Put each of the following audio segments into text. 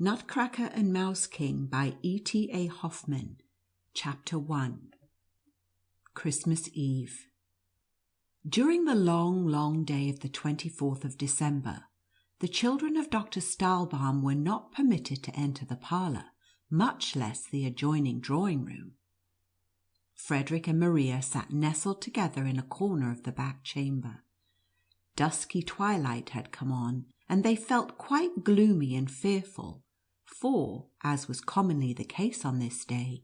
Nutcracker and Mouse King by E.T.A. Hoffmann. Chapter 1. Christmas Eve. During the long day of the 24th of December, the children of Dr. Stahlbaum were not permitted to enter the parlour, much less the adjoining drawing-room. Frederick and Maria sat nestled together in a corner of the back chamber. Dusky twilight had come on, and they felt quite gloomy and fearful, for, as was commonly the case on this day,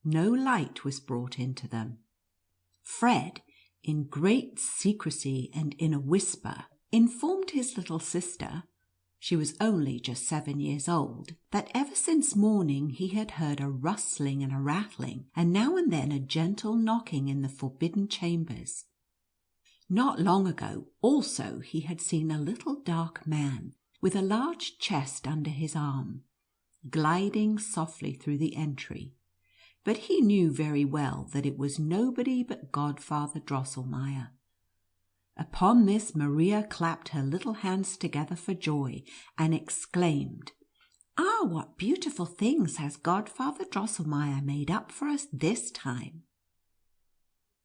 no light was brought into them. Fred, in great secrecy and in a whisper, informed his little sister, she was only just 7 years old, that ever since morning he had heard a rustling and a rattling, and now and then a gentle knocking in the forbidden chambers. Not long ago also he had seen a little dark man, with a large chest under his arm, gliding softly through the entry, but he knew very well that it was nobody but Godfather Drosselmeier. Upon this Maria clapped her little hands together for joy, and exclaimed, "Ah, what beautiful things has Godfather Drosselmeier made up for us this time!"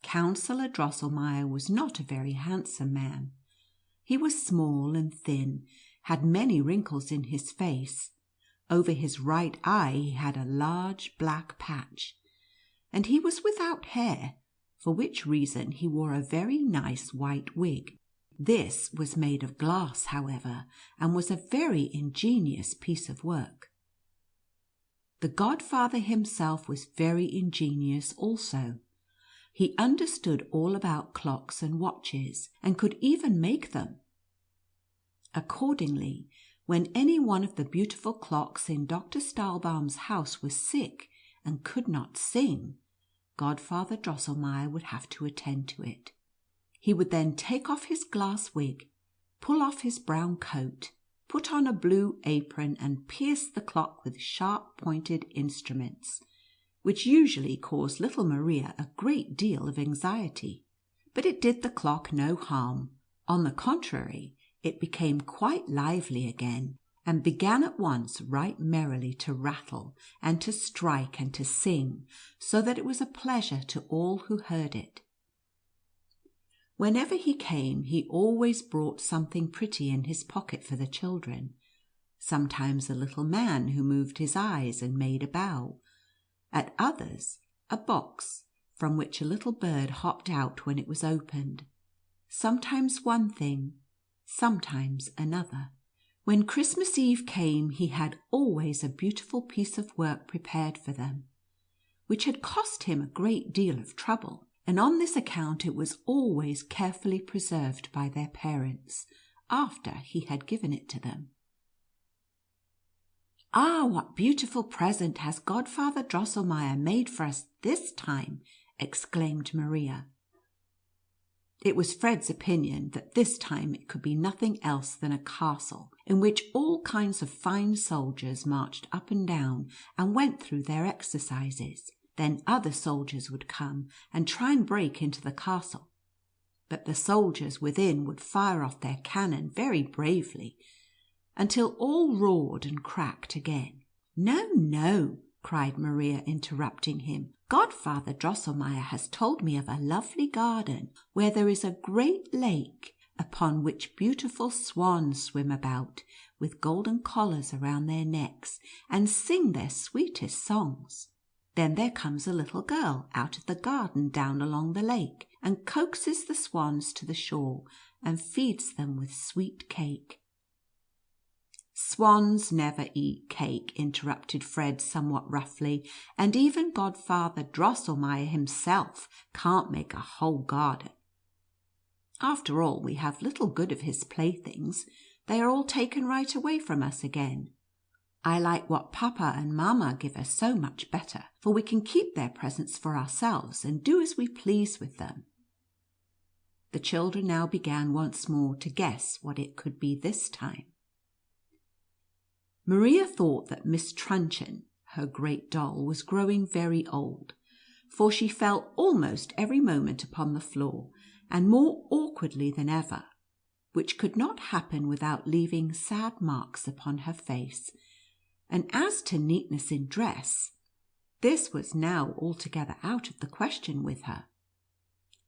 Councillor Drosselmeier was not a very handsome man. He was small and thin, had many wrinkles in his face. Over his right eye he had a large black patch, and he was without hair, for which reason he wore a very nice white wig. This was made of glass, however, and was a very ingenious piece of work. The godfather himself was very ingenious also. He understood all about clocks and watches, and could even make them. Accordingly, when any one of the beautiful clocks in Dr. Stahlbaum's house was sick and could not sing, Godfather Drosselmeier would have to attend to it. He would then take off his glass wig, pull off his brown coat, put on a blue apron, and pierce the clock with sharp-pointed instruments, which usually caused little Maria a great deal of anxiety. But it did the clock no harm. On the contrary, it became quite lively again, and began at once right merrily to rattle and to strike and to sing, so that it was a pleasure to all who heard it. Whenever he came, he always brought something pretty in his pocket for the children, sometimes a little man who moved his eyes and made a bow, at others a box from which a little bird hopped out when it was opened, sometimes one thing, sometimes another. When Christmas Eve came, he had always a beautiful piece of work prepared for them, which had cost him a great deal of trouble, and on this account it was always carefully preserved by their parents, after he had given it to them. "Ah, what beautiful present has Godfather Drosselmeier made for us this time!" exclaimed Maria. It was Fred's opinion that this time it could be nothing else than a castle, in which all kinds of fine soldiers marched up and down and went through their exercises. Then other soldiers would come and try and break into the castle, but the soldiers within would fire off their cannon very bravely, until all roared and cracked again. "No, no," cried Maria, interrupting him. "Godfather Drosselmeier has told me of a lovely garden where there is a great lake, upon which beautiful swans swim about, with golden collars around their necks, and sing their sweetest songs. Then there comes a little girl out of the garden down along the lake, and coaxes the swans to the shore, and feeds them with sweet cake." "Swans never eat cake," interrupted Fred somewhat roughly, "and even Godfather Drosselmeier himself can't make a whole garden. After all, we have little good of his playthings. They are all taken right away from us again. I like what Papa and Mamma give us so much better, for we can keep their presents for ourselves and do as we please with them." The children now began once more to guess what it could be this time. Maria thought that Miss Truncheon, her great doll, was growing very old, for she fell almost every moment upon the floor, and more awkwardly than ever, which could not happen without leaving sad marks upon her face, and as to neatness in dress, this was now altogether out of the question with her.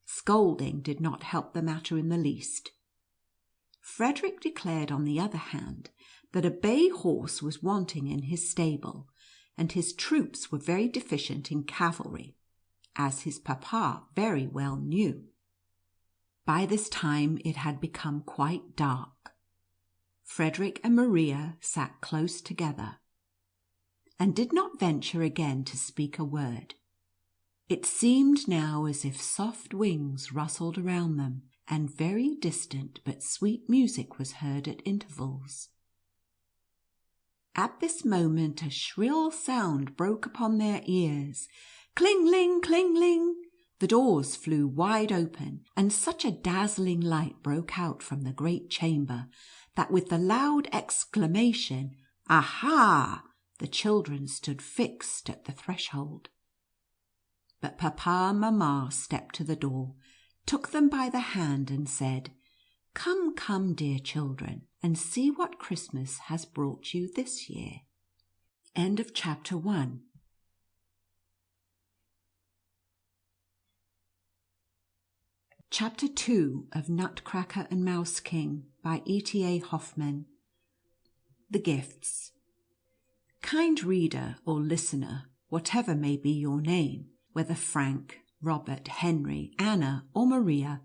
Scolding did not help the matter in the least. Frederick declared, on the other hand, that a bay horse was wanting in his stable, and his troops were very deficient in cavalry, as his papa very well knew. By this time it had become quite dark. Frederick and Maria sat close together, and did not venture again to speak a word. It seemed now as if soft wings rustled around them, and very distant but sweet music was heard at intervals. At this moment a shrill sound broke upon their ears. Cling-ling, cling-ling! The doors flew wide open, and such a dazzling light broke out from the great chamber, that with the loud exclamation, "Aha!" the children stood fixed at the threshold. But papa and mamma stepped to the door, took them by the hand, and said, "Come, come, dear children, and see what Christmas has brought you this year." End of chapter 1. Chapter 2 of Nutcracker and Mouse King by E.T.A. Hoffmann. The Gifts. Kind reader or listener, whatever may be your name, whether Frank, Robert, Henry, Anna, or Maria,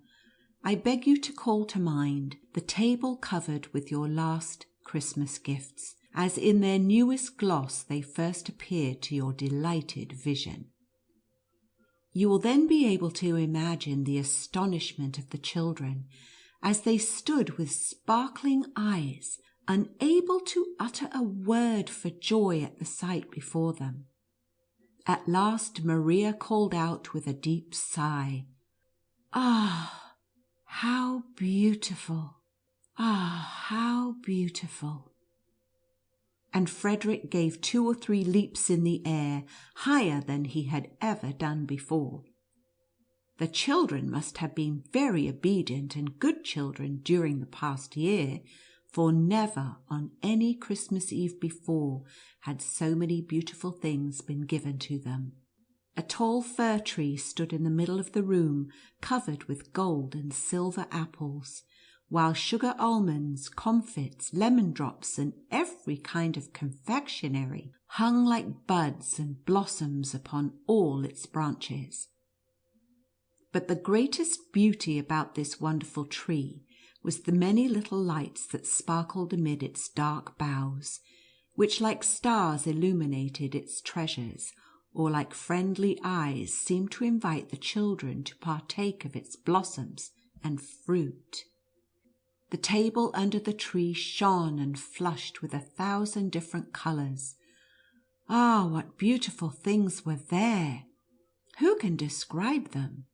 I beg you to call to mind the table covered with your last Christmas gifts, as in their newest gloss they first appeared to your delighted vision. You will then be able to imagine the astonishment of the children as they stood with sparkling eyes, unable to utter a word for joy at the sight before them. At last Maria called out with a deep sigh, "Ah, how beautiful! Ah, how beautiful!" And Frederick gave 2 or 3 leaps in the air, higher than he had ever done before. The children must have been very obedient and good children during the past year, for never on any Christmas Eve before had so many beautiful things been given to them. A tall fir tree stood in the middle of the room, covered with gold and silver apples, while sugar almonds, comfits, lemon drops, and every kind of confectionery hung like buds and blossoms upon all its branches. But the greatest beauty about this wonderful tree was the many little lights that sparkled amid its dark boughs, which like stars illuminated its treasures, or like friendly eyes seemed to invite the children to partake of its blossoms and fruit. The table under the tree shone and flushed with 1,000 different colours. Ah, what beautiful things were there! Who can describe them?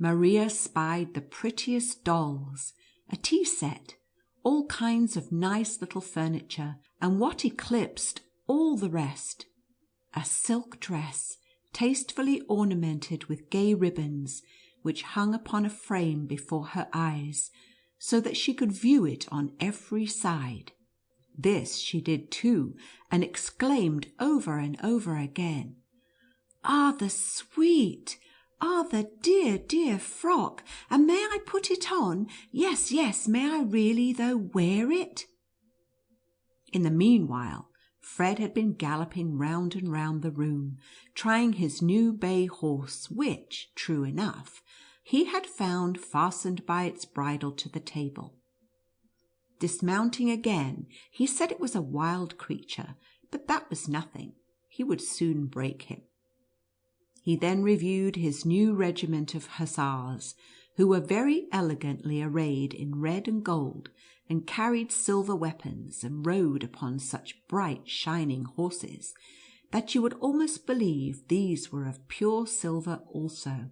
Maria spied the prettiest dolls, a tea set, all kinds of nice little furniture, and what eclipsed all the rest, a silk dress, tastefully ornamented with gay ribbons, which hung upon a frame before her eyes, so that she could view it on every side. This she did too, and exclaimed over and over again, "Ah, the sweet! Ah, the dear, dear frock! And may I put it on? Yes, yes, may I really, though, wear it?" In the meanwhile, Fred had been galloping round and round the room, trying his new bay horse, which, true enough, he had found fastened by its bridle to the table. Dismounting again, he said it was a wild creature, but that was nothing. He would soon break him. He then reviewed his new regiment of hussars, who were very elegantly arrayed in red and gold, and carried silver weapons, and rode upon such bright shining horses that you would almost believe these were of pure silver also.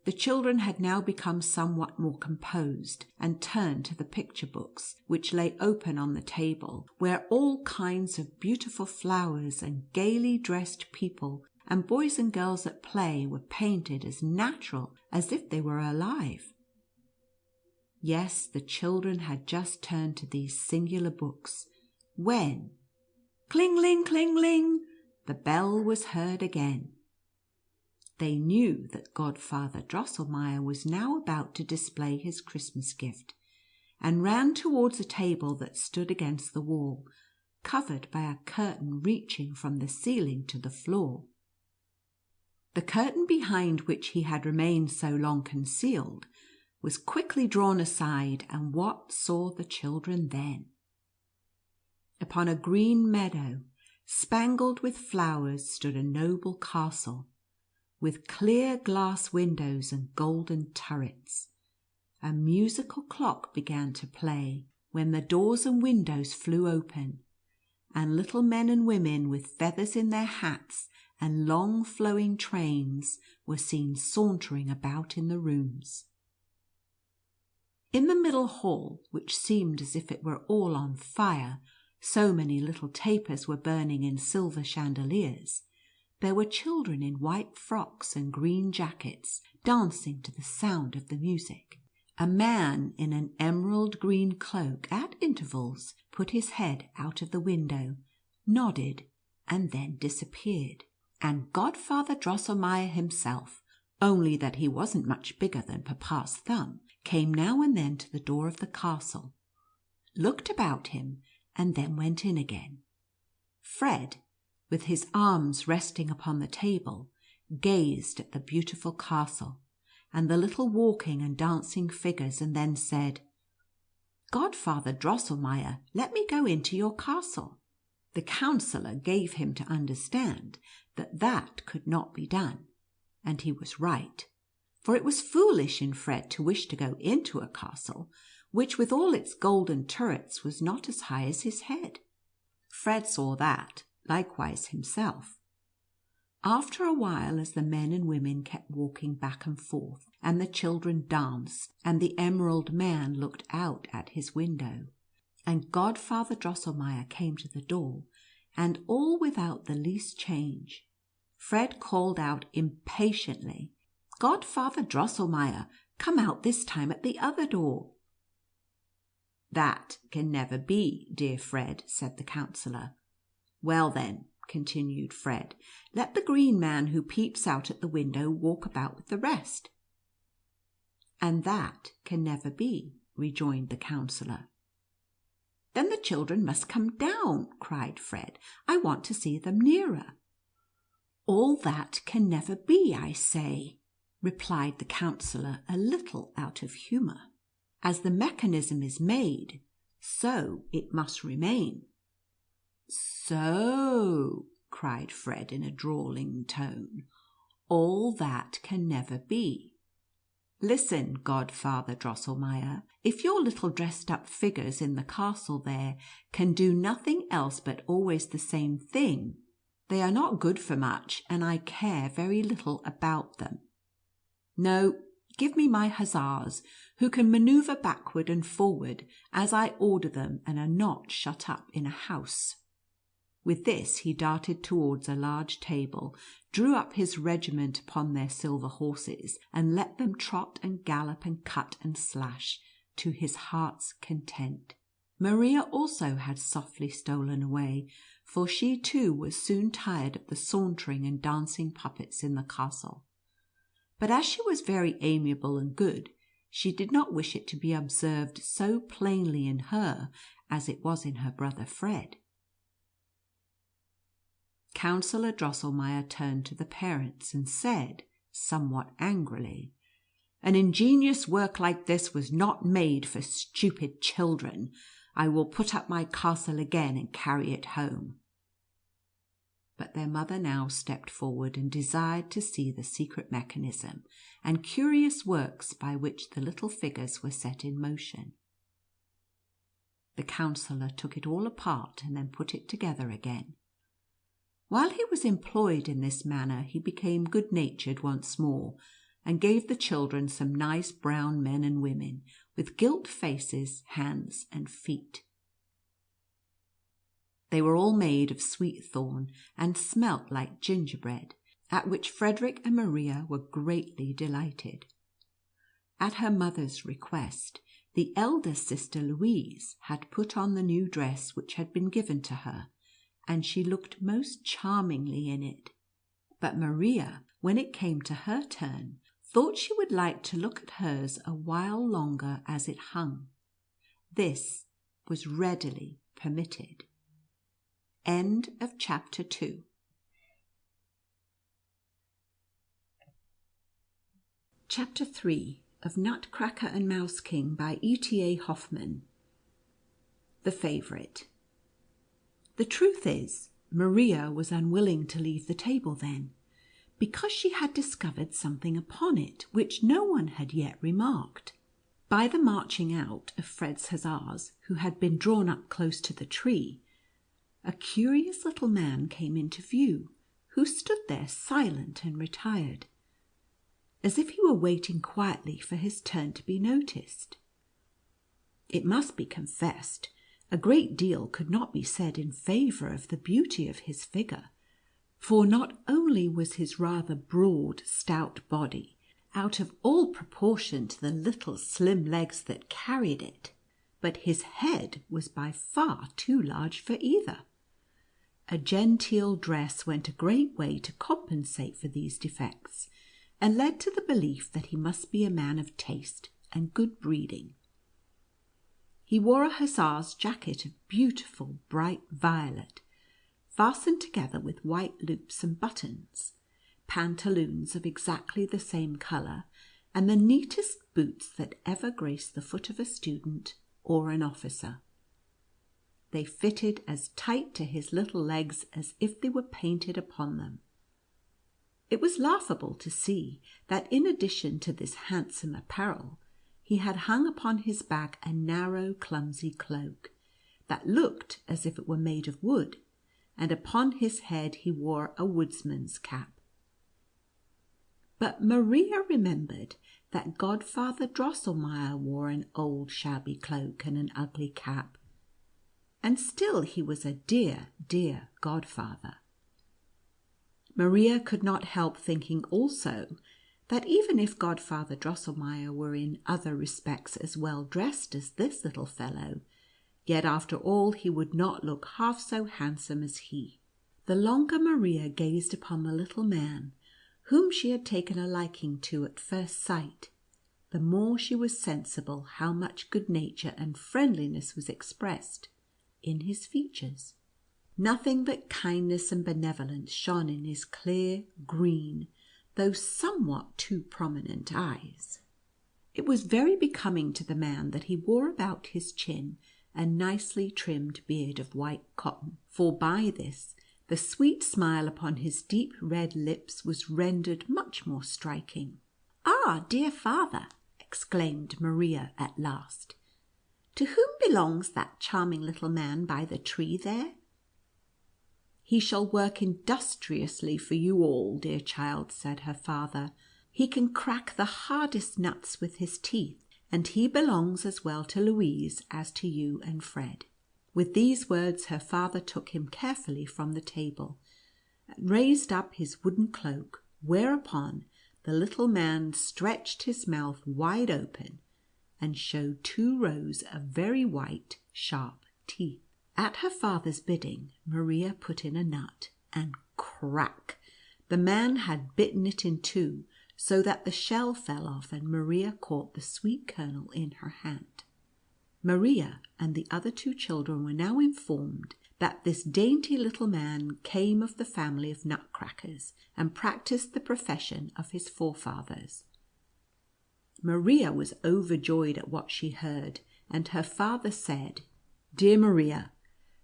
The children had now become somewhat more composed, and turned to the picture books, which lay open on the table, where all kinds of beautiful flowers and gaily dressed people and boys and girls at play were painted as natural as if they were alive. Yes, the children had just turned to these singular books, when, Kling-ling, kling-ling, the bell was heard again. They knew that Godfather Drosselmeier was now about to display his Christmas gift, and ran towards a table that stood against the wall, covered by a curtain reaching from the ceiling to the floor. The curtain behind which he had remained so long concealed was quickly drawn aside, and what saw the children then? Upon a green meadow, spangled with flowers, stood a noble castle, with clear glass windows and golden turrets. A musical clock began to play, when the doors and windows flew open, and little men and women with feathers in their hats and long flowing trains were seen sauntering about in the rooms. In the middle hall, which seemed as if it were all on fire, so many little tapers were burning in silver chandeliers, there were children in white frocks and green jackets dancing to the sound of the music. A man in an emerald green cloak at intervals put his head out of the window, nodded, and then disappeared. And Godfather Drosselmeier himself, only that he wasn't much bigger than Papa's thumb, came now and then to the door of the castle, looked about him, and then went in again. Fred, with his arms resting upon the table, gazed at the beautiful castle and the little walking and dancing figures, and then said, "Godfather Drosselmeier, let me go into your castle." The counsellor gave him to understand that that could not be done, and he was right, for it was foolish in Fred to wish to go into a castle which, with all its golden turrets, was not as high as his head. Fred saw that, likewise himself. After a while, as the men and women kept walking back and forth, and the children danced, and the emerald man looked out at his window, and Godfather Drosselmeier came to the door, and all without the least change, Fred called out impatiently, "Godfather Drosselmeier, come out this time at the other door." "That can never be, dear Fred," said the counsellor. "Well then," continued Fred, "let the green man who peeps out at the window walk about with the rest." "And that can never be," rejoined the counsellor. "Then the children must come down," cried Fred. "I want to see them nearer." "All that can never be, I say," replied the counsellor, a little out of humour. "As the mechanism is made, so it must remain." "So," cried Fred in a drawling tone, "all that can never be. Listen, Godfather Drosselmeier, if your little dressed-up figures in the castle there can do nothing else but always the same thing, they are not good for much, and I care very little about them. No, give me my hussars, who can manoeuvre backward and forward as I order them, and are not shut up in a house." With this he darted towards a large table, drew up his regiment upon their silver horses, and let them trot and gallop and cut and slash to his heart's content. Maria also had softly stolen away, for she too was soon tired of the sauntering and dancing puppets in the castle. But as she was very amiable and good, she did not wish it to be observed so plainly in her as it was in her brother Fred. Counsellor Drosselmeier turned to the parents and said, somewhat angrily, "An ingenious work like this was not made for stupid children. I will put up my castle again and carry it home." But their mother now stepped forward and desired to see the secret mechanism and curious works by which the little figures were set in motion. The counsellor took it all apart and then put it together again. While he was employed in this manner, he became good-natured once more, and gave the children some nice brown men and women, with gilt faces, hands, and feet. They were all made of sweet thorn, and smelt like gingerbread, at which Frederick and Maria were greatly delighted. At her mother's request, the elder sister Louise had put on the new dress which had been given to her, and she looked most charmingly in it. But Maria, when it came to her turn, thought she would like to look at hers a while longer as it hung. This was readily permitted. End of chapter 2. Chapter 3 of Nutcracker and Mouse King by E.T.A. Hoffmann. The Favourite. The truth is, Maria was unwilling to leave the table then, because she had discovered something upon it which no one had yet remarked. By the marching out of Fred's hussars, who had been drawn up close to the tree, a curious little man came into view, who stood there silent and retired, as if he were waiting quietly for his turn to be noticed. It must be confessed, a great deal could not be said in favour of the beauty of his figure, for not only was his rather broad, stout body out of all proportion to the little slim legs that carried it, but his head was by far too large for either. A genteel dress went a great way to compensate for these defects, and led to the belief that he must be a man of taste and good breeding. He wore a hussar's jacket of beautiful bright violet, fastened together with white loops and buttons, pantaloons of exactly the same colour, and the neatest boots that ever graced the foot of a student or an officer. They fitted as tight to his little legs as if they were painted upon them. It was laughable to see that in addition to this handsome apparel, he had hung upon his back a narrow, clumsy cloak, that looked as if it were made of wood, and upon his head he wore a woodsman's cap. But Maria remembered that Godfather Drosselmeyer wore an old shabby cloak and an ugly cap, and still he was a dear, dear godfather. Maria could not help thinking also that even if Godfather Drosselmeyer were in other respects as well dressed as this little fellow, yet after all he would not look half so handsome as he. The longer Maria gazed upon the little man, whom she had taken a liking to at first sight, the more she was sensible how much good nature and friendliness was expressed in his features. Nothing but kindness and benevolence shone in his clear, green, though somewhat too prominent eyes. It was very becoming to the man that he wore about his chin a nicely trimmed beard of white cotton, for by this the sweet smile upon his deep red lips was rendered much more striking. "Ah, dear father!" exclaimed Maria at last, "to whom belongs that charming little man by the tree there?" "He shall work industriously for you all, dear child," said her father. "He can crack the hardest nuts with his teeth, and he belongs as well to Louise as to you and Fred." With these words her father took him carefully from the table, and raised up his wooden cloak, whereupon the little man stretched his mouth wide open, and showed 2 rows of very white, sharp teeth. At her father's bidding, Maria put in a nut, and crack! The man had bitten it in 2, so that the shell fell off, and Maria caught the sweet kernel in her hand. Maria and the other 2 children were now informed that this dainty little man came of the family of Nutcrackers, and practised the profession of his forefathers. Maria was overjoyed at what she heard, and her father said, "Dear Maria,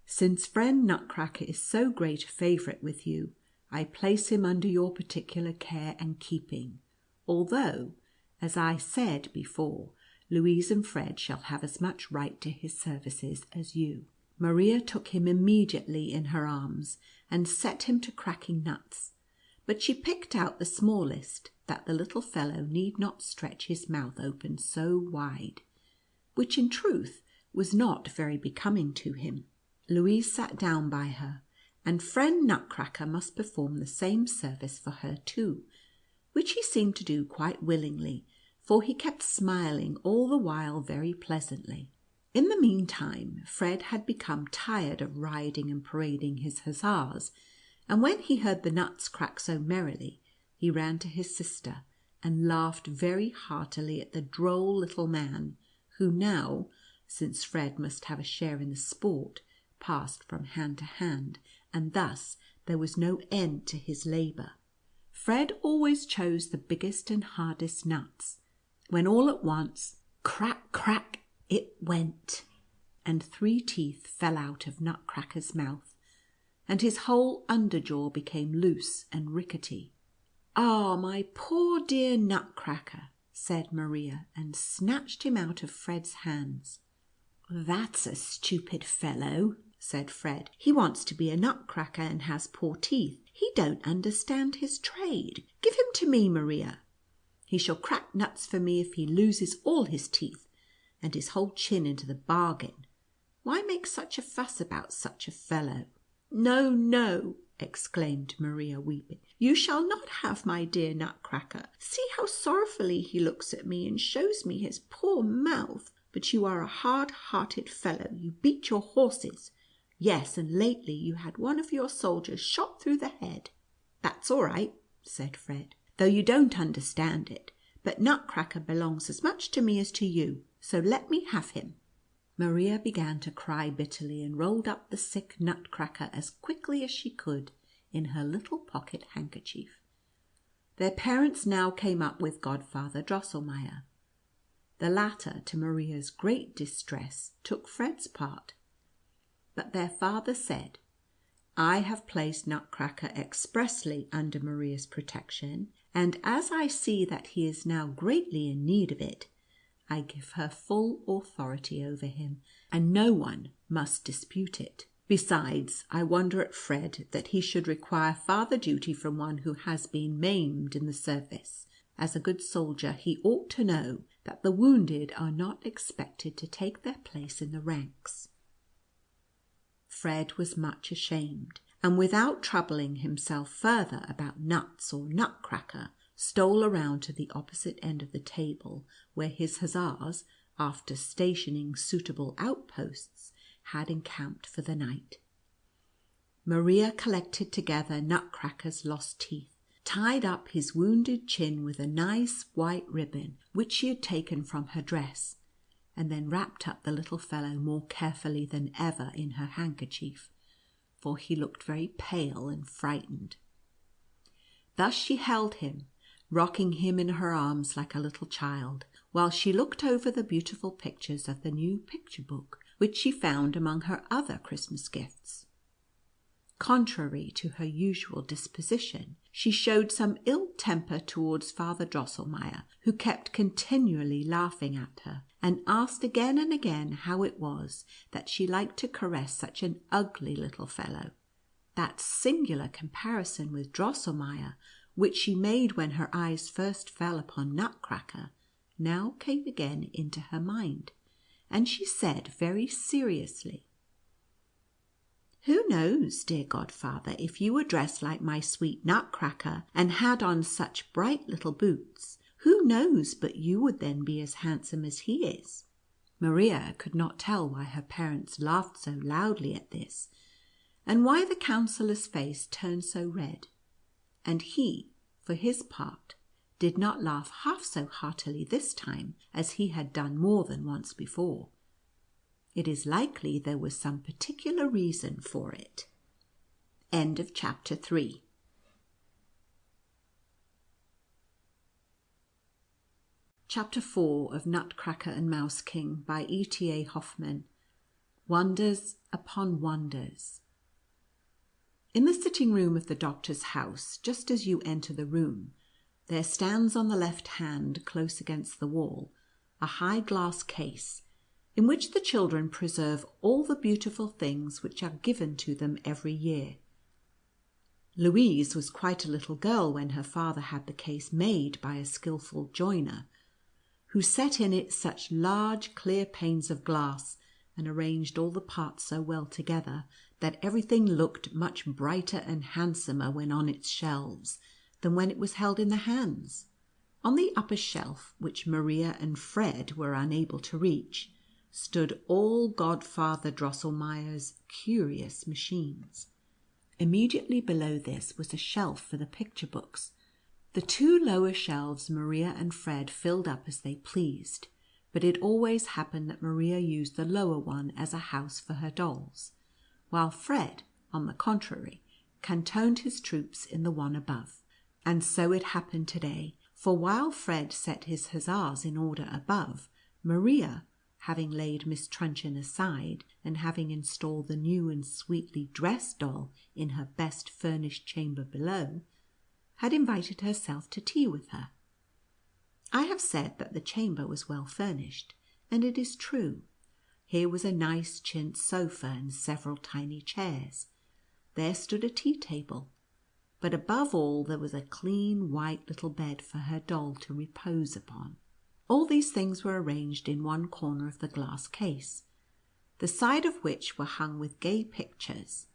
since friend Nutcracker is so great a favourite with you, I place him under your particular care and keeping, although, as I said before, Louise and Fred shall have as much right to his services as you." Maria took him immediately in her arms, and set him to cracking nuts, but she picked out the smallest, that the little fellow need not stretch his mouth open so wide, which in truth was not very becoming to him. Louise sat down by her, and friend Nutcracker must perform the same service for her too, which he seemed to do quite willingly, for he kept smiling all the while very pleasantly. In the meantime, Fred had become tired of riding and parading his hussars, and when he heard the nuts crack so merrily, he ran to his sister and laughed very heartily at the droll little man, who now, since Fred must have a share in the sport, passed from hand to hand, and thus there was no end to his labour. Fred always chose the biggest and hardest nuts, when all at once, crack, crack, it went, and 3 teeth fell out of Nutcracker's mouth, and his whole under jaw became loose and rickety. "Ah, my poor dear Nutcracker," said Maria, and snatched him out of Fred's hands. "That's a stupid fellow," said Fred. "He wants to be a Nutcracker and has poor teeth. He don't understand his trade. Give him to me, Maria. He shall crack nuts for me if he loses all his teeth, and his whole chin into the bargain. Why make such a fuss about such a fellow?" "No, no," exclaimed Maria, weeping. "You shall not have my dear Nutcracker. See how sorrowfully he looks at me, and shows me his poor mouth. But you are a hard-hearted fellow. You beat your horses. Yes, and lately you had one of your soldiers shot through the head." "That's all right," said Fred, "though you don't understand it. But Nutcracker belongs as much to me as to you, so let me have him." Maria began to cry bitterly, and rolled up the sick Nutcracker as quickly as she could in her little pocket handkerchief. Their parents now came up with Godfather Drosselmeier. The latter, to Maria's great distress, took Fred's part, but their father said, "I have placed Nutcracker expressly under Maria's protection, and as I see that he is now greatly in need of it, I give her full authority over him, and no one must dispute it. Besides, I wonder at Fred that he should require father duty from one who has been maimed in the service. As a good soldier, he ought to know that the wounded are not expected to take their place in the ranks." Fred was much ashamed, and without troubling himself further about nuts or Nutcracker, stole around to the opposite end of the table, where his hussars, after stationing suitable outposts, had encamped for the night. Maria collected together Nutcracker's lost teeth, tied up his wounded chin with a nice white ribbon which she had taken from her dress, and then wrapped up the little fellow more carefully than ever in her handkerchief, for he looked very pale and frightened. Thus she held him, rocking him in her arms like a little child, while she looked over the beautiful pictures of the new picture book, which she found among her other Christmas gifts. Contrary to her usual disposition, she showed some ill temper towards Father Drosselmeier, who kept continually laughing at her, and asked again and again how it was that she liked to caress such an ugly little fellow. That singular comparison with Drosselmeier, which she made when her eyes first fell upon Nutcracker, now came again into her mind, and she said very seriously, "Who knows, dear godfather, if you were dressed like my sweet Nutcracker, and had on such bright little boots, who knows but you would then be as handsome as he is?" Maria could not tell why her parents laughed so loudly at this, and why the counsellor's face turned so red, and he, for his part, did not laugh half so heartily this time as he had done more than once before. It is likely there was some particular reason for it. End of chapter 3. Chapter 4 of Nutcracker and Mouse King by E.T.A. Hoffmann. Wonders upon wonders. In the sitting room of the doctor's house, just as you enter the room, there stands on the left hand, close against the wall, a high glass case, in which the children preserve all the beautiful things which are given to them every year. Louise was quite a little girl when her father had the case made by a skilful joiner, who set in it such large clear panes of glass, and arranged all the parts so well together, that everything looked much brighter and handsomer when on its shelves than when it was held in the hands. On the upper shelf, which Maria and Fred were unable to reach, stood all Godfather Drosselmeier's curious machines. Immediately below this was a shelf for the picture books. The two lower shelves Maria and Fred filled up as they pleased, but it always happened that Maria used the lower one as a house for her dolls, while Fred, on the contrary, cantoned his troops in the one above. And so it happened today, for while Fred set his hussars in order above, Maria, having laid Miss Truncheon aside, and having installed the new and sweetly dressed doll in her best furnished chamber below, had invited herself to tea with her. I have said that the chamber was well furnished, and it is true. Here was a nice chintz sofa and several tiny chairs. There stood a tea table, but above all there was a clean white little bed for her doll to repose upon. All these things were arranged in one corner of the glass case, the side of which were hung with gay pictures,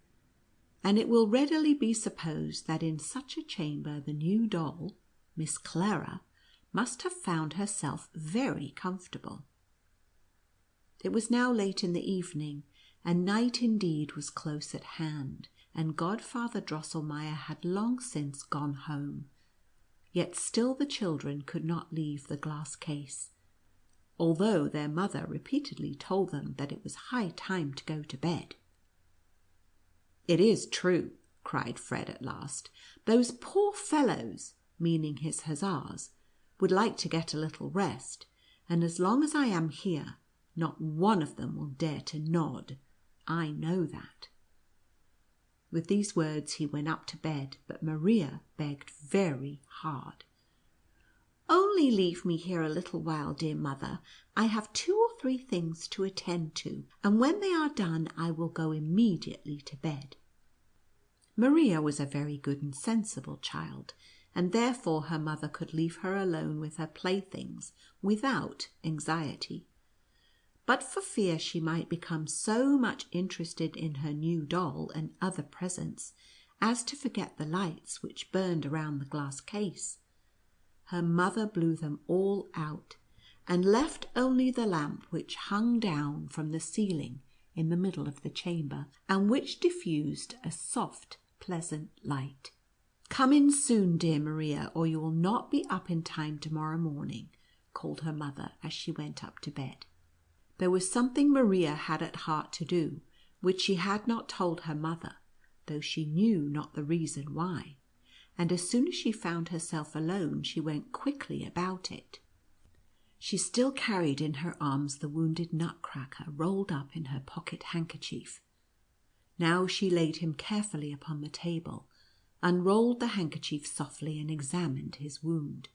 and it will readily be supposed that in such a chamber the new doll, Miss Clara, must have found herself very comfortable. It was now late in the evening, and night indeed was close at hand, and Godfather Drosselmeier had long since gone home. Yet still the children could not leave the glass case, although their mother repeatedly told them that it was high time to go to bed. "It is true," cried Fred at last. "Those poor fellows," meaning his hussars, "would like to get a little rest, and as long as I am here, not one of them will dare to nod. I know that." With these words he went up to bed, but Maria begged very hard. "Only leave me here a little while, dear mother. I have 2 or 3 things to attend to, and when they are done I will go immediately to bed." Maria was a very good and sensible child, and therefore her mother could leave her alone with her playthings without anxiety. But for fear she might become so much interested in her new doll and other presents as to forget the lights which burned around the glass case, her mother blew them all out, and left only the lamp which hung down from the ceiling in the middle of the chamber, and which diffused a soft, pleasant light. "Come in soon, dear Maria, or you will not be up in time tomorrow morning," called her mother as she went up to bed. There was something Maria had at heart to do, which she had not told her mother, though she knew not the reason why, and as soon as she found herself alone she went quickly about it. She still carried in her arms the wounded Nutcracker rolled up in her pocket handkerchief. Now she laid him carefully upon the table, unrolled the handkerchief softly, and examined his wound.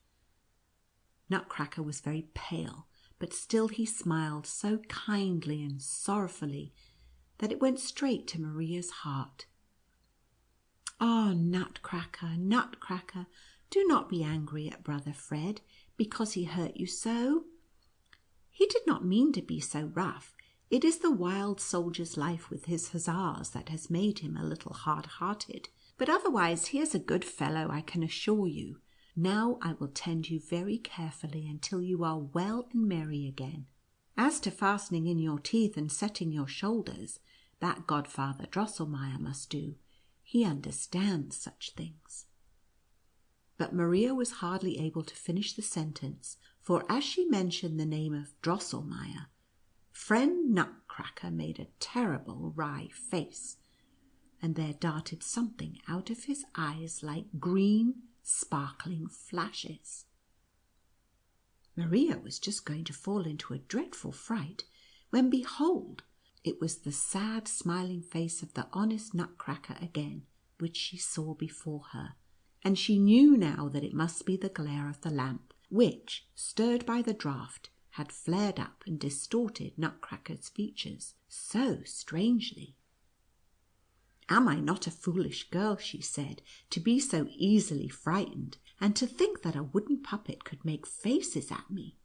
Nutcracker was very pale, but still he smiled so kindly and sorrowfully that it went straight to Maria's heart. "Ah, Nutcracker, Nutcracker, do not be angry at brother Fred because he hurt you so. He did not mean to be so rough. It is the wild soldier's life with his hussars that has made him a little hard-hearted, but otherwise he is a good fellow, I can assure you. Now I will tend you very carefully until you are well and merry again. As to fastening in your teeth and setting your shoulders, that Godfather Drosselmeier must do. He understands such things." But Maria was hardly able to finish the sentence, for as she mentioned the name of Drosselmeier, friend Nutcracker made a terrible wry face, and there darted something out of his eyes like green sparkling flashes. Maria was just going to fall into a dreadful fright, when behold, it was the sad smiling face of the honest Nutcracker again which she saw before her, and she knew now that it must be the glare of the lamp, which, stirred by the draught, had flared up and distorted Nutcracker's features so strangely. "Am I not a foolish girl," she said, "to be so easily frightened, and to think that a wooden puppet could make faces at me?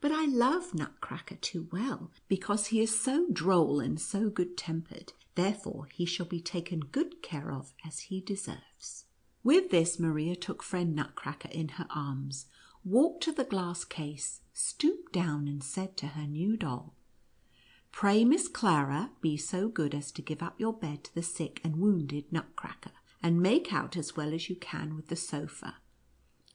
But I love Nutcracker too well, because he is so droll and so good-tempered. Therefore he shall be taken good care of as he deserves." With this Maria took friend Nutcracker in her arms, walked to the glass case, stooped down, and said to her new doll, Pray, Miss Clara, be so good as to give up your bed to the sick and wounded Nutcracker, and make out as well as you can with the sofa.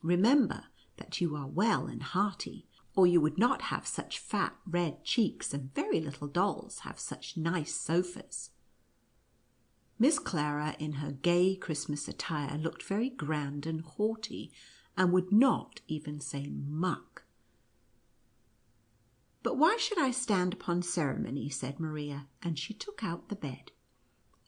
Remember that you are well and hearty, or you would not have such fat red cheeks, and very little dolls have such nice sofas." Miss Clara, in her gay Christmas attire, looked very grand and haughty, and would not even say muck. "But why should I stand upon ceremony?" said Maria, and she took out the bed,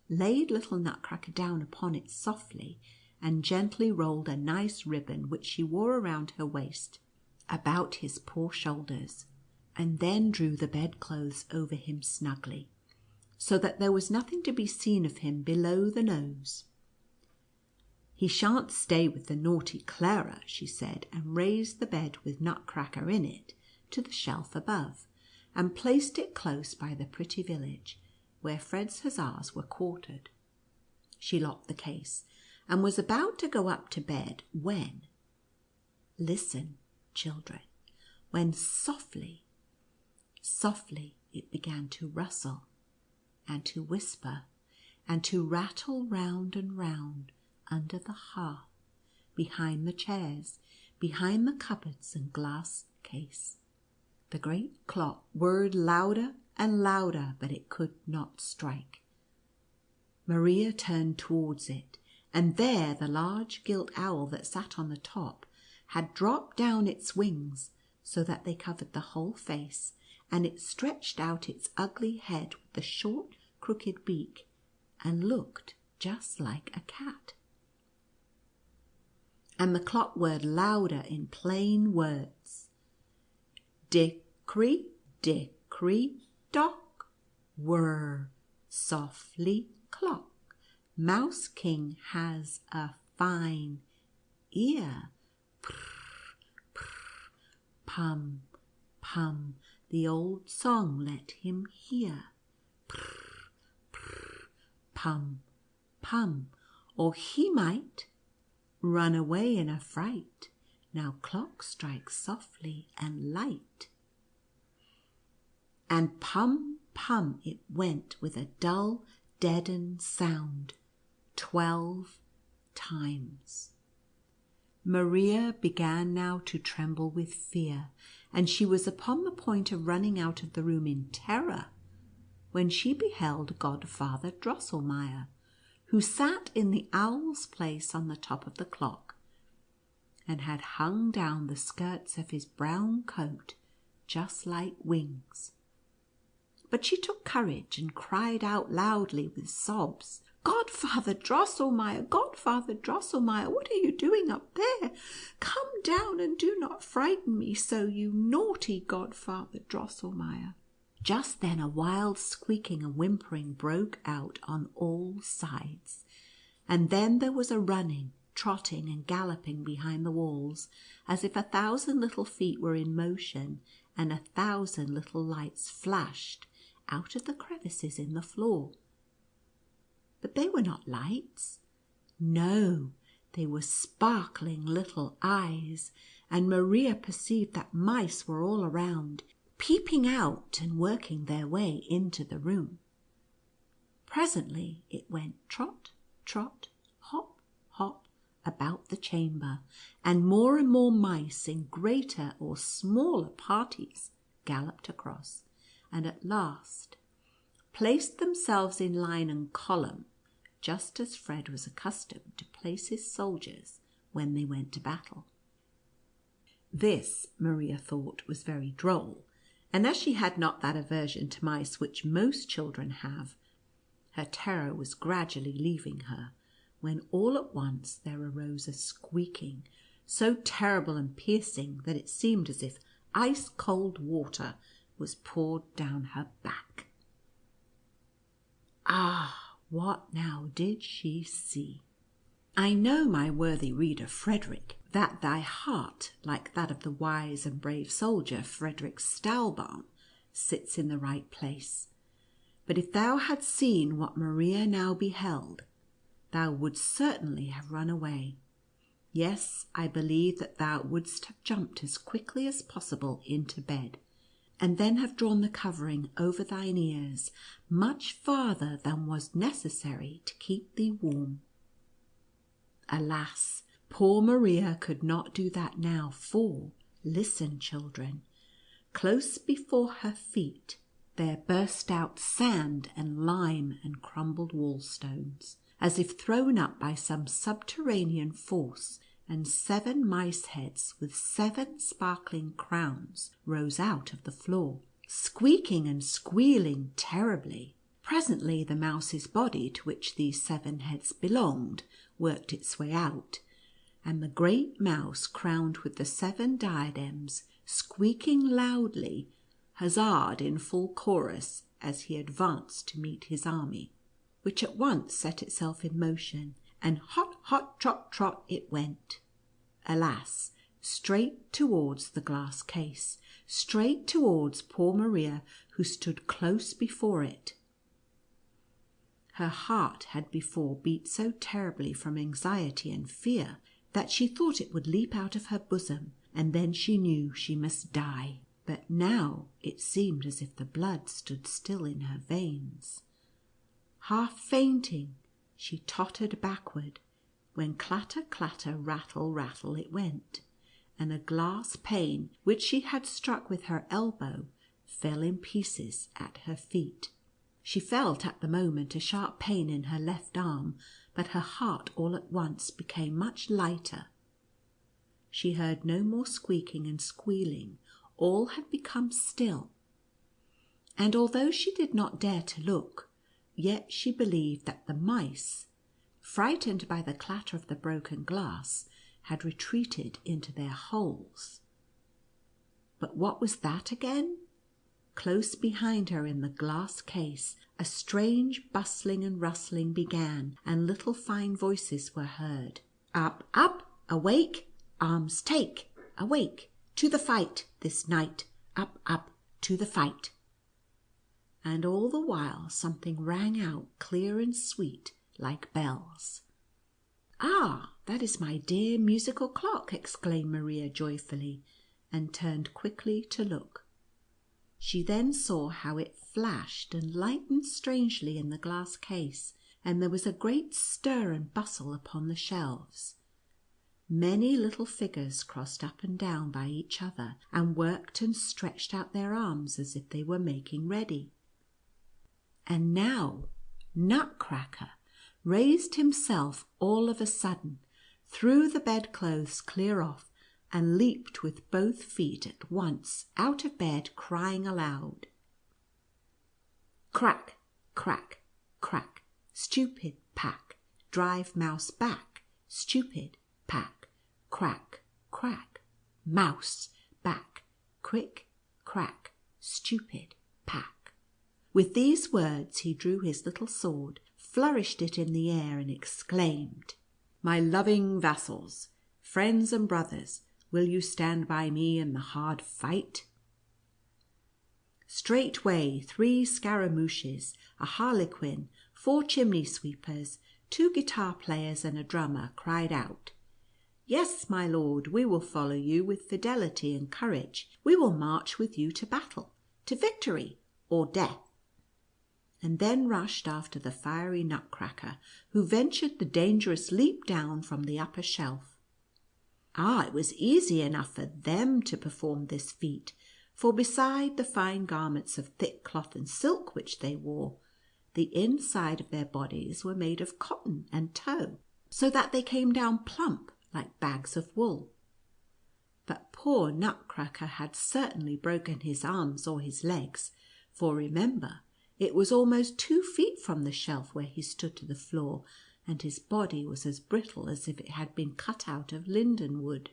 laid little Nutcracker down upon it softly, and gently rolled a nice ribbon which she wore around her waist about his poor shoulders, and then drew the bedclothes over him snugly, so that there was nothing to be seen of him below the nose. "He shan't stay with the naughty Clara," she said, and raised the bed with Nutcracker in it to the shelf above, and placed it close by the pretty village where Fred's hussars were quartered. She locked the case, and was about to go up to bed when, listen, children, when softly, softly it began to rustle, and to whisper, and to rattle round and round under the hearth, behind the chairs, behind the cupboards and glass case. The great clock whirred louder and louder, but it could not strike. Maria turned towards it, and there the large gilt owl that sat on the top had dropped down its wings, so that they covered the whole face, and it stretched out its ugly head with the short crooked beak, and looked just like a cat. And the clock whirred louder in plain words: "Dickory, dickory, dock, whirr, softly clock, Mouse King has a fine ear, prr, prr, pum, pum, the old song let him hear, prr, prr, pum, pum, or he might run away in a fright. Now clock strikes softly and light." And pum, pum it went with a dull, deadened sound 12 times. Maria began now to tremble with fear, and she was upon the point of running out of the room in terror, when she beheld Godfather Drosselmeier, who sat in the owl's place on the top of the clock, and had hung down the skirts of his brown coat just like wings. But she took courage and cried out loudly with sobs, "Godfather Drosselmeier, Godfather Drosselmeier, what are you doing up there? Come down and do not frighten me so, you naughty Godfather Drosselmeier." Just then a wild squeaking and whimpering broke out on all sides, and then there was a running, trotting, and galloping behind the walls, as if 1,000 little feet were in motion, and 1,000 little lights flashed out of the crevices in the floor. But they were not lights. No, they were sparkling little eyes, and Maria perceived that mice were all around, peeping out and working their way into the room. Presently it went trot, trot, hop, hop about the chamber, and more mice in greater or smaller parties galloped across, and at last placed themselves in line and column, just as Fred was accustomed to place his soldiers when they went to battle. This, Maria thought, was very droll, and as she had not that aversion to mice which most children have, her terror was gradually leaving her, when all at once there arose a squeaking so terrible and piercing that it seemed as if ice-cold water was poured down her back. Ah, what now did she see? I know, my worthy reader Frederick, that thy heart, like that of the wise and brave soldier Frederick Stahlbaum, sits in the right place. But if thou hadst seen what Maria now beheld, thou wouldst certainly have run away. Yes, I believe that thou wouldst have jumped as quickly as possible into bed, and then have drawn the covering over thine ears much farther than was necessary to keep thee warm. Alas, poor Maria could not do that now, for, listen, children, close before her feet there burst out sand and lime and crumbled wall-stones, as if thrown up by some subterranean force, and 7 mice heads with 7 sparkling crowns rose out of the floor, squeaking and squealing terribly. Presently the mouse's body, to which these 7 heads belonged, worked its way out, and the great mouse, crowned with the 7 diadems, squeaking loudly, huzzaed in full chorus as he advanced to meet his army, which at once set itself in motion, and hot, hot, trot, trot it went. Alas, straight towards the glass case, straight towards poor Maria, who stood close before it. Her heart had before beat so terribly from anxiety and fear that she thought it would leap out of her bosom, and then she knew she must die. But now it seemed as if the blood stood still in her veins. Half fainting, she tottered backward, when clatter, clatter, rattle, rattle it went, and a glass pane which she had struck with her elbow fell in pieces at her feet. She felt at the moment a sharp pain in her left arm, but her heart all at once became much lighter. She heard no more squeaking and squealing. All had become still, and although she did not dare to look, yet she believed that the mice, frightened by the clatter of the broken glass, had retreated into their holes. But what was that again? Close behind her in the glass case, a strange bustling and rustling began, and little fine voices were heard. Up, up, awake, arms take, awake, to the fight this night, up, up, to the fight. And all the while something rang out clear and sweet like bells. "Ah, that is my dear musical clock!" exclaimed Maria joyfully, and turned quickly to look. She then saw how it flashed and lightened strangely in the glass case, and there was a great stir and bustle upon the shelves. Many little figures crossed up and down by each other, and worked and stretched out their arms as if they were making ready. And now Nutcracker raised himself all of a sudden, threw the bedclothes clear off, and leaped with both feet at once out of bed, crying aloud, "Crack, crack, crack, stupid pack, drive mouse back, stupid pack, crack, crack, mouse back, quick, crack, stupid pack." With these words he drew his little sword, flourished it in the air, and exclaimed, "My loving vassals, friends and brothers, will you stand by me in the hard fight?" Straightway 3 scaramouches, a harlequin, 4 chimney sweepers, 2 guitar players, and a drummer cried out, "Yes, my lord, we will follow you with fidelity and courage. We will march with you to battle, to victory or death," and then rushed after the fiery Nutcracker, who ventured the dangerous leap down from the upper shelf. It was easy enough for them to perform this feat, for beside the fine garments of thick cloth and silk which they wore, the inside of their bodies were made of cotton and tow, so that they came down plump like bags of wool. But poor Nutcracker had certainly broken his arms or his legs, for remember, it was almost 2 feet from the shelf where he stood to the floor, and his body was as brittle as if it had been cut out of linden wood.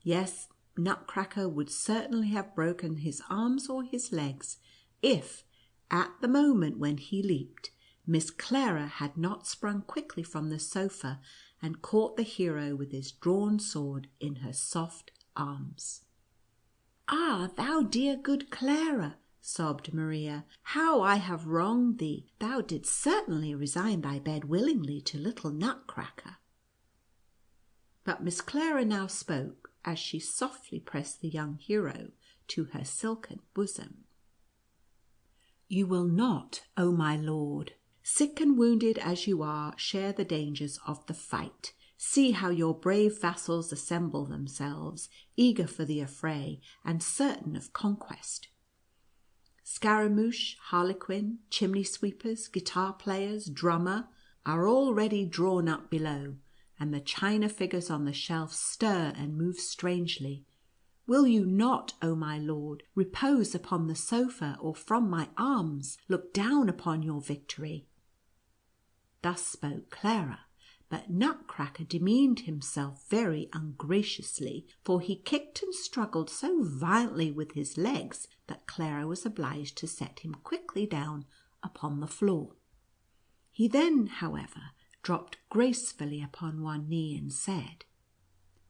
Yes, Nutcracker would certainly have broken his arms or his legs, if, at the moment when he leaped, Miss Clara had not sprung quickly from the sofa and caught the hero with his drawn sword in her soft arms. "Ah, thou dear good Clara," sobbed Maria, "how I have wronged thee! Thou didst certainly resign thy bed willingly to little Nutcracker." But Miss Clara now spoke, as she softly pressed the young hero to her silken bosom. You will not, O my lord, sick and wounded as you are, share the dangers of the fight. See how your brave vassals assemble themselves, eager for the affray, and certain of conquest. Scaramouche, harlequin, chimney sweepers, guitar players, drummer, are already drawn up below, and the china figures on the shelf stir and move strangely. Will you not, O my lord, repose upon the sofa, or from my arms look down upon your victory? Thus spoke Clara, but Nutcracker demeaned himself very ungraciously, for he kicked and struggled so violently with his legs that Clara was obliged to set him quickly down upon the floor. He then, however, dropped gracefully upon one knee and said,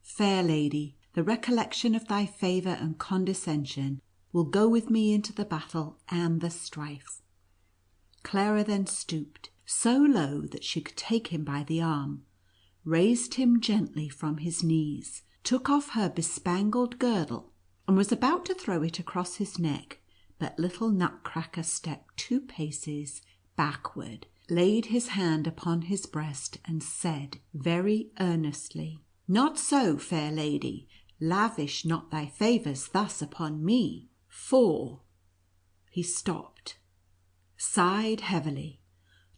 "Fair lady, the recollection of thy favour and condescension will go with me into the battle and the strife." Clara then stooped so low that she could take him by the arm, raised him gently from his knees, took off her bespangled girdle, and was about to throw it across his neck, but little Nutcracker stepped 2 paces backward, laid his hand upon his breast, and said very earnestly, "Not so, fair lady, lavish not thy favours thus upon me, for—" He stopped, sighed heavily,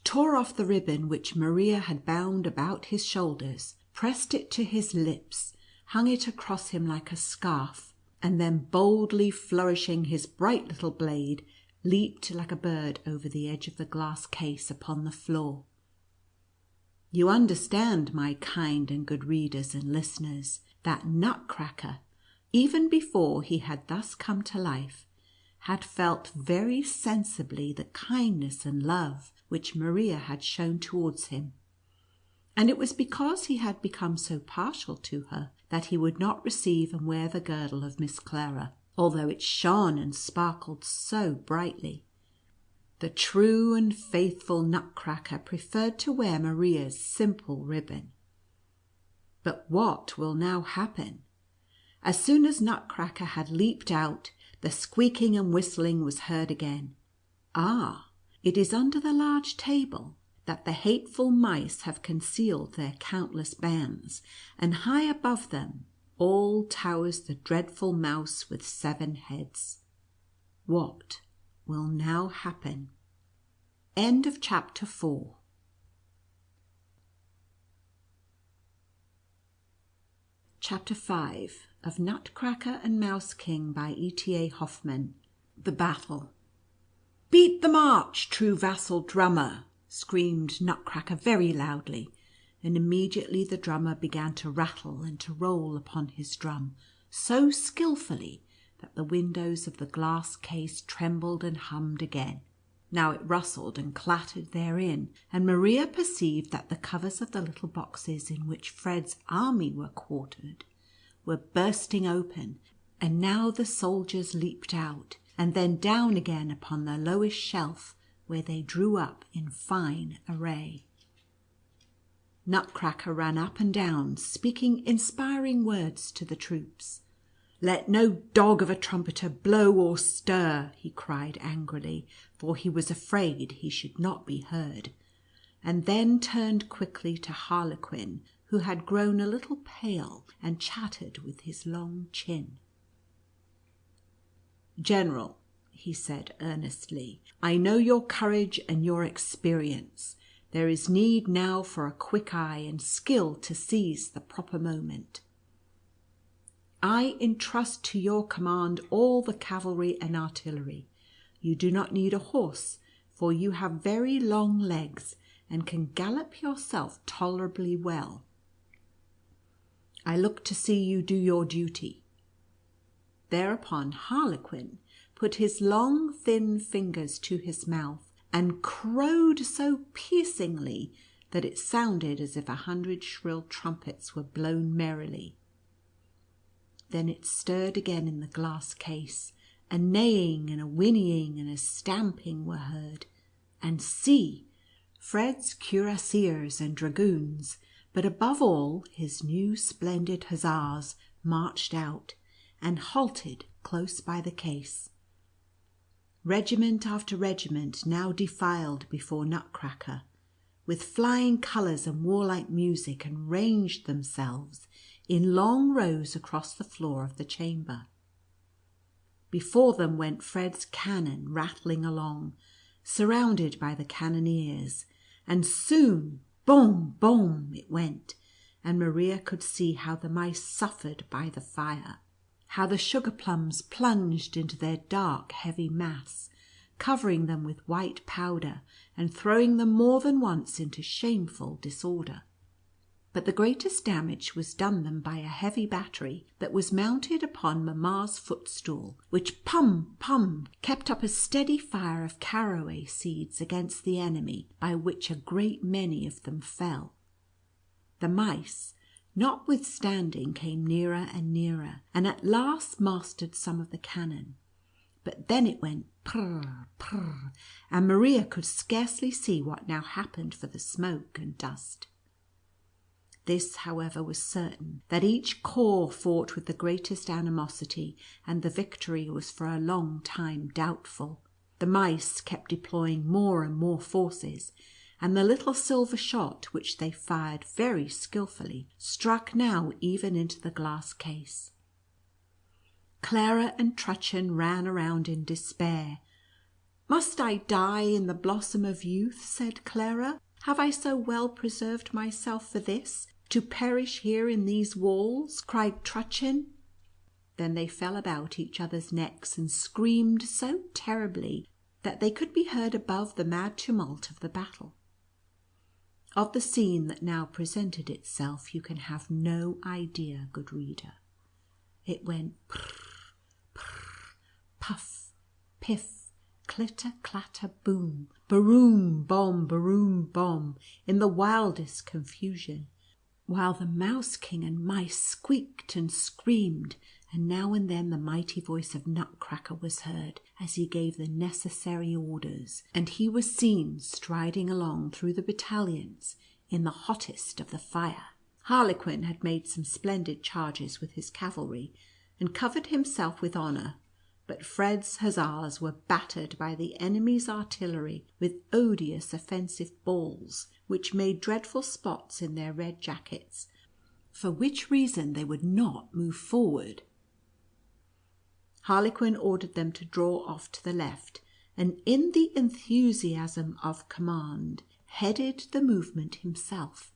tore off the ribbon which Maria had bound about his shoulders, pressed it to his lips, hung it across him like a scarf, and then boldly flourishing his bright little blade, leaped like a bird over the edge of the glass case upon the floor. You understand, my kind and good readers and listeners, that Nutcracker, even before he had thus come to life, had felt very sensibly the kindness and love which Maria had shown towards him, and it was because he had become so partial to her that he would not receive and wear the girdle of Miss Clara, although it shone and sparkled so brightly. The true and faithful Nutcracker preferred to wear Maria's simple ribbon. But what will now happen? As soon as Nutcracker had leaped out, the squeaking and whistling was heard again. Ah, it is under the large table that the hateful mice have concealed their countless bands, and high above them all towers the dreadful mouse with 7 heads. What will now happen? End of chapter 4. Chapter 5 of Nutcracker and Mouse King by E.T.A. Hoffmann. The Battle. "Beat the march, true vassal drummer!" screamed Nutcracker very loudly, and immediately the drummer began to rattle and to roll upon his drum so skilfully that the windows of the glass case trembled and hummed again. Now it rustled and clattered therein, and Maria perceived that the covers of the little boxes in which Fred's army were quartered were bursting open, and now the soldiers leaped out, and then down again upon the lowest shelf, where they drew up in fine array. Nutcracker ran up and down, speaking inspiring words to the troops. "Let no dog of a trumpeter blow or stir," he cried angrily, for he was afraid he should not be heard, and then turned quickly to Harlequin, who had grown a little pale and chattered with his long chin. "General," he said earnestly, "I know your courage and your experience. There is need now for a quick eye and skill to seize the proper moment. I entrust to your command all the cavalry and artillery. You do not need a horse, for you have very long legs and can gallop yourself tolerably well. I look to see you do your duty." Thereupon Harlequin put his long thin fingers to his mouth and crowed so piercingly that it sounded as if 100 shrill trumpets were blown merrily. Then it stirred again in the glass case, a neighing and a whinnying and a stamping were heard, and see, Fred's cuirassiers and dragoons, but above all his new splendid hussars, marched out, and halted close by the case. Regiment after regiment now defiled before Nutcracker, with flying colours and warlike music, and ranged themselves in long rows across the floor of the chamber. Before them went Fred's cannon rattling along, surrounded by the cannoneers, and soon boom, boom it went, and Maria could see how the mice suffered by the fire, how the sugar plums plunged into their dark heavy mass, covering them with white powder, and throwing them more than once into shameful disorder. But the greatest damage was done them by a heavy battery that was mounted upon mamma's footstool, which pum pum kept up a steady fire of caraway seeds against the enemy, by which a great many of them fell. The mice, notwithstanding, came nearer and nearer, and at last mastered some of the cannon. But then it went prr, prr, and Maria could scarcely see what now happened for the smoke and dust. This, however, was certain, that each corps fought with the greatest animosity, and the victory was for a long time doubtful. The mice kept deploying more and more forces, and the little silver shot, which they fired very skilfully, struck now even into the glass case. Clara and Trutchen ran around in despair. "Must I die in the blossom of youth?" said Clara. "Have I so well preserved myself for this, to perish here in these walls?" cried Trutchen. Then they fell about each other's necks, and screamed so terribly that they could be heard above the mad tumult of the battle. Of the scene that now presented itself you can have no idea, good reader. It went prrr, prrr, puff, piff, clitter, clatter, boom, baroom, bomb, baroom, bomb, in the wildest confusion, while the Mouse King and mice squeaked and screamed, and now and then the mighty voice of Nutcracker was heard as he gave the necessary orders, and he was seen striding along through the battalions in the hottest of the fire. Harlequin had made some splendid charges with his cavalry, and covered himself with honour, but Fred's hussars were battered by the enemy's artillery with odious offensive balls, which made dreadful spots in their red jackets, for which reason they would not move forward. Harlequin ordered them to draw off to the left, and in the enthusiasm of command headed the movement himself,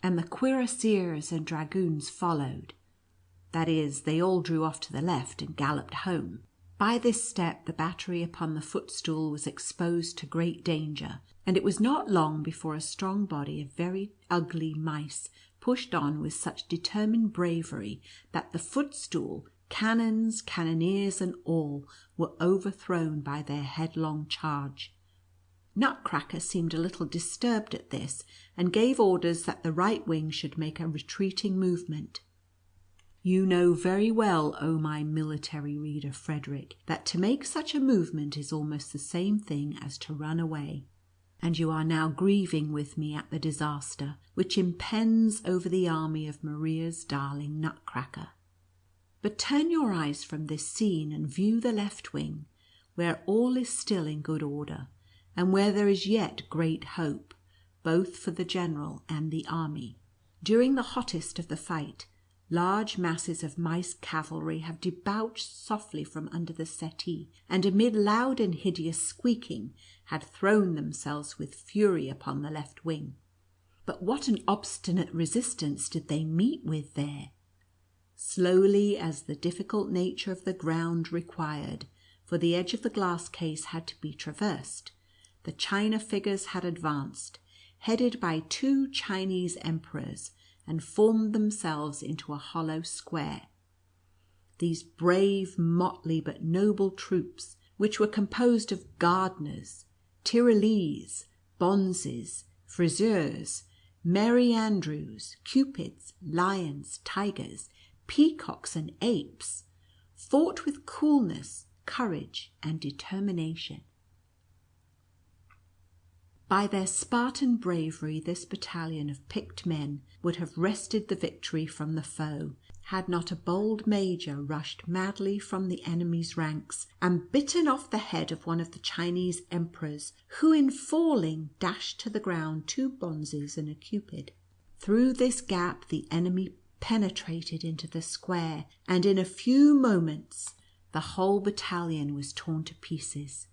and the cuirassiers and dragoons followed. That is, they all drew off to the left and galloped home. By this step the battery upon the footstool was exposed to great danger, and it was not long before a strong body of very ugly mice pushed on with such determined bravery that the footstool, cannons, cannoneers, and all were overthrown by their headlong charge. Nutcracker seemed a little disturbed at this, and gave orders that the right wing should make a retreating movement. You know very well, O my military reader Frederick, that to make such a movement is almost the same thing as to run away, and you are now grieving with me at the disaster which impends over the army of Maria's darling Nutcracker. But turn your eyes from this scene and view the left wing, where all is still in good order, and where there is yet great hope, both for the general and the army. During the hottest of the fight, large masses of mice cavalry have debouched softly from under the settee, and amid loud and hideous squeaking had thrown themselves with fury upon the left wing. But what an obstinate resistance did they meet with there! Slowly, as the difficult nature of the ground required, for the edge of the glass case had to be traversed, the China figures had advanced, headed by 2 Chinese emperors, and formed themselves into a hollow square. These brave, motley, but noble troops, which were composed of gardeners, Tyrolese, bonzes, friseurs, merry andrews, cupids, lions, tigers, peacocks, and apes, fought with coolness, courage, and determination. By their Spartan bravery this battalion of picked men would have wrested the victory from the foe, had not a bold major rushed madly from the enemy's ranks, and bitten off the head of one of the Chinese emperors, who in falling dashed to the ground 2 bonzes and a cupid. Through this gap the enemy penetrated into the square, and in a few moments the whole battalion was torn to pieces.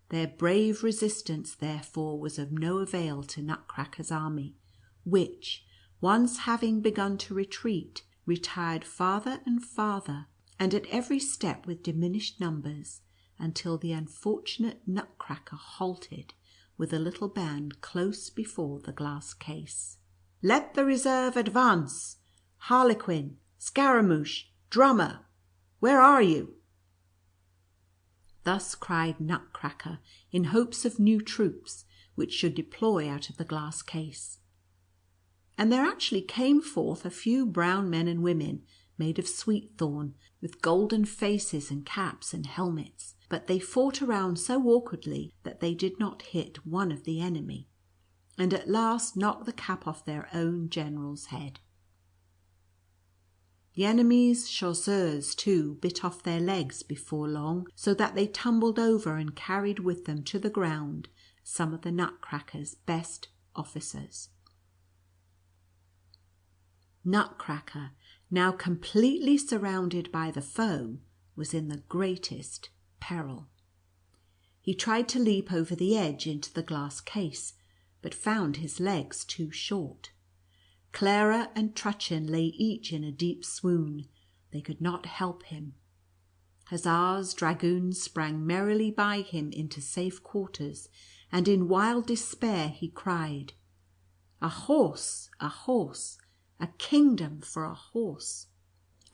Their brave resistance, therefore, was of no avail to Nutcracker's army, which, once having begun to retreat, retired farther and farther, and at every step with diminished numbers, until the unfortunate Nutcracker halted with a little band close before the glass case. "Let the reserve advance! Harlequin, Scaramouche, Drummer, where are you?" Thus cried Nutcracker, in hopes of new troops which should deploy out of the glass case. And there actually came forth a few brown men and women made of sweet thorn, with golden faces and caps and helmets, but they fought around so awkwardly that they did not hit one of the enemy, and at last knocked the cap off their own general's head. The enemy's chasseurs, too, bit off their legs before long, so that they tumbled over and carried with them to the ground some of the Nutcracker's best officers. Nutcracker, now completely surrounded by the foe, was in the greatest peril. He tried to leap over the edge into the glass case, but found his legs too short. Clara and Trutchen lay each in a deep swoon. They could not help him. Hussars, dragoons sprang merrily by him into safe quarters, and in wild despair he cried, "A horse, a horse, a kingdom for a horse."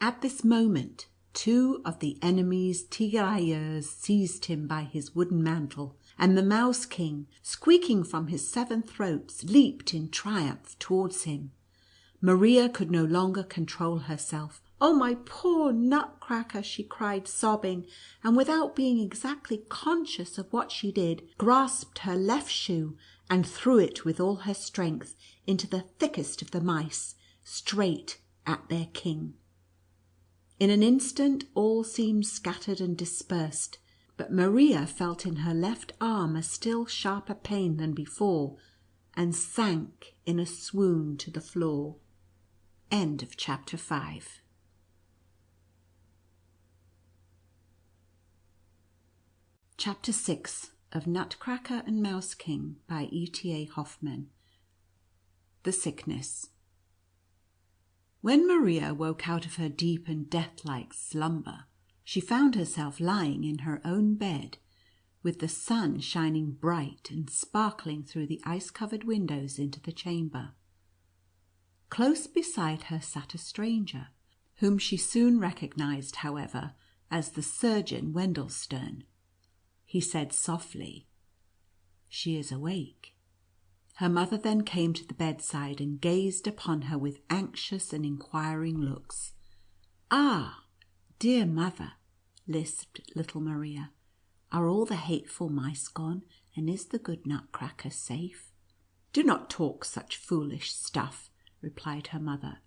At this moment 2 of the enemy's tirailleurs seized him by his wooden mantle, and the Mouse King, squeaking from his 7 throats, leaped in triumph towards him. Maria could no longer control herself. "Oh, my poor Nutcracker!" she cried, sobbing, and without being exactly conscious of what she did, grasped her left shoe and threw it with all her strength into the thickest of the mice, straight at their king. In an instant all seemed scattered and dispersed, but Maria felt in her left arm a still sharper pain than before, and sank in a swoon to the floor. End of chapter 5. Chapter 6 of Nutcracker and Mouse King by E.T.A. Hoffmann. The Sickness. When Maria woke out of her deep and death-like slumber, she found herself lying in her own bed, with the sun shining bright and sparkling through the ice-covered windows into the chamber. Close beside her sat a stranger, whom she soon recognized, however, as the surgeon Wendelstern. He said softly, "She is awake." Her mother then came to the bedside and gazed upon her with anxious and inquiring looks. "Ah, dear mother," lisped little Maria, "are all the hateful mice gone, and is the good Nutcracker safe?" "Do not talk such foolish stuff," replied her mother.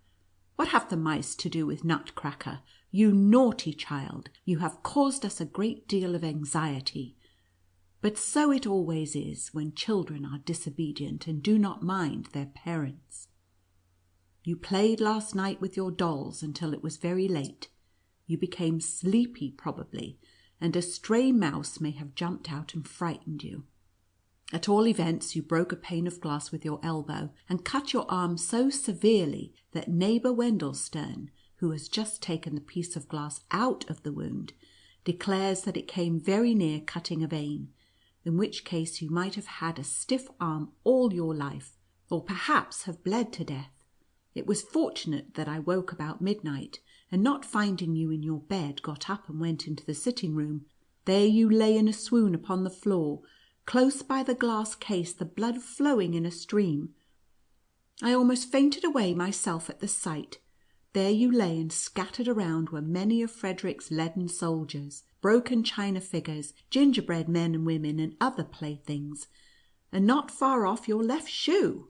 "What have the mice to do with Nutcracker? You naughty child, you have caused us a great deal of anxiety. But so it always is when children are disobedient and do not mind their parents. You played last night with your dolls until it was very late. You became sleepy probably, and a stray mouse may have jumped out and frightened you. At all events, you broke a pane of glass with your elbow, and cut your arm so severely that neighbour Wendelstern, who has just taken the piece of glass out of the wound, declares that it came very near cutting a vein, in which case you might have had a stiff arm all your life, or perhaps have bled to death. It was fortunate that I woke about midnight, and not finding you in your bed, got up and went into the sitting-room. There you lay in a swoon upon the floor, close by the glass case, the blood flowing in a stream. I almost fainted away myself at the sight. There you lay, and scattered around were many of Frederick's leaden soldiers, broken china figures, gingerbread men and women, and other playthings, and not far off your left shoe."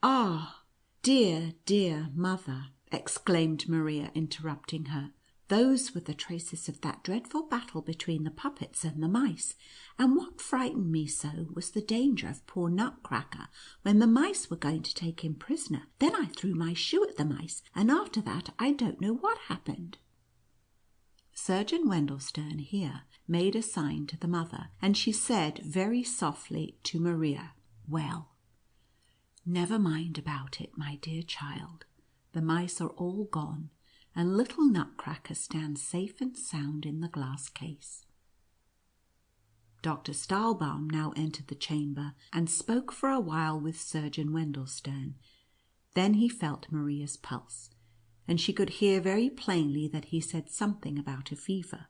"Ah, dear, dear mother!" exclaimed Maria, interrupting her. "Those were the traces of that dreadful battle between the puppets and the mice, and what frightened me so was the danger of poor Nutcracker when the mice were going to take him prisoner. Then I threw my shoe at the mice, and after that I don't know what happened." Surgeon Wendelstern here made a sign to the mother, and she said very softly to Maria, "Well, never mind about it, my dear child. The mice are all gone, and little Nutcracker stands safe and sound in the glass case." Dr. Stahlbaum now entered the chamber, and spoke for a while with Surgeon Wendelstern. Then he felt Maria's pulse, and she could hear very plainly that he said something about a fever.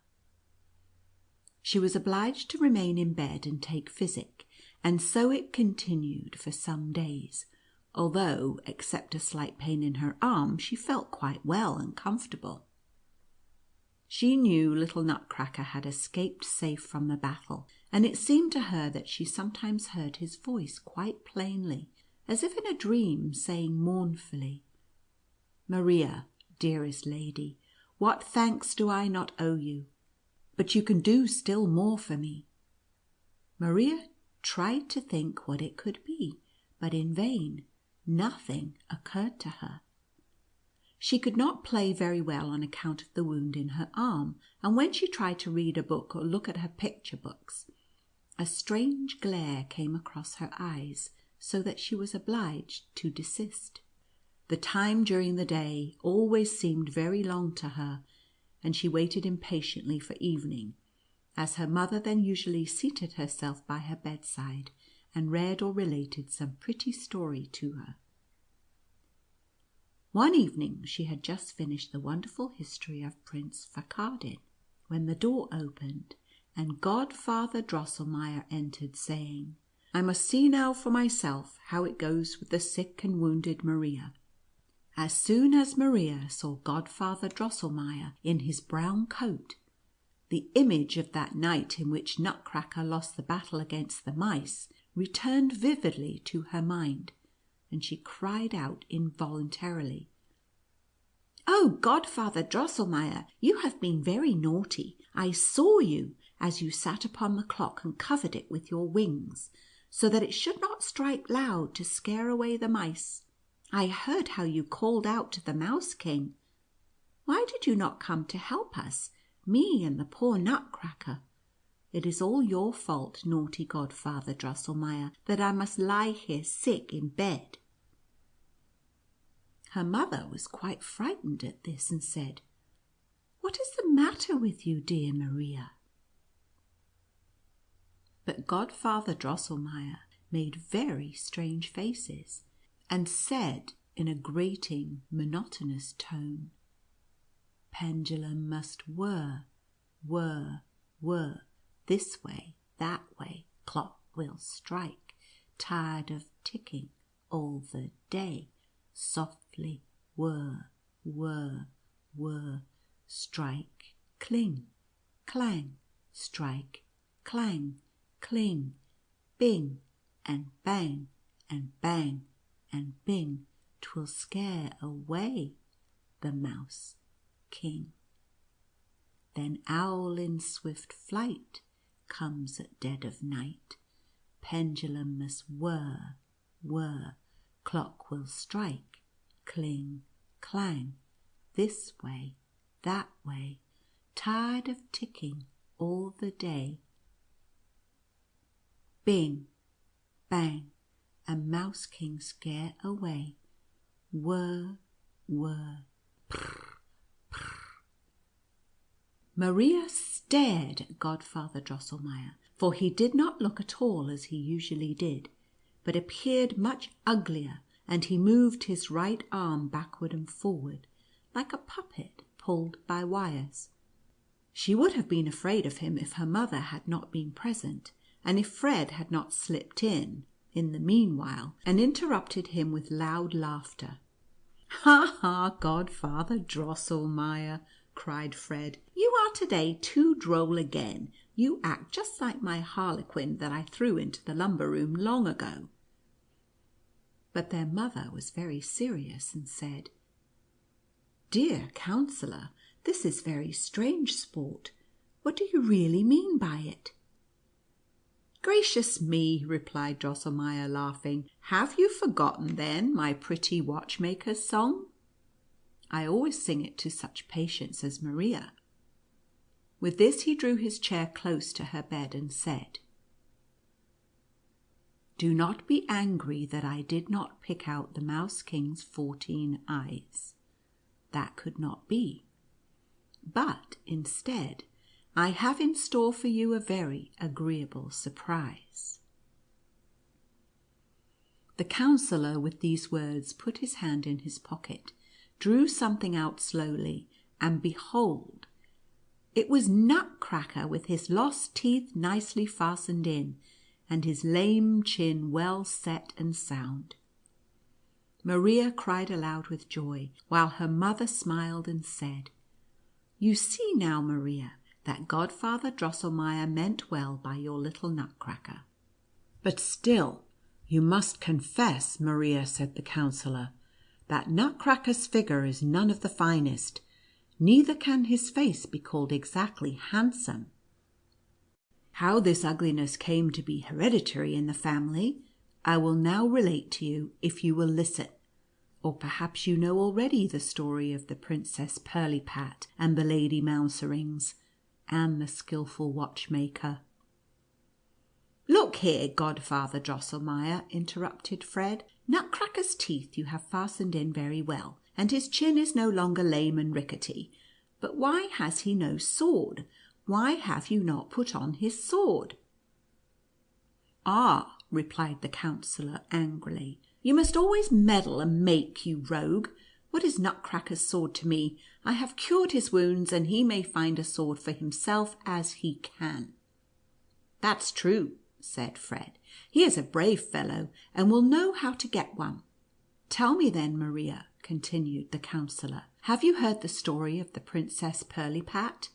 She was obliged to remain in bed and take physic, and so it continued for some days, although, except a slight pain in her arm, she felt quite well and comfortable. She knew little Nutcracker had escaped safe from the battle, and it seemed to her that she sometimes heard his voice quite plainly, as if in a dream, saying mournfully, "Maria, dearest lady, what thanks do I not owe you? But you can do still more for me." Maria tried to think what it could be, but in vain. Nothing occurred to her. She could not play very well on account of the wound in her arm, and when she tried to read a book or look at her picture books, a strange glare came across her eyes, so that she was obliged to desist. The time during the day always seemed very long to her, and she waited impatiently for evening, as her mother then usually seated herself by her bedside and read or related some pretty story to her. One evening she had just finished the wonderful history of Prince Facardin, when the door opened, and Godfather Drosselmeier entered, saying, "I must see now for myself how it goes with the sick and wounded Maria." As soon as Maria saw Godfather Drosselmeier in his brown coat, the image of that night in which Nutcracker lost the battle against the mice returned vividly to her mind, and she cried out involuntarily, "Oh, Godfather Drosselmeier, you have been very naughty. I saw you as you sat upon the clock and covered it with your wings, so that it should not strike loud to scare away the mice. I heard how you called out to the Mouse King. Why did you not come to help us, me and the poor Nutcracker? It is all your fault, naughty Godfather Drosselmeier, that I must lie here sick in bed." Her mother was quite frightened at this, and said, "What is the matter with you, dear Maria?" But Godfather Drosselmeier made very strange faces, and said in a grating, monotonous tone, "Pendulum must whir, whir, whir, this way, that way, clock will strike, tired of ticking all the day, softly whir, whir, whir, strike, cling, clang, strike, clang, cling, bing, and bang, and bang, and bing, 'twill scare away the Mouse King. Then owl in swift flight comes at dead of night, pendulum must whir, whir, clock will strike, cling, clang, this way, that way, tired of ticking all the day. Bing, bang, and Mouse King scare away, whir, whir, prr, prr." Maria stared at Godfather Drosselmeier, for he did not look at all as he usually did, but appeared much uglier, and he moved his right arm backward and forward, like a puppet pulled by wires. She would have been afraid of him if her mother had not been present, and if Fred had not slipped in the meanwhile, and interrupted him with loud laughter. "Ha, ha, Godfather Drosselmeier," cried Fred, "you are to-day too droll again. You act just like my harlequin that I threw into the lumber room long ago." But their mother was very serious, and said, "Dear counsellor, this is very strange sport. What do you really mean by it?" "Gracious me," replied Drosselmeier, laughing. "Have you forgotten, then, my pretty watchmaker's song? I always sing it to such patients as Maria." With this he drew his chair close to her bed, and said, "Do not be angry that I did not pick out the Mouse King's 14 eyes. That could not be. But instead, I have in store for you a very agreeable surprise." The counsellor, with these words, put his hand in his pocket, drew something out slowly, and behold, it was Nutcracker, with his lost teeth nicely fastened in, and his lame chin well set and sound. Maria cried aloud with joy, while her mother smiled and said, "You see now, Maria, that Godfather Drosselmeier meant well by your little Nutcracker." "But still, you must confess, Maria," said the counsellor, "that Nutcracker's figure is none of the finest, neither can his face be called exactly handsome. How this ugliness came to be hereditary in the family, I will now relate to you, if you will listen. Or perhaps you know already the story of the Princess Pirlipat and the Lady Mouserings, and the skilful watchmaker." "Look here, Godfather Drosselmeier," interrupted Fred. "Nutcracker's teeth you have fastened in very well, and his chin is no longer lame and rickety. But why has he no sword? Why have you not put on his sword?" "Ah," replied the counsellor angrily, "you must always meddle and make, you rogue. What is Nutcracker's sword to me? I have cured his wounds, and he may find a sword for himself as he can." "That's true," said Fred. "He is a brave fellow, and will know how to get one." "Tell me then, Maria," continued the counsellor, "have you heard the story of the Princess Pirlipat?"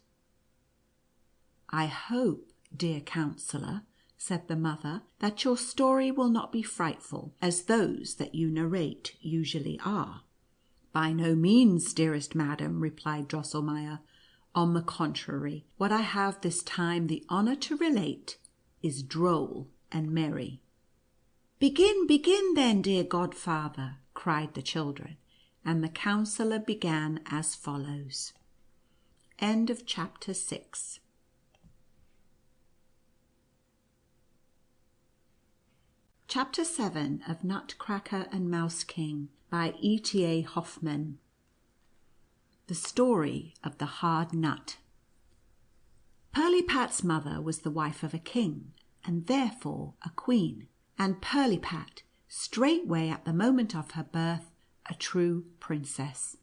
"I hope, dear counsellor," said the mother, "that your story will not be frightful, as those that you narrate usually are." "By no means, dearest madam," replied Drosselmeier. "On the contrary, what I have this time the honour to relate is droll and merry." "Begin, begin then, dear godfather," cried the children, and the counsellor began as follows. Chapter 6. Chapter 7 of Nutcracker and Mouse King, by E.T.A. Hoffmann. The story of the hard nut. Pirlipat's mother was the wife of a king, and therefore a queen, and Pirlipat, straightway at the moment of her birth, a true princess.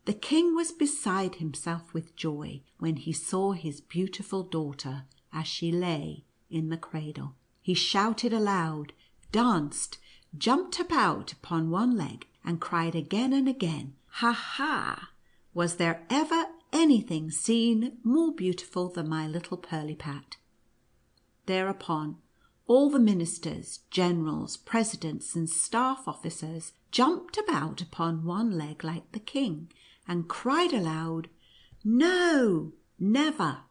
The king was beside himself with joy when he saw his beautiful daughter as she lay in the cradle. He shouted aloud, danced, jumped about upon one leg, and cried again and again, "Ha, ha! Was there ever anything seen more beautiful than my little Pirlipat?" Thereupon all the ministers, generals, presidents, and staff officers jumped about upon one leg like the king, and cried aloud, "No, never!"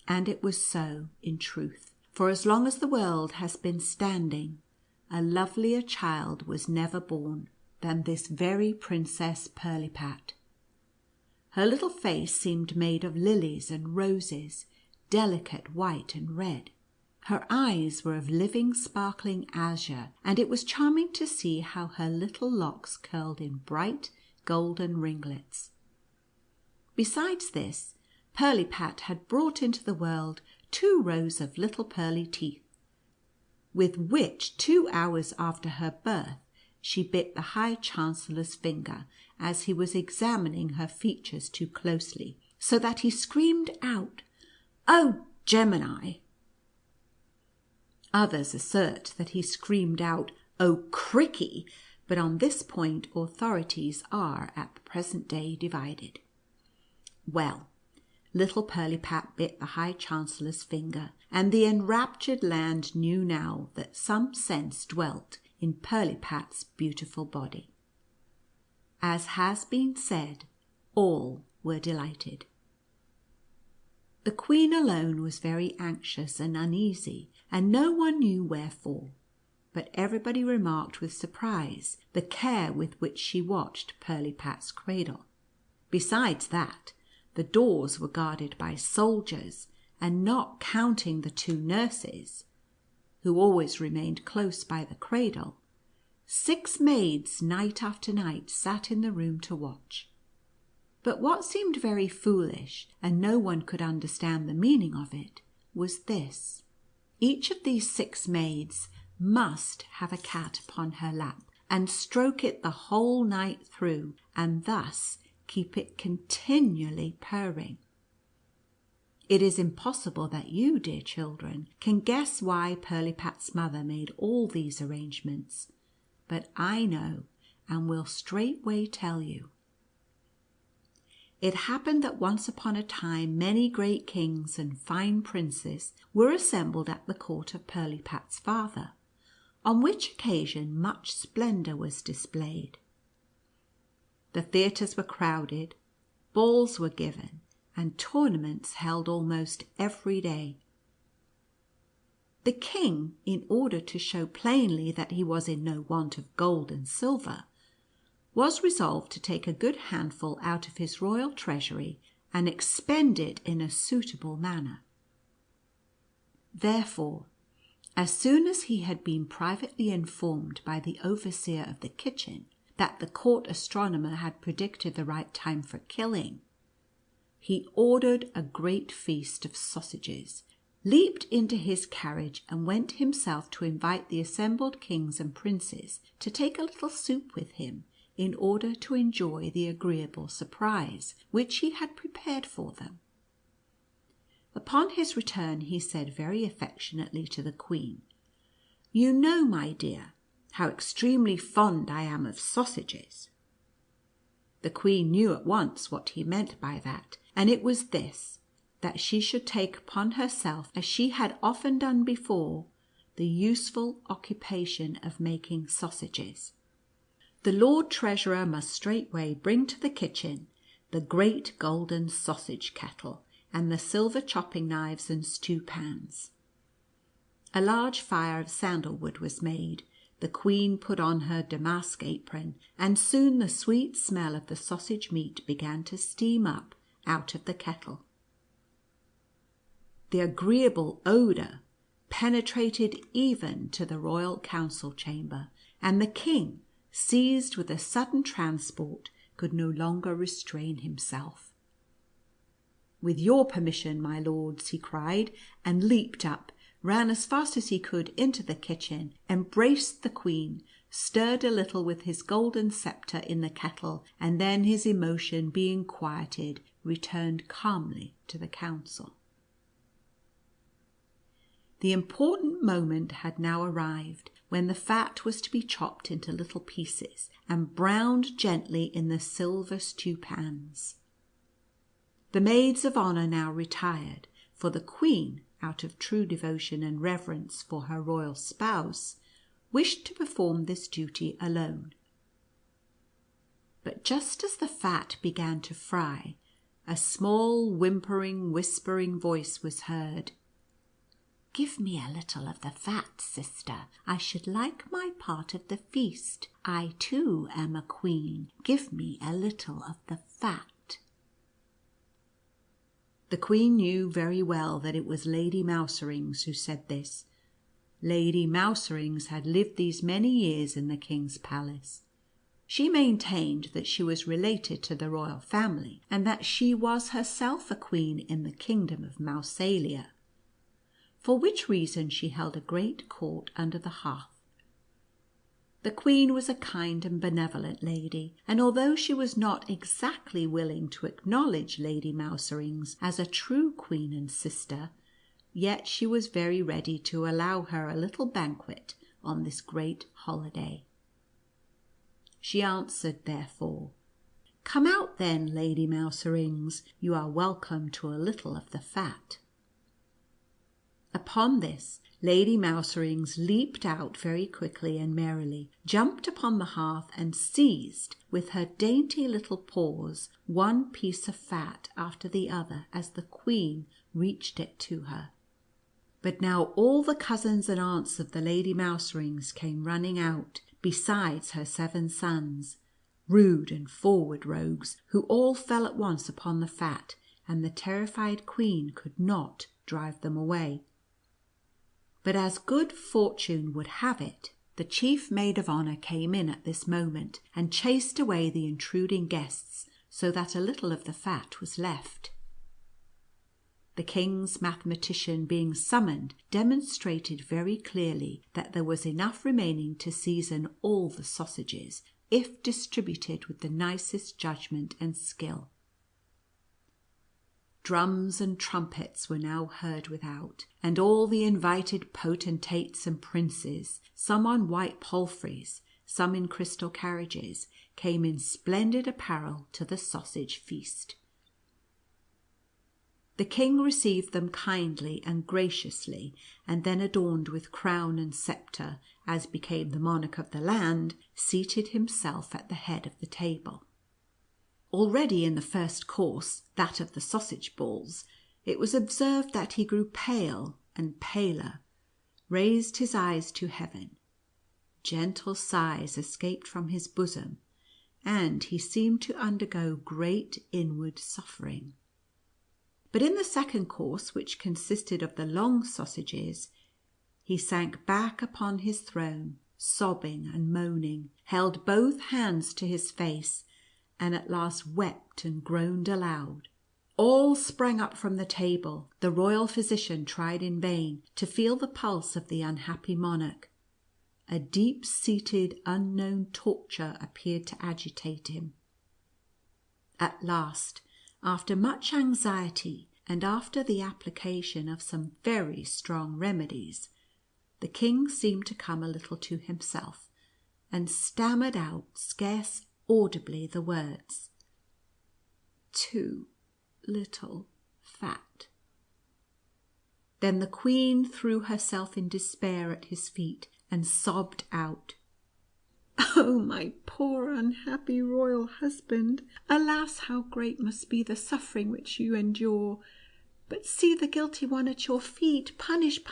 And it was so, in truth, for as long as the world has been standing, a lovelier child was never born than this very Princess Pirlipat. Her little face seemed made of lilies and roses, delicate white and red. Her eyes were of living sparkling azure, and it was charming to see how her little locks curled in bright golden ringlets. Besides this, Pirlipat had brought into the world 2 rows of little pearly teeth, with which 2 hours after her birth she bit the High Chancellor's finger as he was examining her features too closely, so that he screamed out, "Oh, Gemini!" Others assert that he screamed out, "Oh, Cricky!" but on this point authorities are at the present day divided. Well, little Pirlipat bit the High Chancellor's finger, and the enraptured land knew now that some sense dwelt in Pirlipat's beautiful body. As has been said, all were delighted. The queen alone was very anxious and uneasy, and no one knew wherefore, but everybody remarked with surprise the care with which she watched Pirlipat's cradle. Besides that, the doors were guarded by soldiers, and not counting the 2 nurses, who always remained close by the cradle, 6 maids night after night sat in the room to watch. But what seemed very foolish, and no one could understand the meaning of it, was this: each of these 6 maids must have a cat upon her lap, and stroke it the whole night through, and thus keep it continually purring. It is impossible that you, dear children, can guess why Pirlipat's mother made all these arrangements, but I know, and will straightway tell you. It happened that once upon a time many great kings and fine princes were assembled at the court of Pirlipat's father, on which occasion much splendour was displayed. The theatres were crowded, balls were given, and tournaments held almost every day. The king, in order to show plainly that he was in no want of gold and silver, was resolved to take a good handful out of his royal treasury and expend it in a suitable manner. Therefore, as soon as he had been privately informed by the overseer of the kitchen that the court astronomer had predicted the right time for killing, he ordered a great feast of sausages, leaped into his carriage, and went himself to invite the assembled kings and princes to take a little soup with him, in order to enjoy the agreeable surprise which he had prepared for them. Upon his return he said very affectionately to the queen, "You know, my dear, how extremely fond I am of sausages." The queen knew at once what he meant by that, and it was this, that she should take upon herself, as she had often done before, the useful occupation of making sausages. The Lord Treasurer must straightway bring to the kitchen the great golden sausage kettle, and the silver chopping knives and stew pans. A large fire of sandalwood was made. The queen put on her damask apron, and soon the sweet smell of the sausage meat began to steam up out of the kettle. The agreeable odour penetrated even to the royal council chamber, and the king, seized with a sudden transport, could no longer restrain himself. "With your permission, my lords," he cried, and leaped up, ran as fast as he could into the kitchen, embraced the queen, stirred a little with his golden sceptre in the kettle, and then, his emotion being quieted, returned calmly to the council. The important moment had now arrived, when the fat was to be chopped into little pieces and browned gently in the silver stew pans. The maids of honour now retired, for the queen, out of true devotion and reverence for her royal spouse, wished to perform this duty alone. But just as the fat began to fry, a small whimpering, whispering voice was heard. "Give me a little of the fat, sister. I should like my part of the feast. I too am a queen. Give me a little of the fat." The queen knew very well that it was Lady Mouserings who said this. Lady Mouserings had lived these many years in the king's palace. She maintained that she was related to the royal family, and that she was herself a queen in the kingdom of Mousalia, for which reason she held a great court under the hearth. The queen was a kind and benevolent lady, and although she was not exactly willing to acknowledge Lady Mouserings as a true queen and sister, yet she was very ready to allow her a little banquet on this great holiday. She answered, therefore, "Come out then, Lady Mouserings, you are welcome to a little of the fat." Upon this, Lady Mouserings leaped out very quickly and merrily, jumped upon the hearth, and seized with her dainty little paws one piece of fat after the other as the queen reached it to her. But now all the cousins and aunts of the Lady Mouserings came running out, besides her 7 sons, rude and forward rogues, who all fell at once upon the fat, and the terrified queen could not drive them away. But as good fortune would have it, the chief maid of honor came in at this moment, and chased away the intruding guests, so that a little of the fat was left. The king's mathematician, being summoned, demonstrated very clearly that there was enough remaining to season all the sausages, if distributed with the nicest judgment and skill. Drums and trumpets were now heard without, and all the invited potentates and princes, some on white palfreys, some in crystal carriages, came in splendid apparel to the sausage feast. The king received them kindly and graciously, and then, adorned with crown and sceptre, as became the monarch of the land, seated himself at the head of the table. Already in the first course, that of the sausage balls, it was observed that he grew pale and paler, raised his eyes to heaven, gentle sighs escaped from his bosom, and he seemed to undergo great inward suffering. But in the second course, which consisted of the long sausages, he sank back upon his throne, sobbing and moaning, held both hands to his face, and at last wept and groaned aloud. All sprang up from the table. The royal physician tried in vain to feel the pulse of the unhappy monarch. A deep-seated unknown torture appeared to agitate him. At last, after much anxiety, and after the application of some very strong remedies, the king seemed to come a little to himself, and stammered out, scarce audibly, the words, "Too little fat." Then the queen threw herself in despair at his feet, and sobbed out, "Oh, my poor unhappy royal husband! Alas, how great must be the suffering which you endure! But see the guilty one at your feet. Punish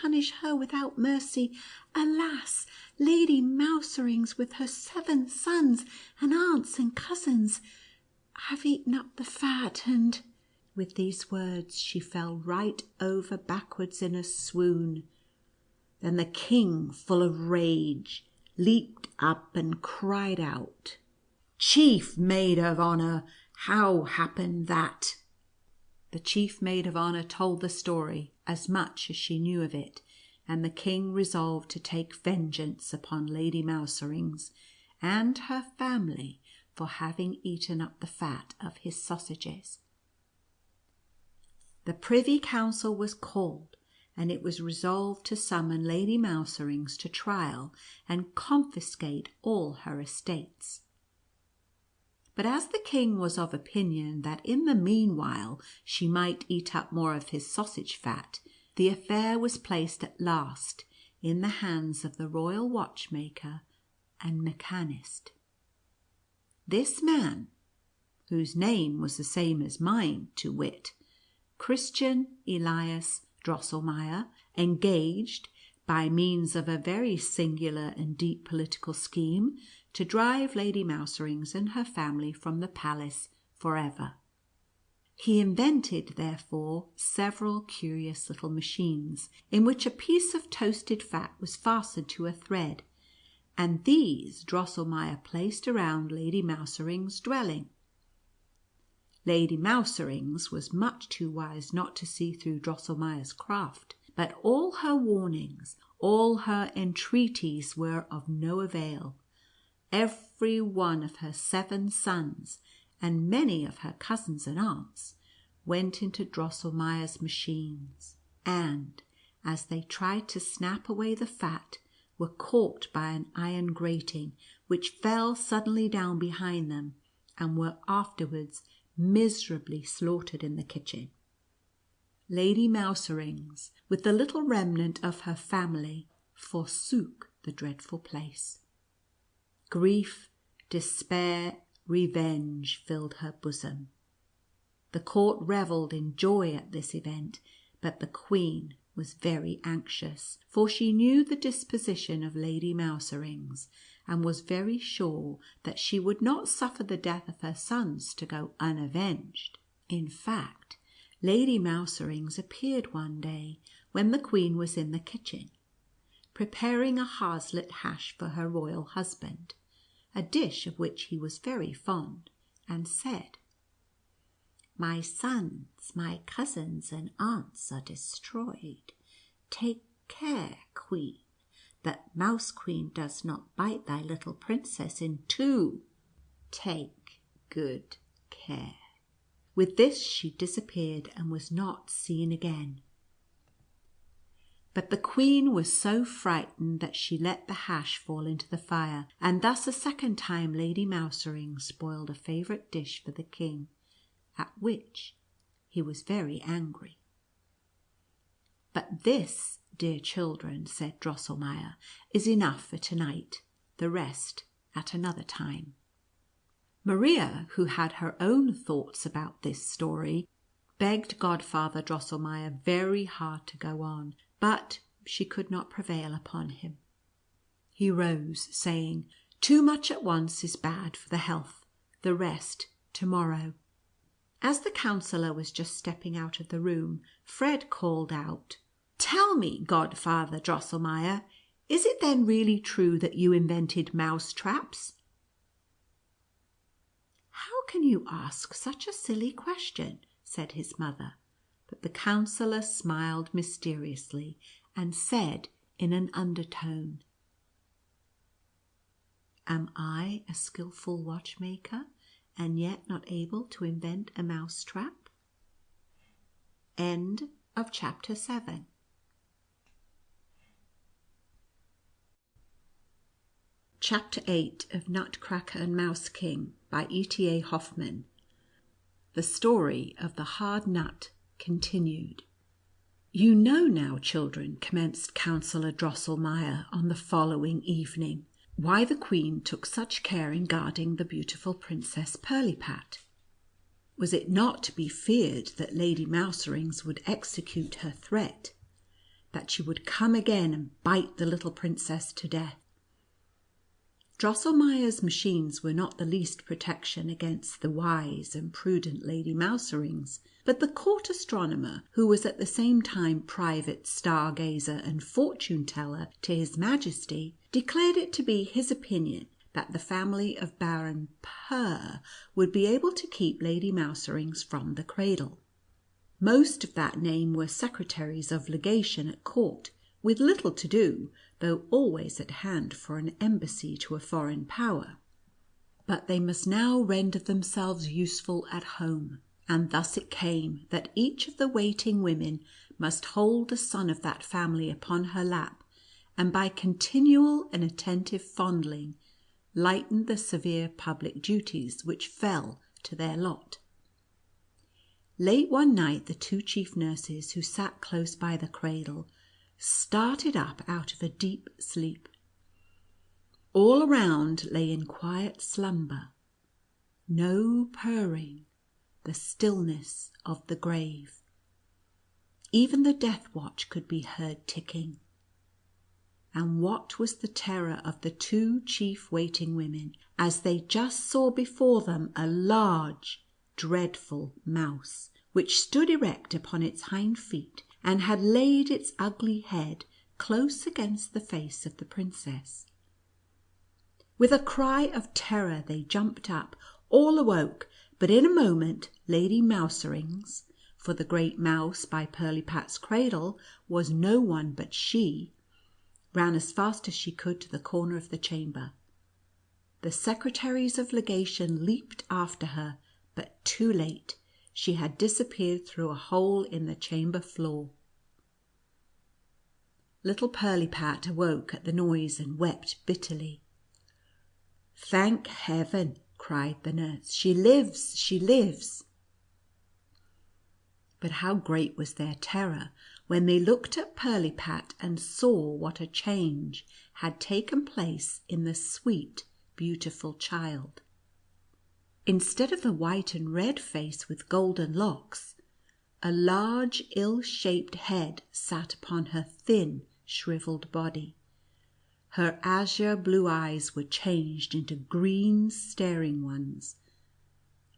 her without mercy. Alas, Lady Mouserings, with her 7 sons and aunts and cousins, have eaten up the fat, and—" With these words she fell right over backwards in a swoon. Then the king, full of rage, leaped up and cried out, "Chief maid of honor, how happened that?" The chief maid of honor told the story, as much as she knew of it, and the king resolved to take vengeance upon Lady Mouserings and her family for having eaten up the fat of his sausages. The privy council was called, and it was resolved to summon Lady Mouserings to trial and confiscate all her estates. But as the king was of opinion that in the meanwhile she might eat up more of his sausage fat, the affair was placed at last in the hands of the royal watchmaker and mechanist. This man, whose name was the same as mine, to wit, Christian Elias Drosselmeier, engaged, by means of a very singular and deep political scheme, to drive Lady Mouserings and her family from the palace for ever. He invented, therefore, several curious little machines, in which a piece of toasted fat was fastened to a thread, and these Drosselmeier placed around Lady Mousering's dwelling. Lady Mouserings was much too wise not to see through Drosselmeier's craft, but all her warnings, all her entreaties were of no avail. Every one of her 7 sons, and many of her cousins and aunts, went into Drosselmeier's machines, and, as they tried to snap away the fat, were caught by an iron grating, which fell suddenly down behind them, and were afterwards miserably slaughtered in the kitchen. Lady Mouserings, with the little remnant of her family, forsook the dreadful place. Grief, despair, revenge filled her bosom. The court revelled in joy at this event, but the queen was very anxious, for she knew the disposition of Lady Mouserings, and was very sure that she would not suffer the death of her sons to go unavenged. In fact, Lady Mouserings appeared one day when the queen was in the kitchen, preparing a harslet hash for her royal husband, a dish of which he was very fond, and said, "My sons, my cousins, and aunts are destroyed. Take care, queen, that Mouse Queen does not bite thy little princess in two. Take good care." With this she disappeared and was not seen again. But the queen was so frightened that she let the hash fall into the fire, and thus a second time Lady Mouserings spoiled a favourite dish for the king, at which he was very angry. "But this, dear children," said Drosselmeier, "is enough for tonight, the rest at another time." Maria, who had her own thoughts about this story, begged Godfather Drosselmeier very hard to go on, but she could not prevail upon him. He rose, saying, "Too much at once is bad for the health, the rest to-morrow." As the counsellor was just stepping out of the room, Fred called out, "Tell me, Godfather Drosselmeier, is it then really true that you invented mouse traps?" "How can you ask such a silly question?" said his mother, but the counsellor smiled mysteriously, and said in an undertone, "Am I a skilful watchmaker, and yet not able to invent a mouse trap?" End of chapter 7. Chapter 8 of Nutcracker and Mouse King by E.T.A. Hoffmann. The story of the hard nut continued. "You know now, children," commenced Counsellor Drosselmeier on the following evening, "why the queen took such care in guarding the beautiful Princess Pirlipat. Was it not to be feared that Lady Mouserings would execute her threat, that she would come again and bite the little princess to death? Drosselmeier's machines were not the least protection against the wise and prudent Lady Mouserings, but the court astronomer, who was at the same time private star gazer and fortune teller to his majesty, declared it to be his opinion that the family of Baron Purr would be able to keep Lady Mouserings from the cradle. Most of that name were secretaries of legation at court, with little to do, though always at hand for an embassy to a foreign power. But they must now render themselves useful at home, and thus it came that each of the waiting women must hold the son of that family upon her lap, and by continual and attentive fondling lighten the severe public duties which fell to their lot. Late one night the two chief nurses, who sat close by the cradle, started up out of a deep sleep. All around lay in quiet slumber, no purring, the stillness of the grave. Even the death watch could be heard ticking. And what was the terror of the two chief waiting women as they just saw before them a large, dreadful mouse, which stood erect upon its hind feet, and had laid its ugly head close against the face of the princess. With a cry of terror they jumped up, all awoke, but in a moment Lady Mouserings, for the great mouse by Pirlipat's cradle was no one but she, ran as fast as she could to the corner of the chamber. The secretaries of legation leaped after her, but too late. She had disappeared through a hole in the chamber floor. Little Pirlipat awoke at the noise and wept bitterly. "Thank heaven!" cried the nurse. "She lives! She lives!" But how great was their terror when they looked at Pirlipat and saw what a change had taken place in the sweet, beautiful child. Instead of the white and red face with golden locks, a large ill-shaped head sat upon her thin, shriveled body. Her azure blue eyes were changed into green, staring ones,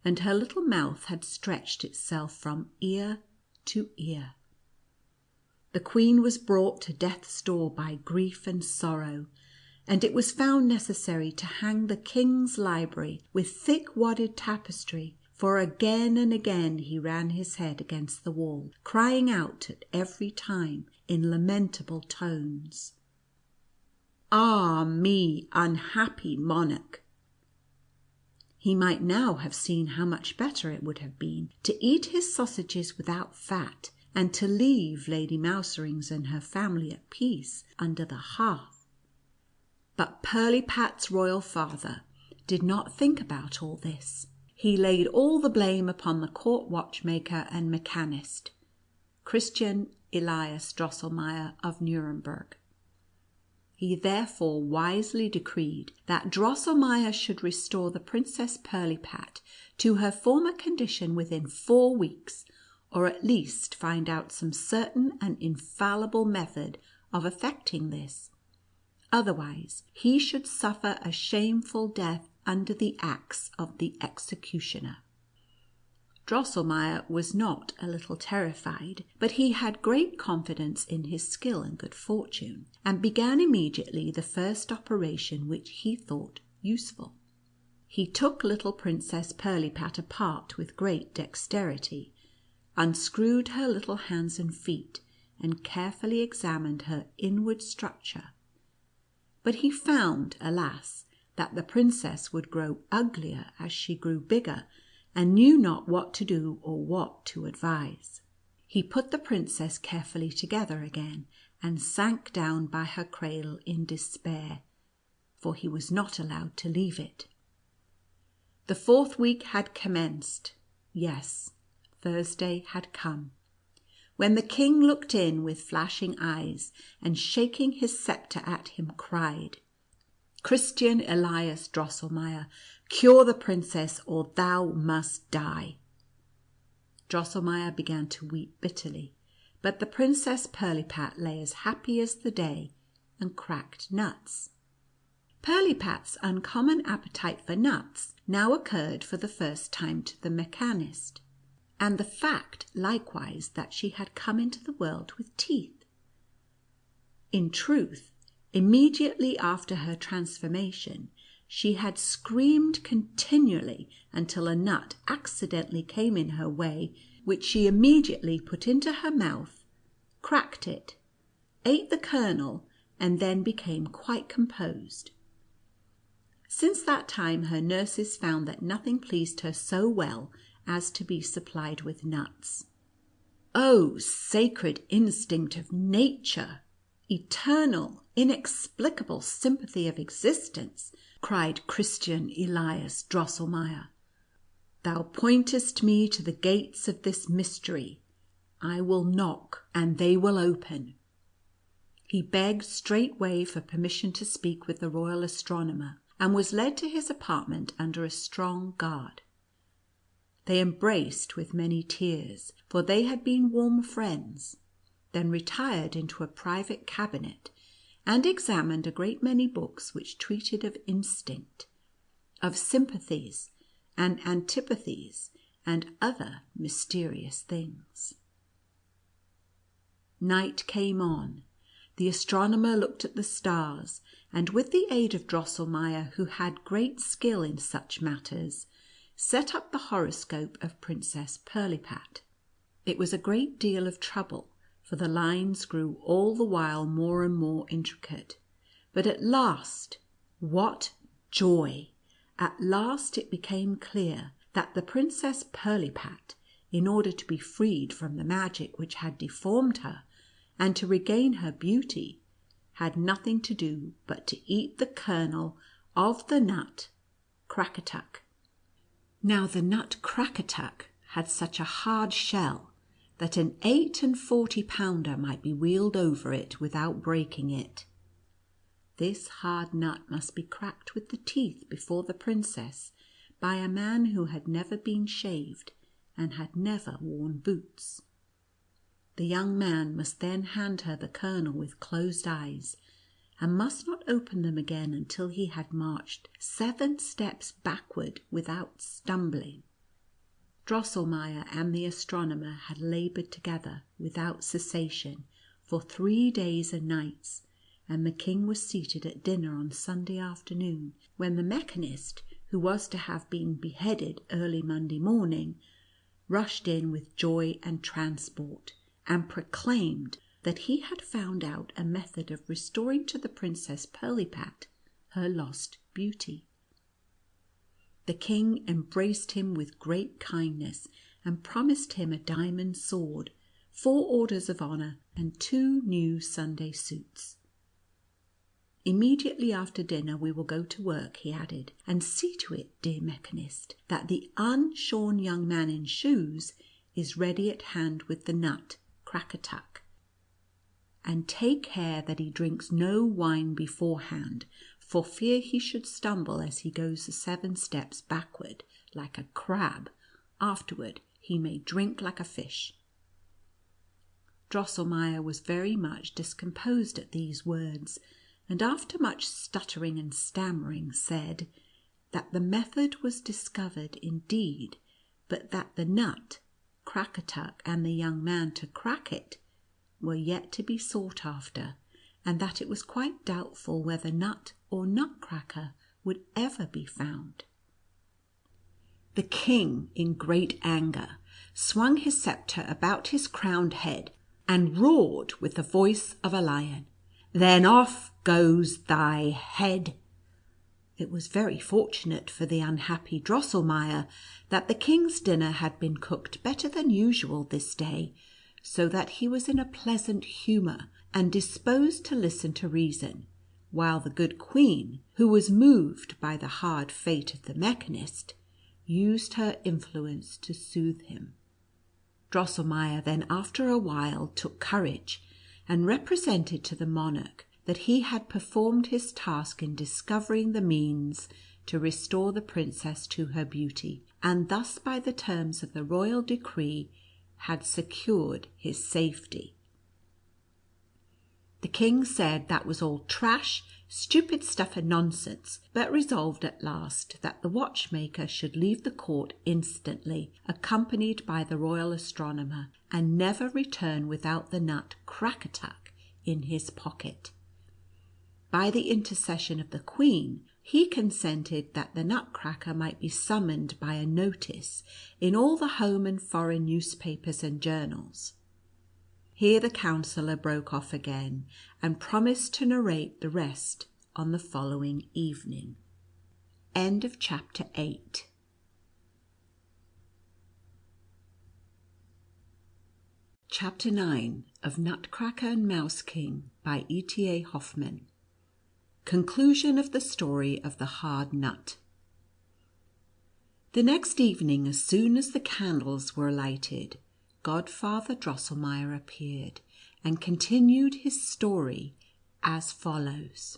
and her little mouth had stretched itself from ear to ear. The queen was brought to death's door by grief and sorrow, and it was found necessary to hang the king's library with thick wadded tapestry, for again and again he ran his head against the wall, crying out at every time in lamentable tones, "Ah me, unhappy monarch!" He might now have seen how much better it would have been to eat his sausages without fat, and to leave Lady Mouserings and her family at peace under the hearth. But Pirlipat's royal father did not think about all this. He laid all the blame upon the court watchmaker and mechanist, Christian Elias Drosselmeier of Nuremberg. He therefore wisely decreed that Drosselmeier should restore the Princess Pirlipat to her former condition within 4 weeks, or at least find out some certain and infallible method of effecting this. Otherwise he should suffer a shameful death under the axe of the executioner. Drosselmeier was not a little terrified, but he had great confidence in his skill and good fortune, and began immediately the first operation which he thought useful. He took little Princess Pirlipat apart with great dexterity, unscrewed her little hands and feet, and carefully examined her inward structure. But he found, alas, that the princess would grow uglier as she grew bigger, and knew not what to do or what to advise. He put the princess carefully together again, and sank down by her cradle in despair, for he was not allowed to leave it. The 4th week had commenced. Yes, Thursday had come, when the king looked in with flashing eyes, and shaking his sceptre at him, cried, "Christian Elias Drosselmeier, cure the princess, or thou must die." Drosselmeier began to weep bitterly, but the Princess Pirlipat lay as happy as the day, and cracked nuts. Pirlipat's uncommon appetite for nuts now occurred for the first time to the mechanist, and the fact likewise that she had come into the world with teeth. In truth, immediately after her transformation, she had screamed continually until a nut accidentally came in her way, which she immediately put into her mouth, cracked it, ate the kernel, and then became quite composed. Since that time her nurses found that nothing pleased her so well as to be supplied with nuts. Oh, sacred instinct of nature! Eternal, inexplicable sympathy of existence! Cried Christian Elias Drosselmeier. Thou pointest me to the gates of this mystery. I will knock, and they will open. He begged straightway for permission to speak with the royal astronomer, and was led to his apartment under a strong guard. They embraced with many tears, for they had been warm friends, then retired into a private cabinet, and examined a great many books which treated of instinct, of sympathies and antipathies, and other mysterious things. Night came on. The astronomer looked at the stars, and with the aid of Drosselmeier, who had great skill in such matters, set up the horoscope of Princess Pirlipat. It was a great deal of trouble, for the lines grew all the while more and more intricate. But at last, what joy! At last it became clear that the Princess Pirlipat, in order to be freed from the magic which had deformed her, and to regain her beauty, had nothing to do but to eat the kernel of the Nut Crackatuck. Now the Nut Crackatuck had such a hard shell that an 48-pounder might be wheeled over it without breaking it. This hard nut must be cracked with the teeth before the princess by a man who had never been shaved and had never worn boots. The young man must then hand her the kernel with closed eyes, and must not open them again until he had marched 7 steps backward without stumbling. Drosselmeier and the astronomer had laboured together without cessation for 3 days and nights, and the king was seated at dinner on Sunday afternoon, when the mechanist, who was to have been beheaded early Monday morning, rushed in with joy and transport, and proclaimed that he had found out a method of restoring to the Princess Pirlipat her lost beauty. The king embraced him with great kindness, and promised him a diamond sword, 4 orders of honour, and 2 new Sunday suits. Immediately after dinner we will go to work, he added, and see to it, dear mechanist, that the unshorn young man in shoes is ready at hand with the Nut Crackatuck, and take care that he drinks no wine beforehand, for fear he should stumble as he goes the 7 steps backward like a crab. Afterward he may drink like a fish. Drosselmeier was very much discomposed at these words, and after much stuttering and stammering said that the method was discovered indeed, but that the Nut Crackatuck and the young man to crack it were yet to be sought after, and that it was quite doubtful whether Nut or Nutcracker would ever be found. The king, in great anger, swung his sceptre about his crowned head, and roared with the voice of a lion, "Then off goes thy head." It was very fortunate for the unhappy Drosselmeier that the king's dinner had been cooked better than usual this day, so that he was in a pleasant humour and disposed to listen to reason, while the good queen, who was moved by the hard fate of the mechanist, used her influence to soothe him. Drosselmeier then after a while took courage, and represented to the monarch that he had performed his task in discovering the means to restore the princess to her beauty, and thus by the terms of the royal decree had secured his safety. The king said that was all trash, stupid stuff and nonsense, but resolved at last that the watchmaker should leave the court instantly, accompanied by the royal astronomer, and never return without the Nut Crackatuck in his pocket. By the intercession of the queen, he consented that the Nutcracker might be summoned by a notice in all the home and foreign newspapers and journals. Here the counsellor broke off again, and promised to narrate the rest on the following evening. End of chapter 8. Chapter 9 of Nutcracker and Mouse King by E.T.A. Hoffmann. Conclusion of the story of the hard nut. The next evening, as soon as the candles were lighted, Godfather Drosselmeier appeared, and continued his story as follows.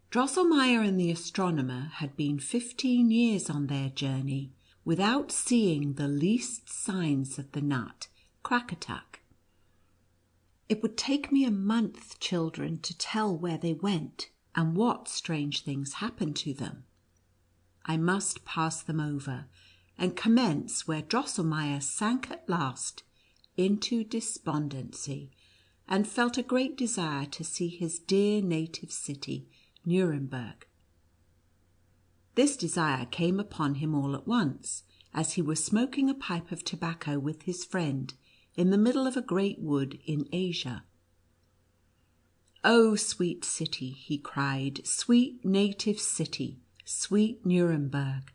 Drosselmeier and the astronomer had been 15 years on their journey without seeing the least signs of the Nut Crackatuck. It would take me a month, children, to tell where they went and what strange things happened to them. I must pass them over, and commence where Drosselmeier sank at last into despondency, and felt a great desire to see his dear native city, Nuremberg. This desire came upon him all at once, as he was smoking a pipe of tobacco with his friend in the middle of a great wood in Asia. "Oh, sweet city," he cried, "sweet native city, sweet Nuremberg!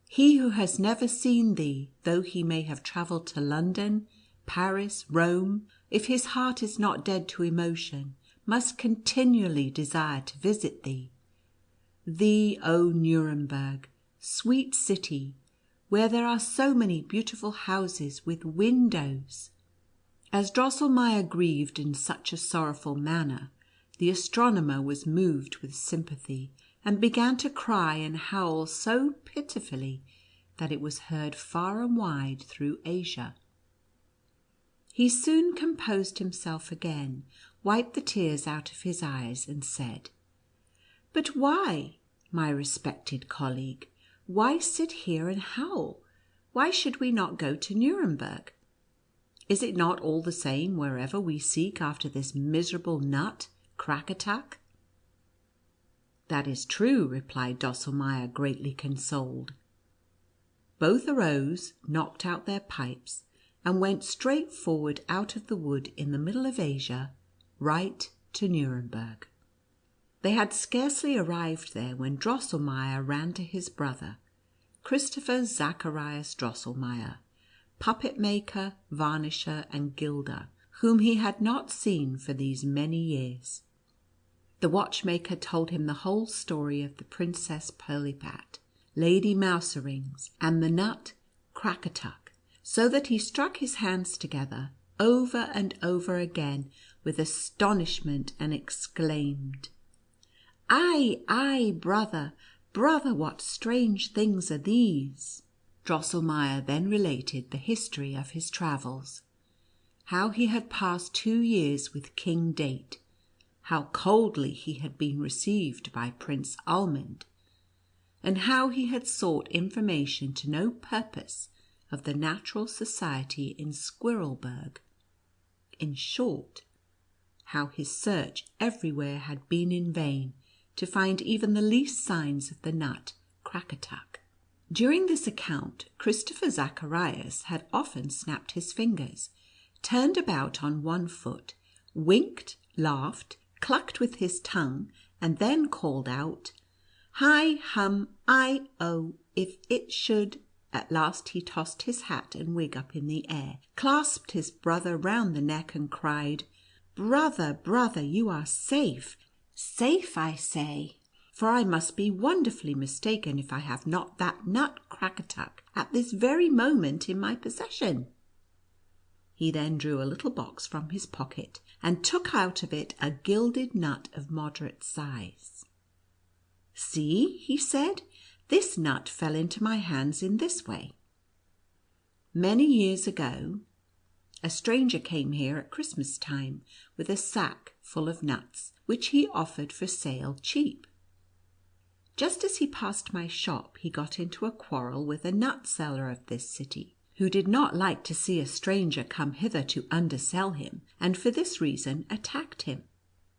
He who has never seen thee, though he may have travelled to London, Paris, Rome, if his heart is not dead to emotion, must continually desire to visit thee. Thee, O Nuremberg, sweet city, where there are so many beautiful houses with windows." As Drosselmeier grieved in such a sorrowful manner, the astronomer was moved with sympathy, and began to cry and howl so pitifully that it was heard far and wide through Asia. He soon composed himself again, wiped the tears out of his eyes, and said, "But why, my respected colleague, why sit here and howl? Why should we not go to Nuremberg? Is it not all the same wherever we seek after this miserable Nut Crackatuck?" "That is true," replied Drosselmeier, greatly consoled. Both arose, knocked out their pipes, and went straight forward out of the wood in the middle of Asia, right to Nuremberg. They had scarcely arrived there when Drosselmeier ran to his brother, Christopher Zacharias Drosselmeier, puppet maker, varnisher, and gilder, whom he had not seen for these many years. The watchmaker told him the whole story of the Princess Pirlipat, Lady Mouserings, and the Nut Crackatuck, so that he struck his hands together over and over again with astonishment, and exclaimed, "Ay, ay, brother, brother, what strange things are these!" Drosselmeier then related the history of his travels, how he had passed 2 years with King Date, how coldly he had been received by Prince Almond, and how he had sought information to no purpose of the natural society in Squirrelberg. In short, how his search everywhere had been in vain to find even the least signs of the Nut Crackatuck. During this account, Christopher Zacharias had often snapped his fingers, turned about on one foot, winked, laughed, clucked with his tongue, and then called out, "Hi, hum, I, oh, if it should." At last he tossed his hat and wig up in the air, clasped his brother round the neck, and cried, "Brother, brother, you are safe, safe, I say, for I must be wonderfully mistaken if I have not that Nut Crackatuck at this very moment in my possession." He then drew a little box from his pocket, and took out of it a gilded nut of moderate size. "See," he said, "this nut fell into my hands in this way. Many years ago, a stranger came here at Christmas time with a sack full of nuts, which he offered for sale cheap. Just as he passed my shop, he got into a quarrel with a nut seller of this city, who did not like to see a stranger come hither to undersell him, and for this reason attacked him.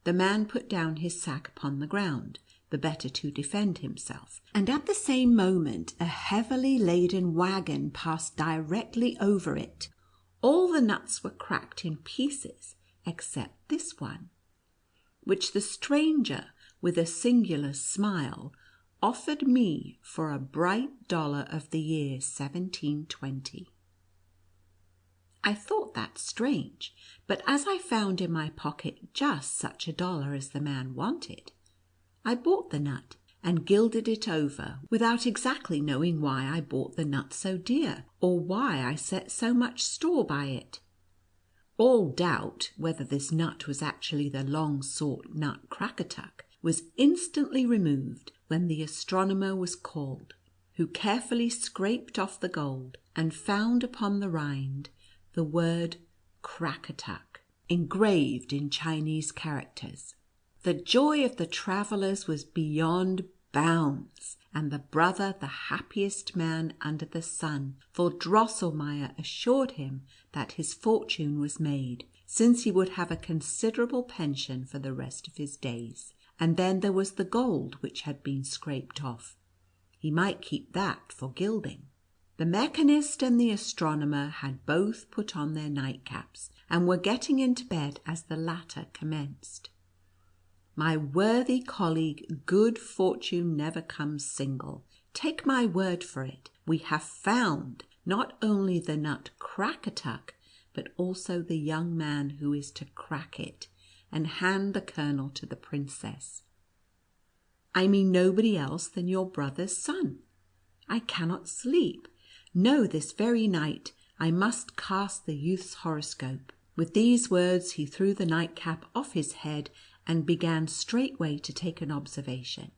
The man put down his sack upon the ground, the better to defend himself, and at the same moment a heavily laden wagon passed directly over it. All the nuts were cracked in pieces except this one, which the stranger, with a singular smile, offered me for a bright dollar of the year 1720. I thought that strange, but as I found in my pocket just such a dollar as the man wanted, I bought the nut and gilded it over, without exactly knowing why I bought the nut so dear, or why I set so much store by it. All doubt whether this nut was actually the long-sought Nut Crackatuck was instantly removed when the astronomer was called, who carefully scraped off the gold, and found upon the rind the word Crackatuck engraved in Chinese characters. The joy of the travellers was beyond bounds, and the brother the happiest man under the sun, for Drosselmeier assured him that his fortune was made, since he would have a considerable pension for the rest of his days. And then there was the gold which had been scraped off. He might keep that for gilding. The mechanist and the astronomer had both put on their nightcaps, and were getting into bed as the latter commenced. My worthy colleague, good fortune never comes single. Take my word for it, we have found not only the Nut Crackatuck, but also the young man who is to crack it, and hand the kernel to the princess. I mean nobody else than your brother's son. I cannot sleep, No, this very night I must cast the youth's horoscope." With these words he threw the nightcap off his head, and began straightway to take an observation.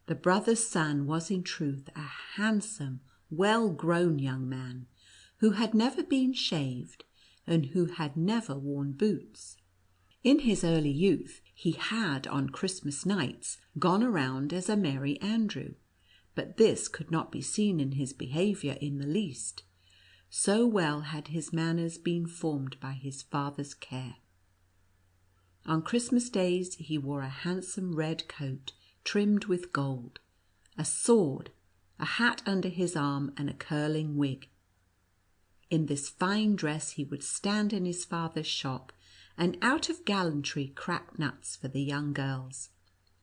The brother's son was in truth a handsome, well-grown young man, who had never been shaved, and who had never worn boots. In his early youth he had on Christmas nights gone around as a Merry Andrew, but this could not be seen in his behaviour in the least, so well had his manners been formed by his father's care. On Christmas days he wore a handsome red coat trimmed with gold, a sword, a hat under his arm, and a curling wig. In this fine dress he would stand in his father's shop, and out of gallantry crack nuts for the young girls,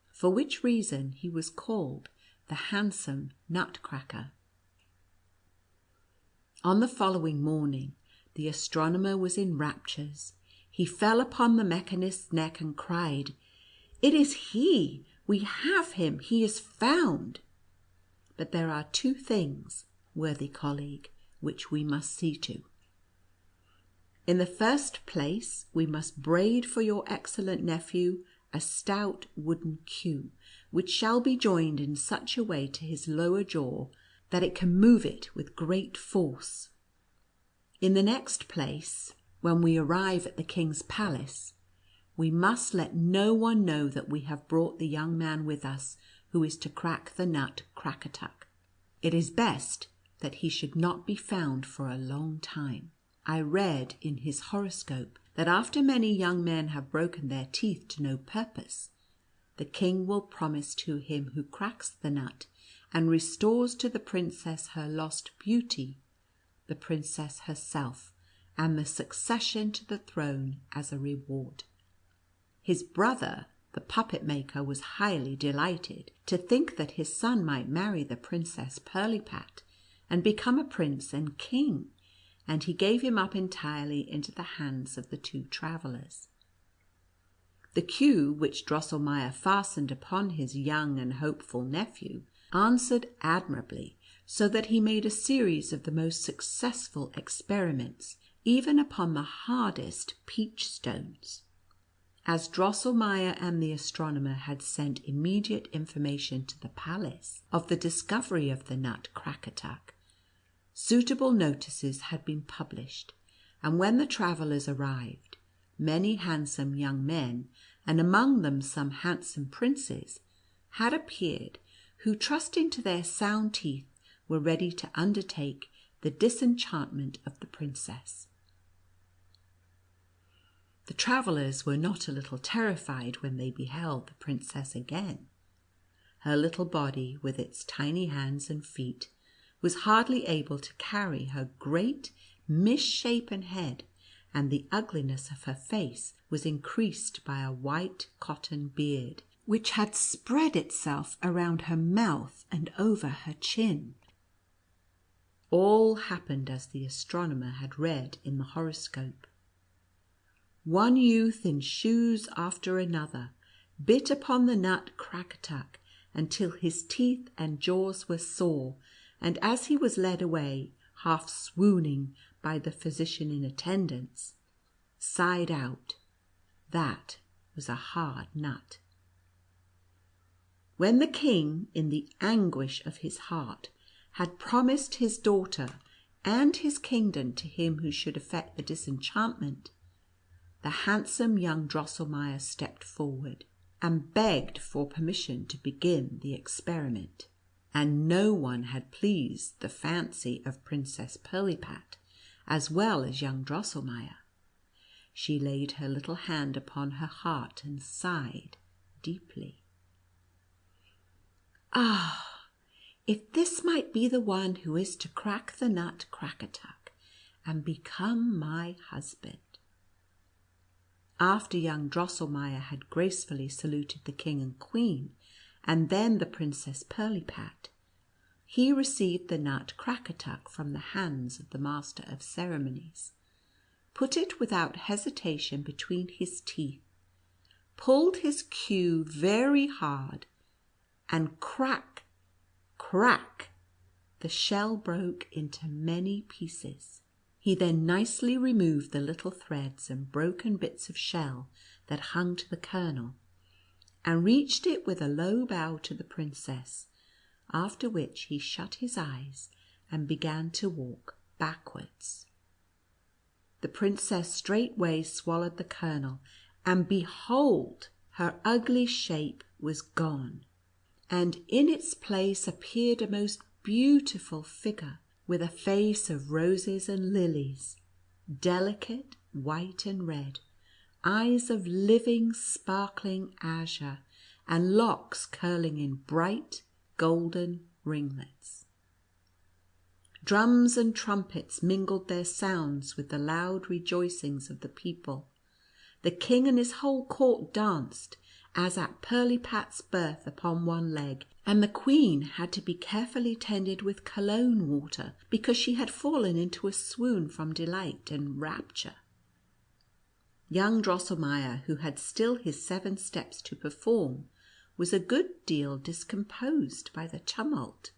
for which reason he was called the handsome Nutcracker. On the following morning the astronomer was in raptures. He fell upon the mechanist's neck and cried, "It is he! We have him! He is found!" But there are two things, worthy colleague, which we must see to. In the first place, we must braid for your excellent nephew a stout wooden queue, which shall be joined in such a way to his lower jaw that it can move it with great force. In the next place, when we arrive at the king's palace, we must let no one know that we have brought the young man with us who is to crack the Nut Crackatuck. It is best that he should not be found for a long time. I read in his horoscope that after many young men have broken their teeth to no purpose, the king will promise to him who cracks the nut and restores to the princess her lost beauty, the princess herself, and the succession to the throne as a reward. His brother, the puppet maker, was highly delighted to think that his son might marry the Princess Pirlipat and become a prince and king, and he gave him up entirely into the hands of the two travellers. The queue which Drosselmeier fastened upon his young and hopeful nephew answered admirably, so that he made a series of the most successful experiments, even upon the hardest peach stones. As Drosselmeier and the astronomer had sent immediate information to the palace of the discovery of the Nut Crackatuck, suitable notices had been published, and when the travellers arrived, many handsome young men, and among them some handsome princes, had appeared, who, trusting to their sound teeth, were ready to undertake the disenchantment of the princess. The travellers were not a little terrified when they beheld the princess again. Her little body, with its tiny hands and feet, was hardly able to carry her great misshapen head, and the ugliness of her face was increased by a white cotton beard, which had spread itself around her mouth and over her chin. All happened as the astronomer had read in the horoscope. One youth in shoes after another bit upon the Nut Crackatuck until his teeth and jaws were sore, and as he was led away, half swooning, by the physician in attendance, sighed out, "That was a hard nut." When the king, in the anguish of his heart, had promised his daughter and his kingdom to him who should effect the disenchantment, the handsome young Drosselmeier stepped forward and begged for permission to begin the experiment, and no one had pleased the fancy of Princess Pirlipat as well as young Drosselmeier. She laid her little hand upon her heart and sighed deeply. "Ah, if this might be the one who is to crack the Nut Crackatuck and become my husband." After young Drosselmeier had gracefully saluted the king and queen, and then the Princess Pirlipat, he received the Nut Crackatuck from the hands of the master of ceremonies, put it without hesitation between his teeth, pulled his queue very hard, and crack, crack, the shell broke into many pieces. He then nicely removed the little threads and broken bits of shell that hung to the kernel, and reached it with a low bow to the princess, after which he shut his eyes and began to walk backwards. The princess straightway swallowed the kernel, and behold, her ugly shape was gone, and in its place appeared a most beautiful figure, with a face of roses and lilies, delicate white and red, eyes of living sparkling azure, and locks curling in bright golden ringlets. Drums and trumpets mingled their sounds with the loud rejoicings of the people. The king and his whole court danced, as at Pirlipat's birth, upon one leg, and the queen had to be carefully tended with cologne water, because she had fallen into a swoon from delight and rapture. Young Drosselmeier, who had still his 7 steps to perform, was a good deal discomposed by the tumult,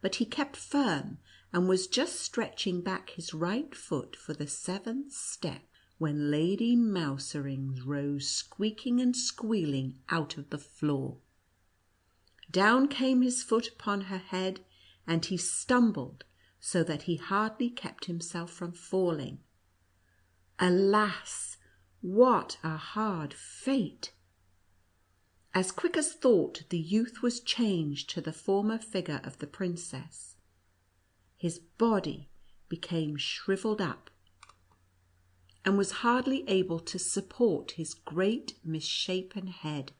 but he kept firm, and was just stretching back his right foot for the 7th step, when Lady Mouserings rose squeaking and squealing out of the floor. Down came his foot upon her head, and he stumbled so that he hardly kept himself from falling. Alas, what a hard fate! As quick as thought the youth was changed to the former figure of the princess. His body became shriveled up, and was hardly able to support his great misshapen head.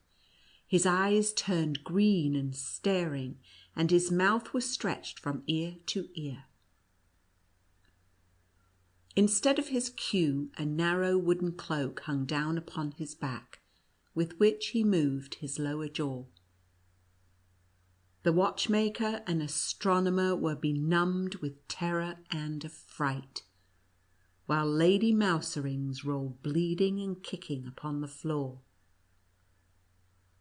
His eyes turned green and staring, and his mouth was stretched from ear to ear. Instead of his queue, a narrow wooden cloak hung down upon his back, with which he moved his lower jaw. The watchmaker and astronomer were benumbed with terror and affright, while Lady Mouserings rolled bleeding and kicking upon the floor.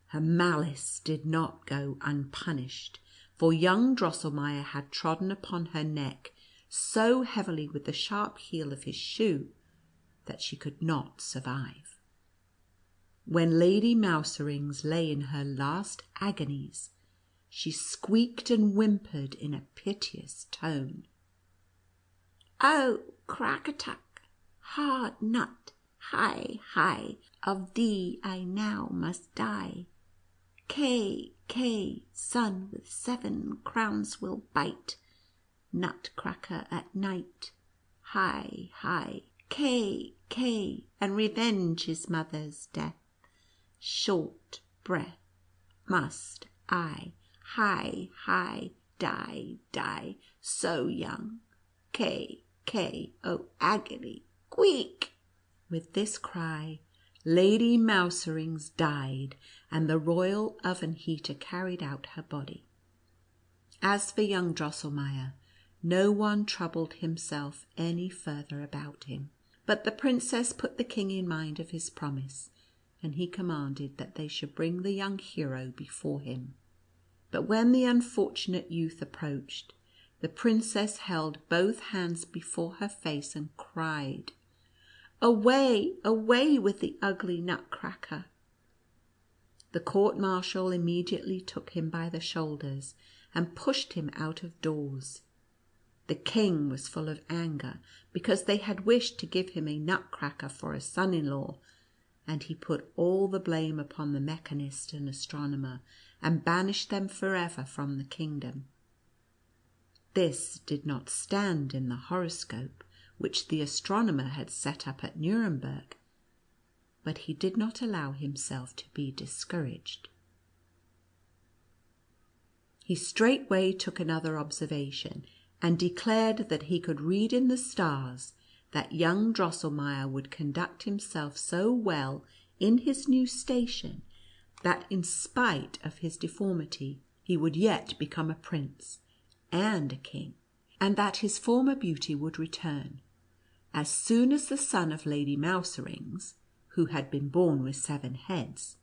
Her malice did not go unpunished, for young Drosselmeier had trodden upon her neck so heavily with the sharp heel of his shoe that she could not survive. When Lady Mouserings lay in her last agonies, she squeaked and whimpered in a piteous tone. "Oh, Crackatuck, hard nut, hi, hi, of thee I now must die. Sun with 7 crowns will bite, Nutcracker at night, hi, hi, and revenge his mother's death. Short breath must I, hi, die, so young, oh agony, squeak!" With this cry, Lady Mouserings died, and the royal oven heater carried out her body. As for young Drosselmeier, no one troubled himself any further about him, but the princess put the king in mind of his promise, and he commanded that they should bring the young hero before him. But when the unfortunate youth approached, the princess held both hands before her face and cried, "Away, away with the ugly Nutcracker!" The court-martial immediately took him by the shoulders and pushed him out of doors. The king was full of anger because they had wished to give him a Nutcracker for a son-in-law, and he put all the blame upon the mechanist and astronomer, and banished them forever from the kingdom. This did not stand in the horoscope which the astronomer had set up at Nuremberg, but he did not allow himself to be discouraged. He straightway took another observation, and declared that he could read in the stars that young Drosselmeier would conduct himself so well in his new station that, in spite of his deformity, he would yet become a prince and a king, and that his former beauty would return as soon as the son of Lady Mouserings, who had been born with 7 heads,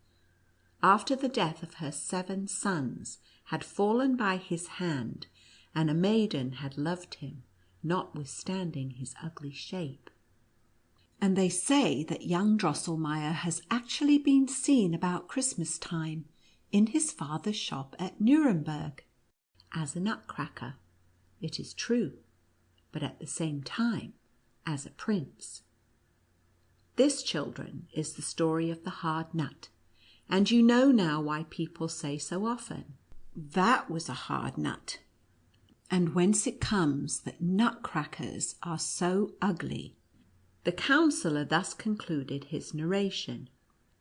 after the death of her 7 sons, had fallen by his hand, and a maiden had loved him, notwithstanding his ugly shape. And they say that young Drosselmeier has actually been seen about Christmas time in his father's shop at Nuremberg, as a Nutcracker, it is true, but at the same time as a prince. This, children, is the story of the hard nut, and you know now why people say so often, "That was a hard nut," and whence it comes that nutcrackers are so ugly. The counsellor thus concluded his narration.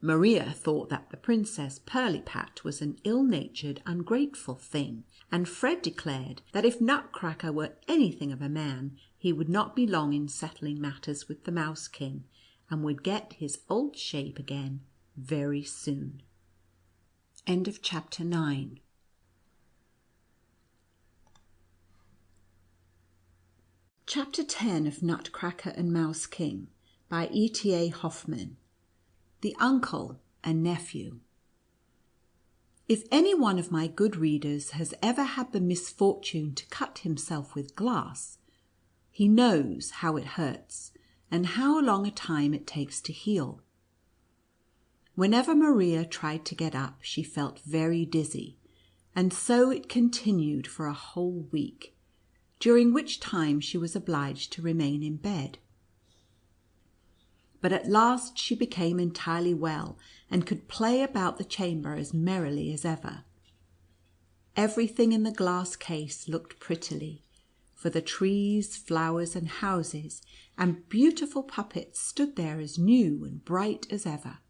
Maria thought that the Princess Pirlipat was an ill-natured, ungrateful thing, and Fred declared that if Nutcracker were anything of a man, he would not be long in settling matters with the Mouse King, and would get his old shape again very soon. End of chapter 9. Chapter 10 of Nutcracker and Mouse King by E.T.A. Hoffmann. The Uncle and Nephew. If any one of my good readers has ever had the misfortune to cut himself with glass, he knows how it hurts, and how long a time it takes to heal. Whenever Maria tried to get up, she felt very dizzy, and so it continued for a whole week, during which time she was obliged to remain in bed. But at last she became entirely well, and could play about the chamber as merrily as ever. Everything in the glass case looked prettily, for the trees, flowers, and houses, and beautiful puppets stood there as new and bright as ever.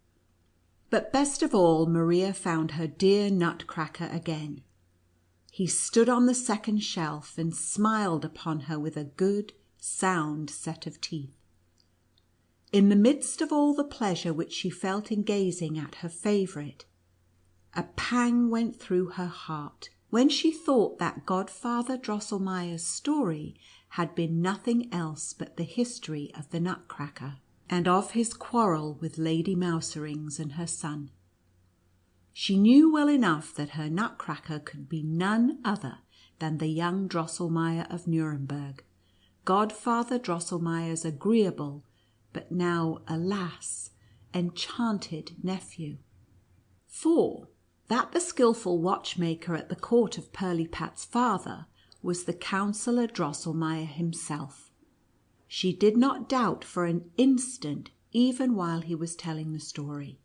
But best of all, Maria found her dear Nutcracker again. He stood on the second shelf, and smiled upon her with a good, sound set of teeth. In the midst of all the pleasure which she felt in gazing at her favourite, a pang went through her heart when she thought that Godfather Drosselmeier's story had been nothing else but the history of the Nutcracker, and of his quarrel with Lady Mouserings and her son. She knew well enough that her Nutcracker could be none other than the young Drosselmeier of Nuremberg, Godfather Drosselmeier's agreeable, but now, alas, enchanted nephew. For that the skilful watchmaker at the court of Pirlipat's father was the Counsellor Drosselmeier himself. She did not doubt for an instant, even while he was telling the story.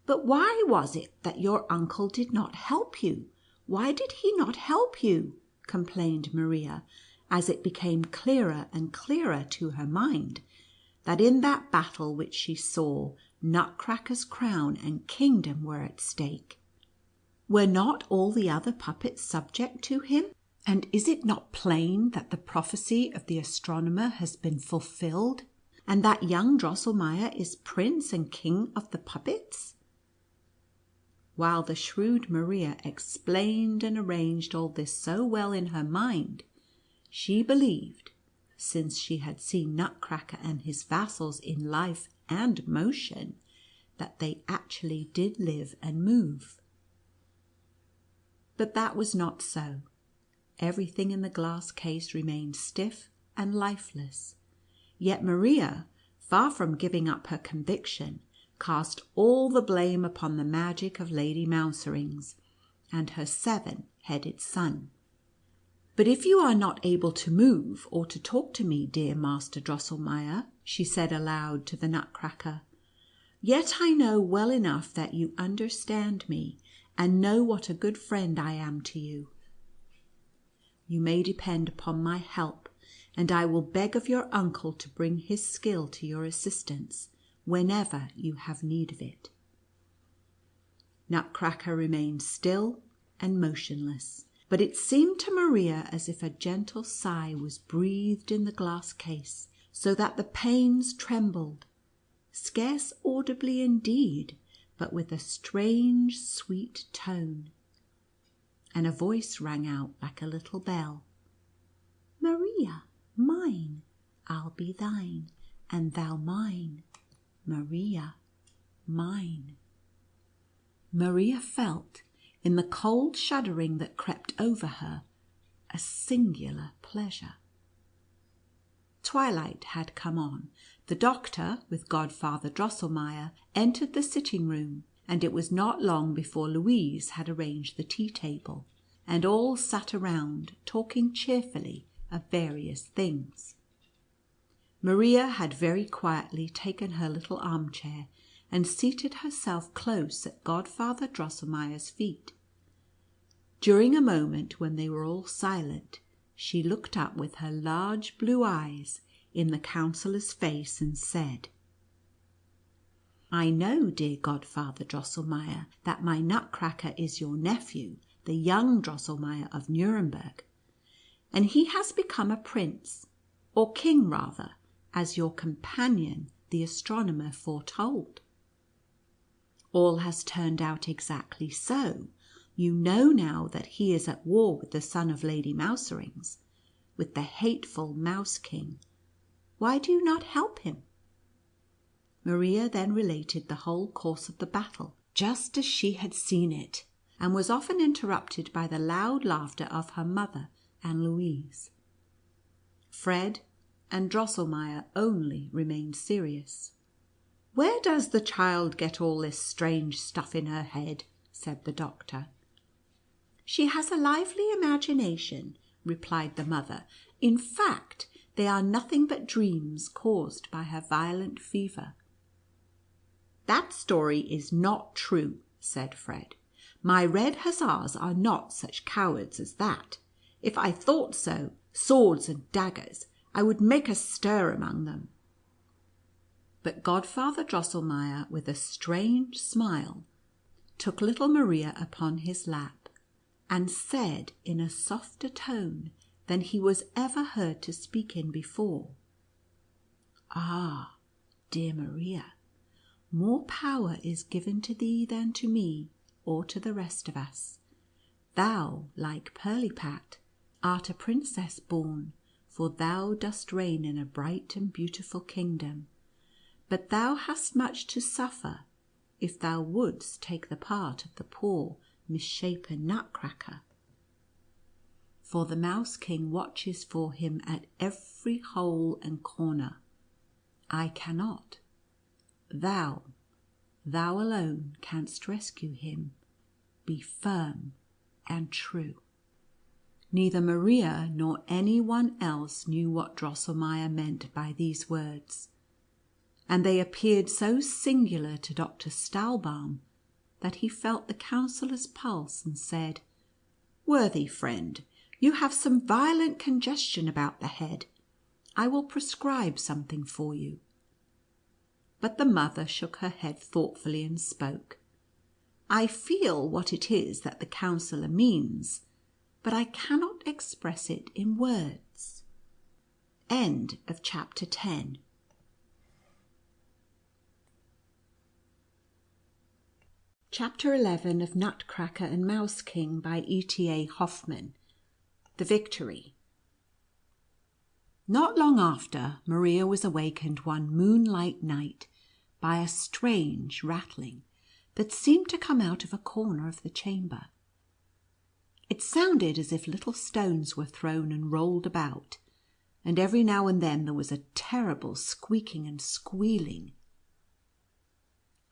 "But why was it that your uncle did not help you? Why did he not help you?" complained Maria, as it became clearer and clearer to her mind that in that battle which she saw, Nutcracker's crown and kingdom were at stake. Were not all the other puppets subject to him? And is it not plain that the prophecy of the astronomer has been fulfilled, and that young Drosselmeier is prince and king of the puppets? While the shrewd Maria explained and arranged all this so well in her mind, she believed, since she had seen Nutcracker and his vassals in life and motion, that they actually did live and move. But that was not so. Everything in the glass case remained stiff and lifeless. Yet Maria, far from giving up her conviction, cast all the blame upon the magic of Lady Mouserings and her 7-headed son. "But if you are not able to move or to talk to me, dear Master Drosselmeier," she said aloud to the Nutcracker, "yet I know well enough that you understand me, and know what a good friend I am to you. You may depend upon my help, and I will beg of your uncle to bring his skill to your assistance whenever you have need of it." Nutcracker remained still and motionless, but it seemed to Maria as if a gentle sigh was breathed in the glass case, so that the panes trembled, scarce audibly indeed, but with a strange sweet tone, and a voice rang out like a little bell: "Maria, mine, I'll be thine, and thou mine. Maria, mine." Maria felt in the cold shuddering that crept over her, a singular pleasure. Twilight had come on. The doctor, with Godfather Drosselmeier, entered the sitting-room, and it was not long before Louise had arranged the tea-table, and all sat around talking cheerfully of various things. Maria had very quietly taken her little armchair and seated herself close at Godfather Drosselmeier's feet. During a moment when they were all silent, she looked up with her large blue eyes in the counsellor's face and said: "I know, dear Godfather Drosselmeier, that my Nutcracker is your nephew, the young Drosselmeier of Nuremberg, and he has become a prince, or king rather, as your companion the astronomer foretold. All has turned out exactly so. You know now that he is at war with the son of Lady Mouserings, with the hateful Mouse King. Why do you not help him?" Maria then related the whole course of the battle, just as she had seen it, and was often interrupted by the loud laughter of her mother and Louise. Fred and Drosselmeier only remained serious. "Where does the child get all this strange stuff in her head?" said the doctor. "She has a lively imagination," replied the mother. "In fact, they are nothing but dreams caused by her violent fever." "That story is not true," said Fred. "My red hussars are not such cowards as that. If I thought so, swords and daggers, I would make a stir among them." But Godfather Drosselmeier, with a strange smile, took little Maria upon his lap, and said in a softer tone than he was ever heard to speak in before: "Ah, dear Maria, more power is given to thee than to me, or to the rest of us. Thou, like Pirlipat, art a princess born, for thou dost reign in a bright and beautiful kingdom. But thou hast much to suffer if thou wouldst take the part of the poor misshapen Nutcracker. For the Mouse King watches for him at every hole and corner. I cannot. Thou alone canst rescue him. Be firm and true." Neither Maria nor any one else knew what Drosselmeier meant by these words, and they appeared so singular to Dr. Stahlbaum that he felt the counsellor's pulse and said: "Worthy friend, you have some violent congestion about the head. I will prescribe something for you." But the mother shook her head thoughtfully and spoke: "I feel what it is that the counsellor means, but I cannot express it in words." End of chapter 10. Chapter 11 of Nutcracker and Mouse King by E.T.A. Hoffmann. The Victory. Not long after, Maria was awakened one moonlight night by a strange rattling that seemed to come out of a corner of the chamber. It sounded as if little stones were thrown and rolled about, and every now and then there was a terrible squeaking and squealing.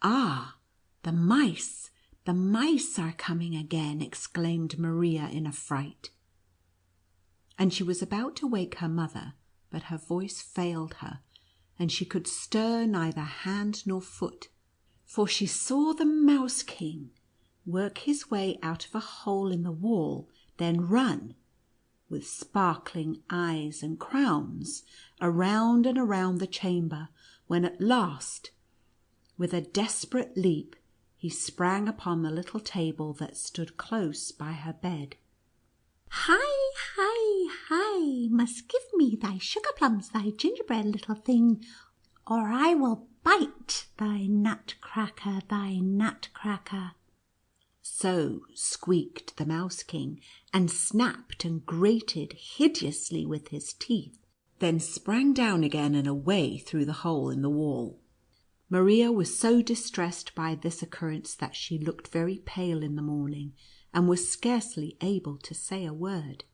"Ah, the mice are coming again!" exclaimed Maria in a fright. And she was about to wake her mother, but her voice failed her, and she could stir neither hand nor foot, for she saw the Mouse King work his way out of a hole in the wall, then run, with sparkling eyes and crowns, around and around the chamber, when at last, with a desperate leap, he sprang upon the little table that stood close by her bed. "Hi, hi, hi! Must give me thy sugar plums, thy gingerbread, little thing, or I will bite thy Nutcracker, thy Nutcracker." So squeaked the Mouse King, and snapped and grated hideously with his teeth, then sprang down again and away through the hole in the wall. Maria was so distressed by this occurrence that she looked very pale in the morning, and was scarcely able to say a word.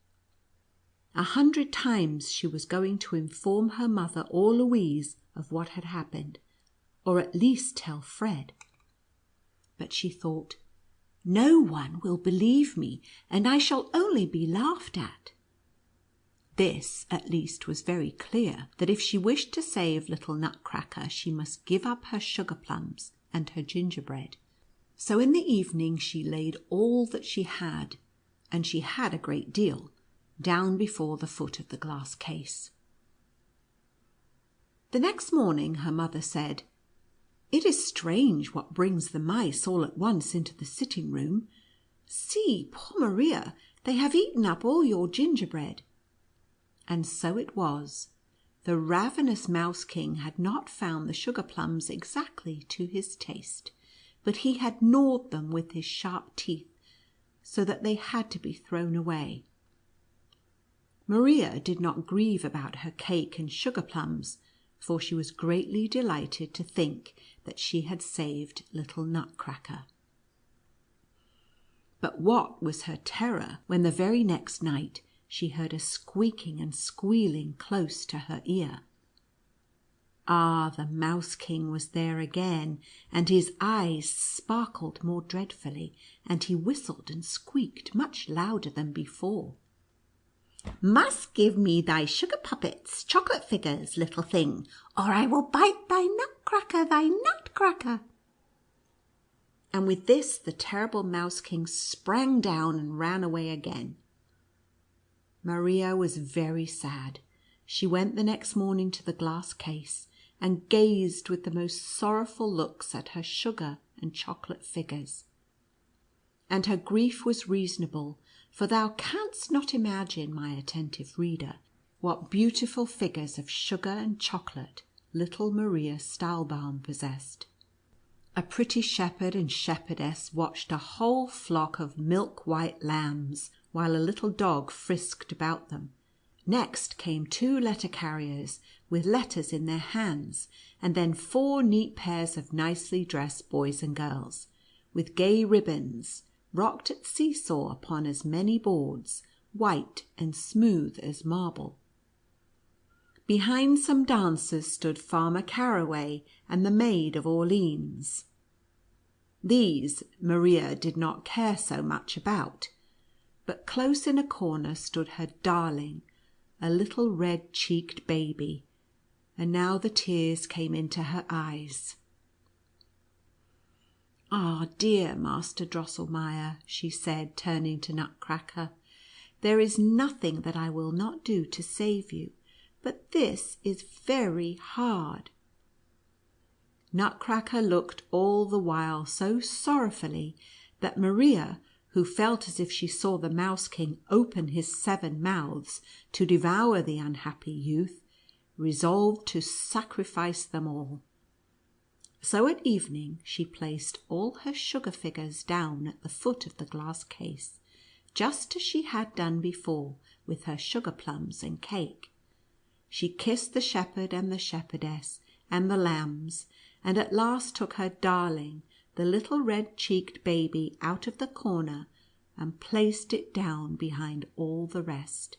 100 times she was going to inform her mother or Louise of what had happened, or at least tell Fred. But she thought, no one will believe me, and I shall only be laughed at. This, at least, was very clear, that if she wished to save little Nutcracker, she must give up her sugar plums and her gingerbread. So in the evening she laid all that she had, and she had a great deal, down before the foot of the glass case. The next morning her mother said, "It is strange what brings the mice all at once into the sitting room. See, poor Maria, they have eaten up all your gingerbread." And so it was. The ravenous Mouse King had not found the sugar plums exactly to his taste, but he had gnawed them with his sharp teeth, so that they had to be thrown away. Maria did not grieve about her cake and sugar plums, for she was greatly delighted to think that she had saved little Nutcracker. But what was her terror when the very next night she heard a squeaking and squealing close to her ear. Ah, the Mouse King was there again, and his eyes sparkled more dreadfully, and he whistled and squeaked much louder than before. "Must give me thy sugar puppets, chocolate figures, little thing, or I will bite thy nutcracker, thy nutcracker." And with this the terrible Mouse King sprang down and ran away again. Maria was very sad. She went the next morning to the glass case, and gazed with the most sorrowful looks at her sugar and chocolate figures. And her grief was reasonable, for thou canst not imagine, my attentive reader, what beautiful figures of sugar and chocolate little Maria Stahlbaum possessed. A pretty shepherd and shepherdess watched a whole flock of milk-white lambs, while a little dog frisked about them. Next came 2 letter-carriers with letters in their hands, and then 4 neat pairs of nicely dressed boys and girls, with gay ribbons, rocked at seesaw upon as many boards, white and smooth as marble. Behind some dancers stood Farmer Caraway and the Maid of Orleans. These Maria did not care so much about, but close in a corner stood her darling, a little red-cheeked baby, and now the tears came into her eyes. "Ah, dear Master Drosselmeier," she said, turning to Nutcracker, "there is nothing that I will not do to save you, but this is very hard." Nutcracker looked all the while so sorrowfully that Maria, who felt as if she saw the Mouse King open his 7 mouths to devour the unhappy youth, resolved to sacrifice them all. So at evening she placed all her sugar figures down at the foot of the glass case, just as she had done before with her sugar plums and cake. She kissed the shepherd and the shepherdess and the lambs, and at last took her darling, the little red-cheeked baby, out of the corner and placed it down behind all the rest.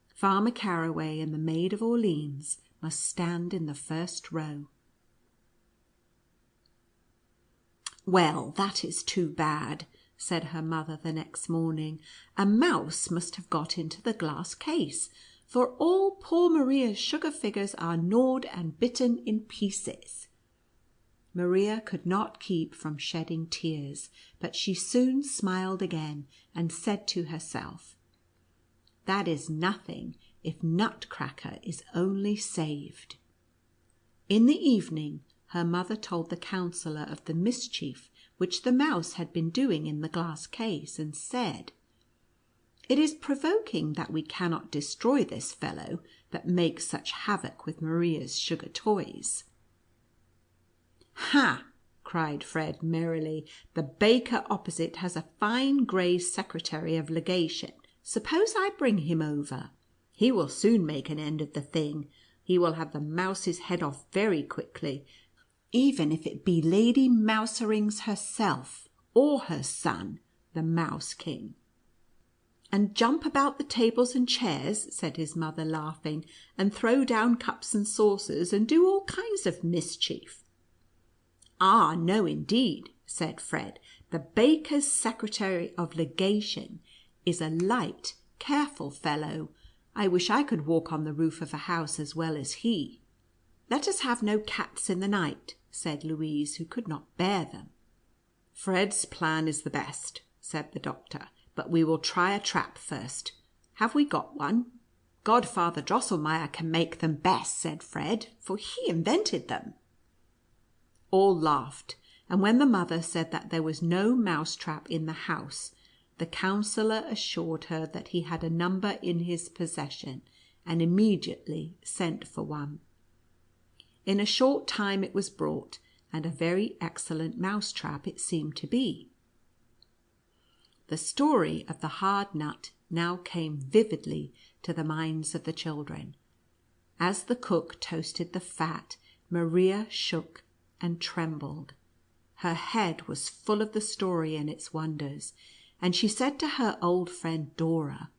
Farmer Caraway and the Maid of Orleans must stand in the first row. "Well, that is too bad," said her mother the next morning. "A mouse must have got into the glass case, for all poor Maria's sugar figures are gnawed and bitten in pieces." Maria could not keep from shedding tears, but she soon smiled again, and said to herself, "That is nothing if Nutcracker is only saved." In the evening her mother told the counsellor of the mischief which the mouse had been doing in the glass case, and said, "It is provoking that we cannot destroy this fellow that makes such havoc with Maria's sugar toys." "Ha!" cried Fred merrily, "the baker opposite has a fine grey secretary of legation. Suppose I bring him over? He will soon make an end of the thing. He will have the mouse's head off very quickly, even if it be Lady Mouserings herself." or her son, the Mouse King." "And jump about the tables and chairs," said his mother, laughing, "and throw down cups and saucers, and do all kinds of mischief." "Ah, no, indeed," said Fred. "The baker's secretary of legation is a light, careful fellow. I wish I could walk on the roof of a house as well as he." "Let us have no cats in the night," said Louise, who could not bear them. "Fred's plan is the best," said the doctor, "but we will try a trap first. Have we got one?" "Godfather Drosselmeier can make them best," said Fred, "for he invented them." All laughed, and when the mother said that there was no mouse trap in the house, the counsellor assured her that he had a number in his possession, and immediately sent for one. In a short time it was brought, and a very excellent mouse trap it seemed to be. The story of the hard nut now came vividly to the minds of the children. As the cook toasted the fat, Maria shook and trembled. Her head was full of the story and its wonders, and she said to her old friend Dora,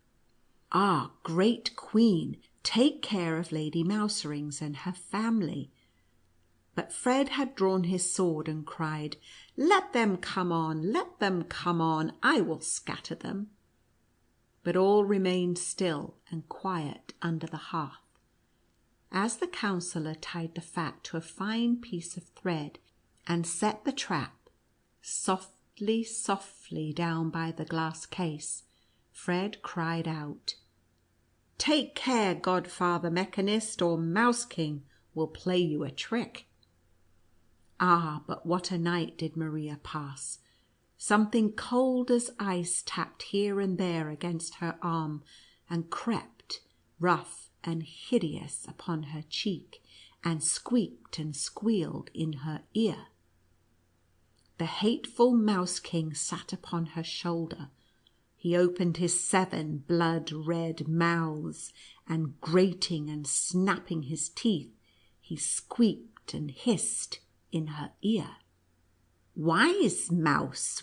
"Ah, great queen, take care of Lady Mouserings and her family." But Fred had drawn his sword and cried, "Let them come on, let them come on, I will scatter them." But all remained still and quiet under the hearth. As the counsellor tied the fat to a fine piece of thread, and set the trap softly, softly down by the glass case, Fred cried out, "Take care, Godfather Mechanist, or Mouse King will play you a trick." Ah, but what a night did Maria pass! Something cold as ice tapped here and there against her arm, and crept, rough and hideous, upon her cheek, and squeaked and squealed in her ear. The hateful Mouse King sat upon her shoulder. He opened his 7 blood-red mouths, and grating and snapping his teeth, he squeaked and hissed in her ear. "Wise mouse,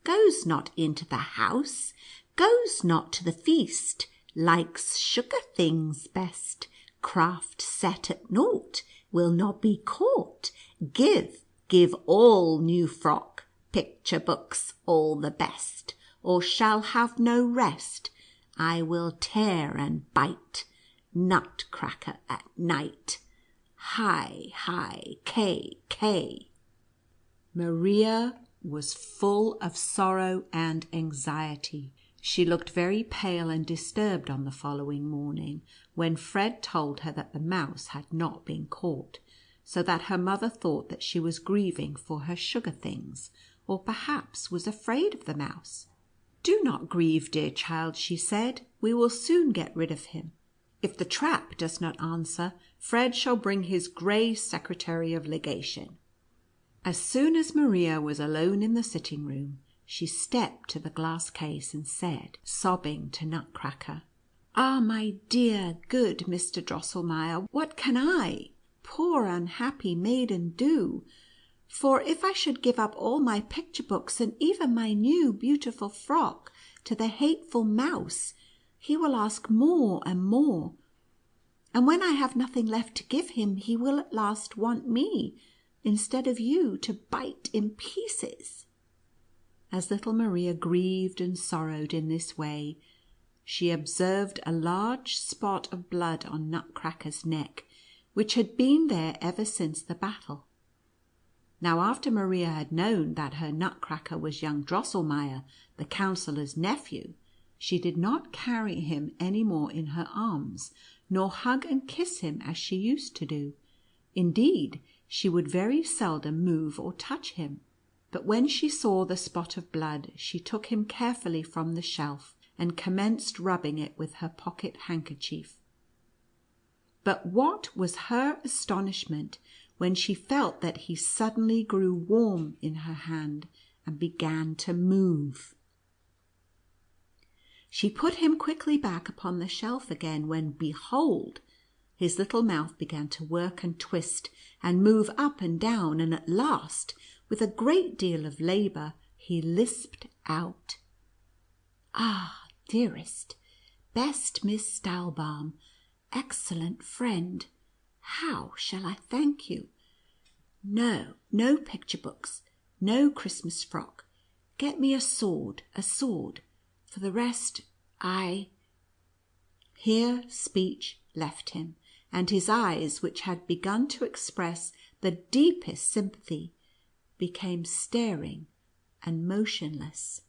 goes not into the house, goes not to the feast, likes sugar things best, craft set at naught, will not be caught, give all new frock, picture books all the best, or shall have no rest, I will tear and bite, Nutcracker at night, hi, hi, K. Maria was full of sorrow and anxiety. She looked very pale and disturbed on the following morning, when Fred told her that the mouse had not been caught, so that her mother thought that she was grieving for her sugar things, or perhaps was afraid of the mouse. "Do not grieve, dear child," she said. "We will soon get rid of him. If the trap does not answer, Fred shall bring his grey secretary of legation." As soon as Maria was alone in the sitting room, she stepped to the glass case and said, sobbing, to Nutcracker, "Ah, my dear, good Mr. Drosselmeier, what can I, poor unhappy maiden, do? For if I should give up all my picture books and even my new beautiful frock to the hateful mouse, he will ask more and more, and when I have nothing left to give him, he will at last want me, instead of you, to bite in pieces." As little Maria grieved and sorrowed in this way, she observed a large spot of blood on Nutcracker's neck, which had been there ever since the battle. Now, after Maria had known that her Nutcracker was young Drosselmeier, the counsellor's nephew, she did not carry him any more in her arms, nor hug and kiss him as she used to do. Indeed, she would very seldom move or touch him. But when she saw the spot of blood, she took him carefully from the shelf, and commenced rubbing it with her pocket handkerchief. But what was her astonishment when she felt that he suddenly grew warm in her hand and began to move. She put him quickly back upon the shelf again, when, behold, his little mouth began to work and twist and move up and down, and at last, with a great deal of labour, he lisped out, "Ah, dearest, best Miss Stahlbaum, excellent friend, how shall I thank you? No, no picture books, no Christmas frock. Get me a sword, a sword. For the rest, Here speech left him, and his eyes, which had begun to express the deepest sympathy, became staring and motionless.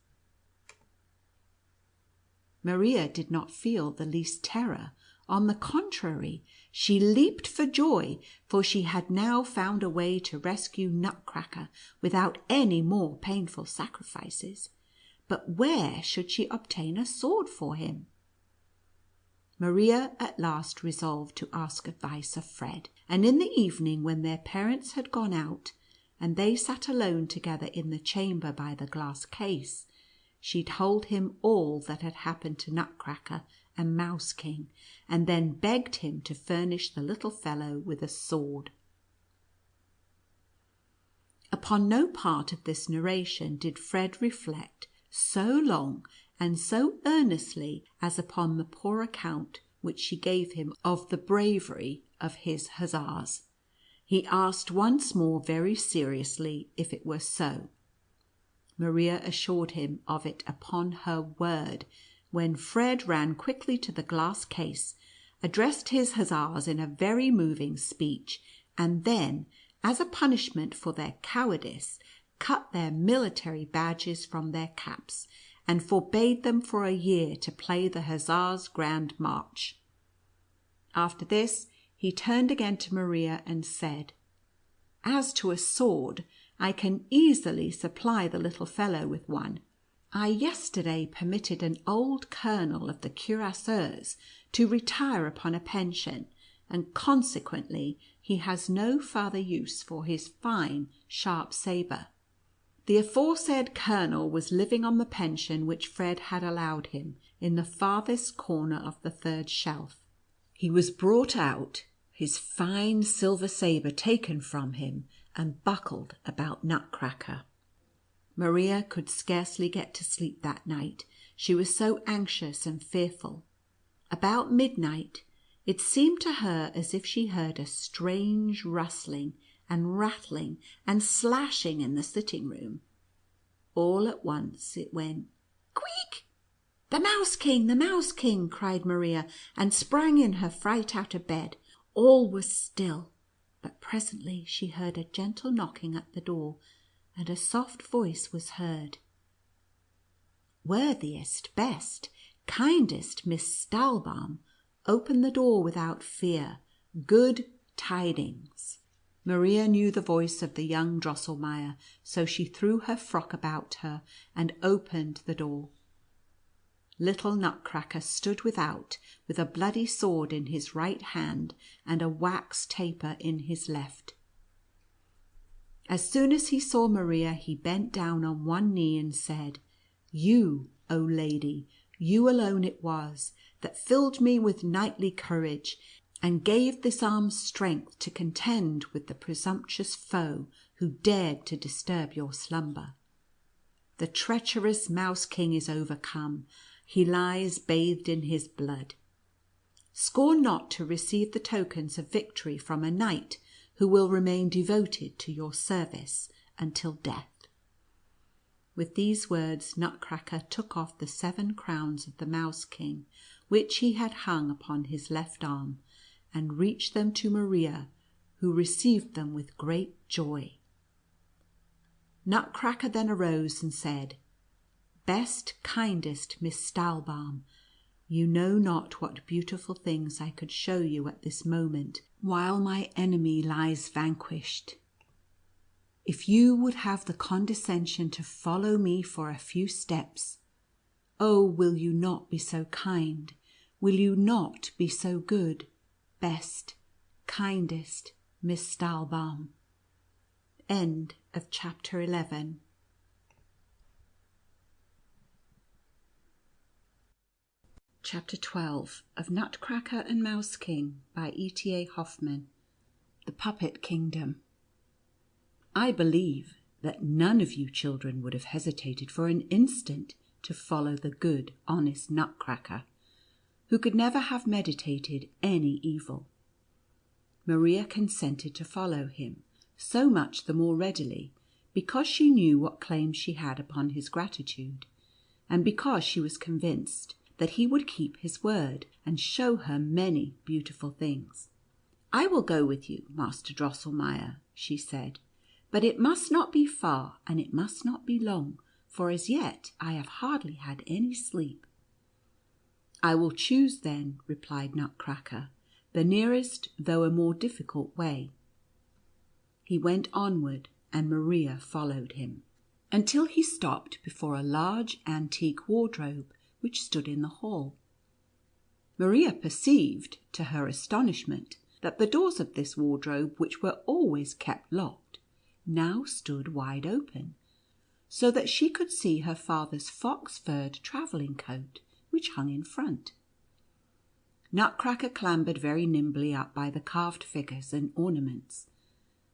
Maria did not feel the least terror. On the contrary, she leaped for joy, for she had now found a way to rescue Nutcracker without any more painful sacrifices. But where should she obtain a sword for him? Maria at last resolved to ask advice of Fred, and in the evening, when their parents had gone out, and they sat alone together in the chamber by the glass case, she told him all that had happened to Nutcracker and Mouse King, and then begged him to furnish the little fellow with a sword. Upon no part of this narration did Fred reflect so long and so earnestly as upon the poor account which she gave him of the bravery of his hussars. He asked once more very seriously if it were so. Maria assured him of it upon her word, when Fred ran quickly to the glass case, addressed his hussars in a very moving speech, and then, as a punishment for their cowardice, cut their military badges from their caps, and forbade them for a year to play the Hussars' Grand March. After this, he turned again to Maria and said, "As to a sword, I can easily supply the little fellow with one. I yesterday permitted an old colonel of the cuirassiers to retire upon a pension, and consequently he has no farther use for his fine sharp sabre. The aforesaid colonel was living on the pension which Fred had allowed him, in the farthest corner of the third shelf. He was brought out, his fine silver sabre taken from him, and buckled about Nutcracker. Maria could scarcely get to sleep that night, she was so anxious and fearful. About midnight, it seemed to her as if she heard a strange rustling and rattling and slashing in the sitting room. All at once it went "Quiek! The Mouse King! The Mouse King!" cried Maria, and sprang in her fright out of bed. All was still, but presently she heard a gentle knocking at the door, and a soft voice was heard. "Worthiest, best, kindest Miss Stahlbaum, open the door without fear. Good tidings." Maria knew the voice of the young Drosselmeier, so she threw her frock about her and opened the door. Little Nutcracker stood without, with a bloody sword in his right hand and a wax taper in his left. As soon as he saw Maria, he bent down on one knee and said, "You, O lady, you alone it was that filled me with knightly courage, and gave this arm strength to contend with the presumptuous foe who dared to disturb your slumber. The treacherous Mouse King is overcome. He lies bathed in his blood. Scorn not to receive the tokens of victory from a knight who will remain devoted to your service until death." With these words, Nutcracker took off the 7 crowns of the Mouse King, which he had hung upon his left arm, and reached them to Maria, who received them with great joy. Nutcracker then arose and said, "Best, kindest Miss Stahlbaum, you know not what beautiful things I could show you at this moment, while my enemy lies vanquished. If you would have the condescension to follow me for a few steps, oh, will you not be so kind? Will you not be so good? Best, kindest Miss Stahlbaum." End of chapter 11. Chapter 12 of Nutcracker and Mouse King by E.T.A. Hoffmann. The Puppet Kingdom. I believe that none of you children would have hesitated for an instant to follow the good, honest Nutcracker, who could never have meditated any evil. Maria consented to follow him, so much the more readily, because she knew what claims she had upon his gratitude, and because she was convinced that he would keep his word, and show her many beautiful things. "I will go with you, Master Drosselmeier," she said, "but it must not be far, and it must not be long, for as yet I have hardly had any sleep." "I will choose then," replied Nutcracker, "the nearest though a more difficult way." He went onward, and Maria followed him, until he stopped before a large antique wardrobe which stood in the hall. Maria perceived, to her astonishment, that the doors of this wardrobe, which were always kept locked, now stood wide open, so that she could see her father's fox-furred travelling coat, which hung in front. Nutcracker clambered very nimbly up by the carved figures and ornaments,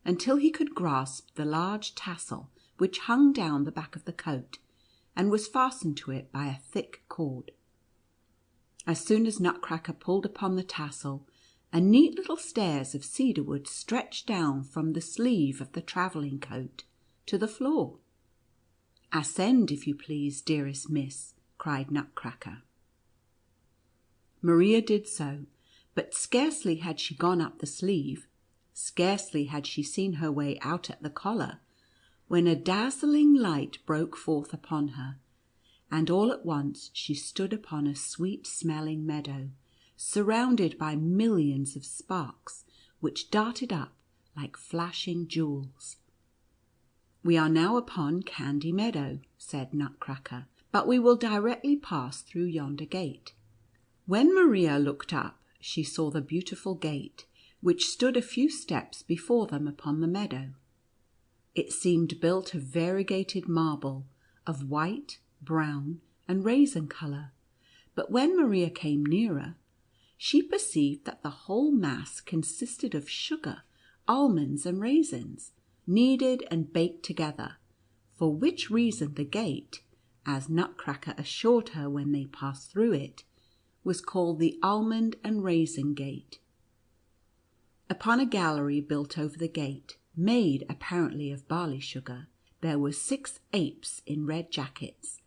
until he could grasp the large tassel which hung down the back of the coat, and was fastened to it by a thick cord. As soon as Nutcracker pulled upon the tassel, a neat little stairs of cedar wood stretched down from the sleeve of the travelling coat to the floor. "Ascend, if you please, dearest miss," cried Nutcracker. Maria did so, but scarcely had she gone up the sleeve, scarcely had she seen her way out at the collar, when a dazzling light broke forth upon her, and all at once she stood upon a sweet-smelling meadow, surrounded by millions of sparks, which darted up like flashing jewels. "We are now upon Candy Meadow," said Nutcracker, "but we will directly pass through yonder gate." When Maria looked up, she saw the beautiful gate, which stood a few steps before them upon the meadow. It seemed built of variegated marble, of white, brown, and raisin colour, but when Maria came nearer, she perceived that the whole mass consisted of sugar, almonds, and raisins, kneaded and baked together, for which reason the gate, as Nutcracker assured her when they passed through it, was called the Almond and Raisin Gate. Upon a gallery built over the gate, made apparently of barley sugar, there were 6 apes in red jackets,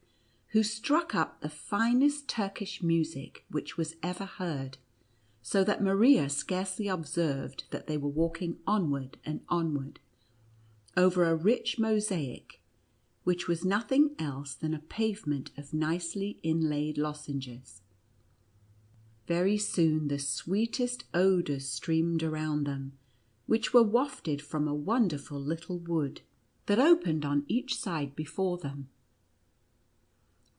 who struck up the finest Turkish music which was ever heard, so that Maria scarcely observed that they were walking onward and onward, over a rich mosaic, which was nothing else than a pavement of nicely inlaid lozenges. Very soon the sweetest odours streamed around them, which were wafted from a wonderful little wood that opened on each side before them.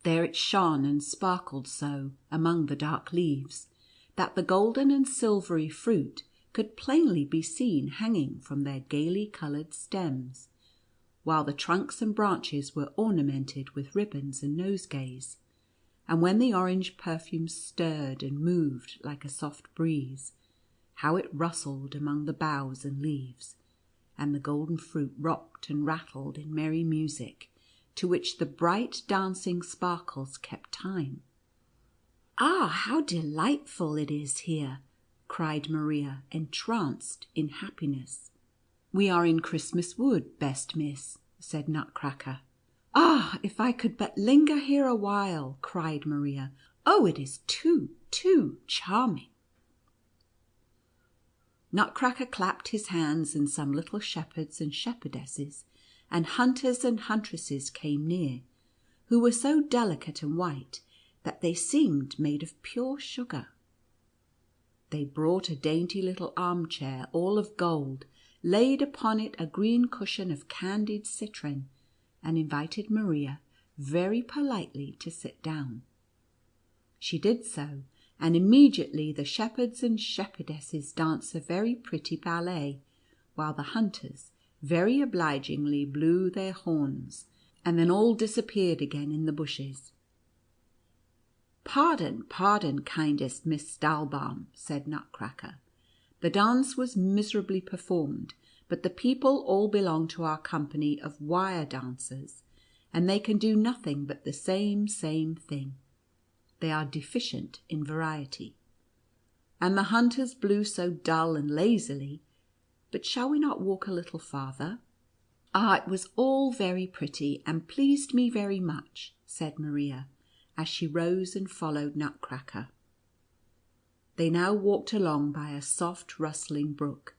There it shone and sparkled so among the dark leaves, that the golden and silvery fruit could plainly be seen hanging from their gaily coloured stems, while the trunks and branches were ornamented with ribbons and nosegays, and when the orange perfume stirred and moved like a soft breeze, how it rustled among the boughs and leaves, and the golden fruit rocked and rattled in merry music, to which the bright dancing sparkles kept time. "Ah, how delightful it is here!" cried Maria, entranced in happiness. "We are in Christmas Wood, best miss," said Nutcracker. "Ah, if I could but linger here a while!" cried Maria. "Oh, it is too charming!" Nutcracker clapped his hands, and some little shepherds and shepherdesses, and hunters and huntresses came near, who were so delicate and white that they seemed made of pure sugar. They brought a dainty little armchair, all of gold, laid upon it a green cushion of candied citron, and invited Maria very politely to sit down. She did so, and immediately the shepherds and shepherdesses danced a very pretty ballet, while the hunters very obligingly blew their horns, and then all disappeared again in the bushes. "Pardon, kindest Miss Stahlbaum," said Nutcracker. "The dance was miserably performed, but the people all belong to our company of wire dancers, and they can do nothing but the same thing. They are deficient in variety. And the hunters blew so dull and lazily. But shall we not walk a little farther?" "Ah, it was all very pretty, and pleased me very much," said Maria, as she rose and followed Nutcracker. They now walked along by a soft rustling brook,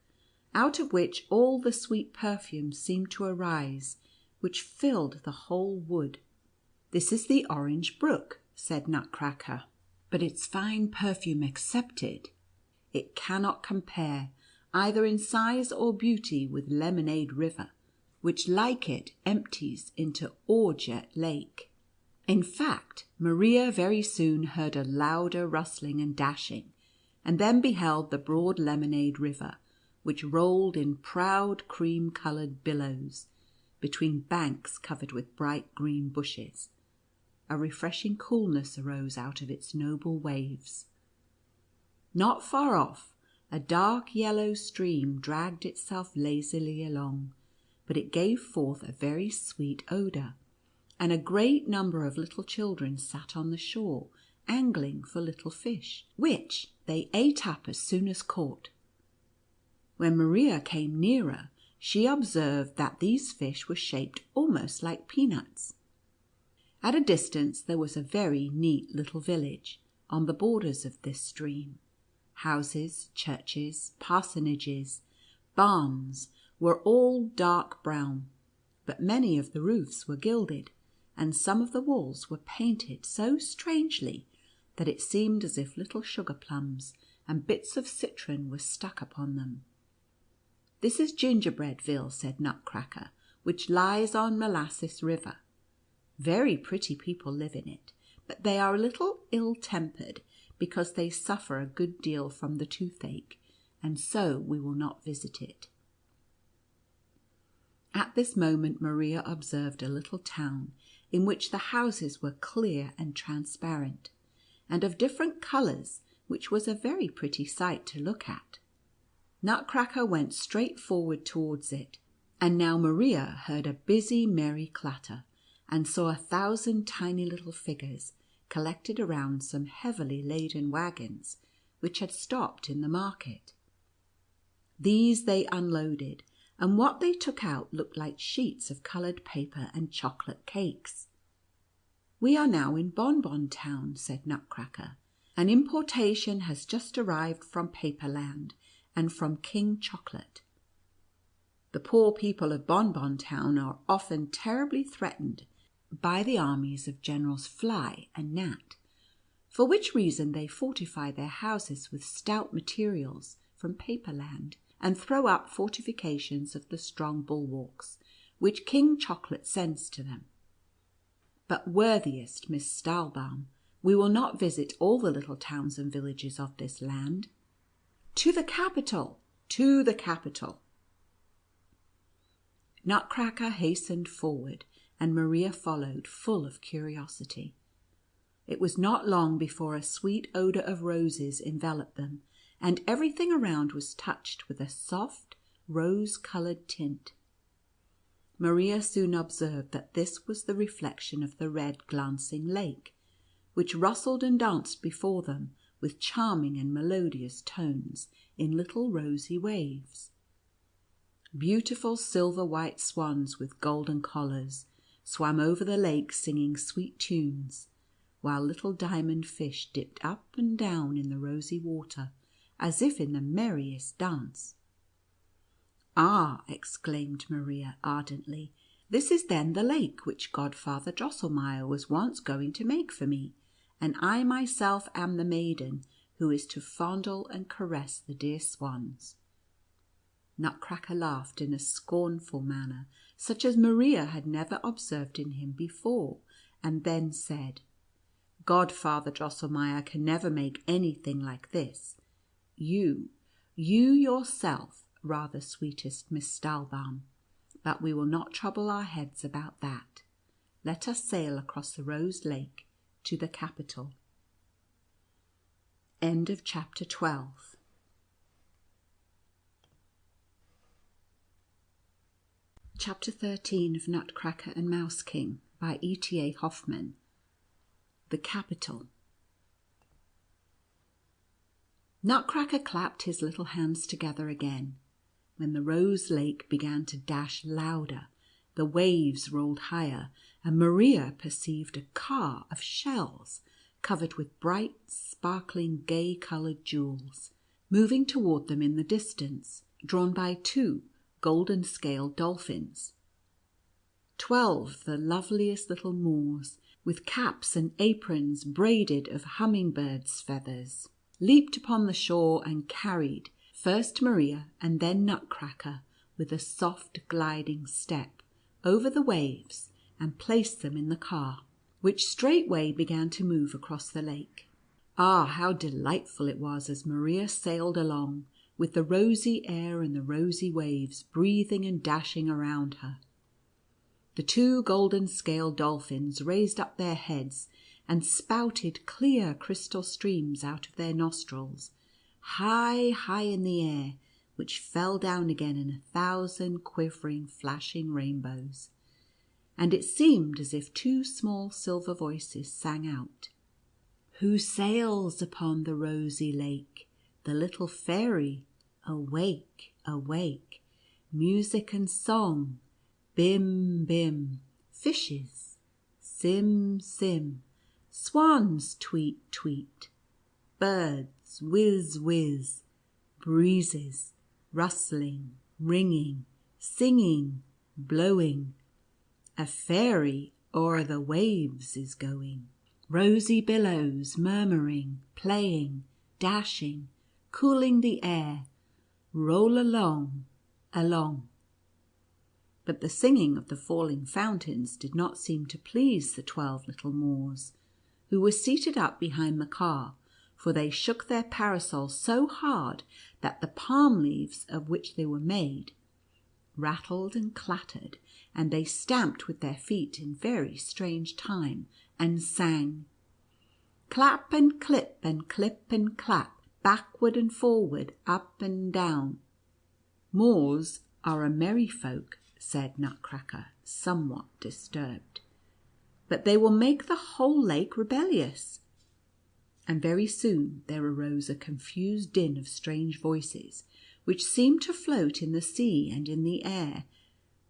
out of which all the sweet perfumes seemed to arise which filled the whole wood. "This is the Orange Brook," said Nutcracker, "but its fine perfume accepted, it cannot compare either in size or beauty with Lemonade River, which like it empties into Orgeat Lake." In fact, Maria very soon heard a louder rustling and dashing, and then beheld the broad Lemonade River, which rolled in proud cream-coloured billows between banks covered with bright green bushes. A refreshing coolness arose out of its noble waves. Not far off, a dark yellow stream dragged itself lazily along, but it gave forth a very sweet odour, and a great number of little children sat on the shore angling for little fish, which they ate up as soon as caught. When Maria came nearer, she observed that these fish were shaped almost like peanuts. At a distance there was a very neat little village on the borders of this stream. Houses, churches, parsonages, barns were all dark brown, but many of the roofs were gilded, and some of the walls were painted so strangely that it seemed as if little sugar plums and bits of citron were stuck upon them. "This is Gingerbreadville," said Nutcracker, "which lies on Molasses River. Very pretty people live in it, but they are a little ill-tempered because they suffer a good deal from the toothache, and so we will not visit it." At this moment Maria observed a little town in which the houses were clear and transparent, and of different colours, which was a very pretty sight to look at. Nutcracker went straight forward towards it, and now Maria heard a busy merry clatter, and saw 1,000 tiny little figures collected around some heavily laden waggons which had stopped in the market. These they unloaded, and what they took out looked like sheets of coloured paper and chocolate cakes. "We are now in Bonbon Town," said Nutcracker. "An importation has just arrived from Paperland and from King Chocolate. The poor people of Bonbon Town are often terribly threatened by the armies of Generals Fly and Gnat, for which reason they fortify their houses with stout materials from Paperland, and throw up fortifications of the strong bulwarks which King Chocolate sends to them. But, worthiest Miss Stahlbaum, we will not visit all the little towns and villages of this land. To the capital! To the capital!" Nutcracker hastened forward, and Maria followed, full of curiosity. It was not long before a sweet odour of roses enveloped them, and everything around was touched with a soft rose-coloured tint. Maria soon observed that this was the reflection of the red glancing lake, which rustled and danced before them with charming and melodious tones in little rosy waves. Beautiful silver-white swans with golden collars swam over the lake singing sweet tunes, while little diamond fish dipped up and down in the rosy water as if in the merriest dance. "Ah!" exclaimed Maria ardently, "this is then the lake which Godfather Drosselmeier was once going to make for me, and I myself am the maiden who is to fondle and caress the dear swans." Nutcracker laughed in a scornful manner, such as Maria had never observed in him before, and then said, "Godfather Drosselmeier can never make anything like this. You yourself, rather, sweetest Miss Stahlbaum, but we will not trouble our heads about that. Let us sail across the Rose Lake to the capital." Chapter 12. Chapter 13 of Nutcracker and Mouse King by E.T.A. Hoffmann. The Capital. Nutcracker clapped his little hands together again. When the Rose Lake began to dash louder, the waves rolled higher, and Maria perceived a car of shells covered with bright, sparkling, gay-coloured jewels, moving toward them in the distance, drawn by 2 golden-scaled dolphins. 12 the loveliest little Moors, with caps and aprons braided of humming-birds' feathers, leaped upon the shore and carried first Maria and then Nutcracker with a soft gliding step over the waves, and placed them in the car, which straightway began to move across the lake. Ah, how delightful it was as Maria sailed along, with the rosy air and the rosy waves breathing and dashing around her. The 2 golden-scaled dolphins raised up their heads and spouted clear crystal streams out of their nostrils, high, high in the air, which fell down again in 1,000 quivering, flashing rainbows. And it seemed as if 2 small silver voices sang out, "Who sails upon the rosy lake? The little fairy, awake, awake, music and song, bim, bim, fishes, sim, sim, swans, tweet, tweet, birds, whiz, whiz, breezes, rustling, ringing, singing, blowing, a fairy o'er the waves is going, rosy billows murmuring, playing, dashing, cooling the air, roll along, along." But the singing of the falling fountains did not seem to please the 12 little Moors, who were seated up behind the car, for they shook their parasols so hard that the palm leaves of which they were made rattled and clattered, and they stamped with their feet in very strange time, and sang, "Clap and clip and clip and clap, backward and forward, up and down." "Moors are a merry folk," said Nutcracker, somewhat disturbed, "but they will make the whole lake rebellious." And very soon there arose a confused din of strange voices, which seemed to float in the sea and in the air,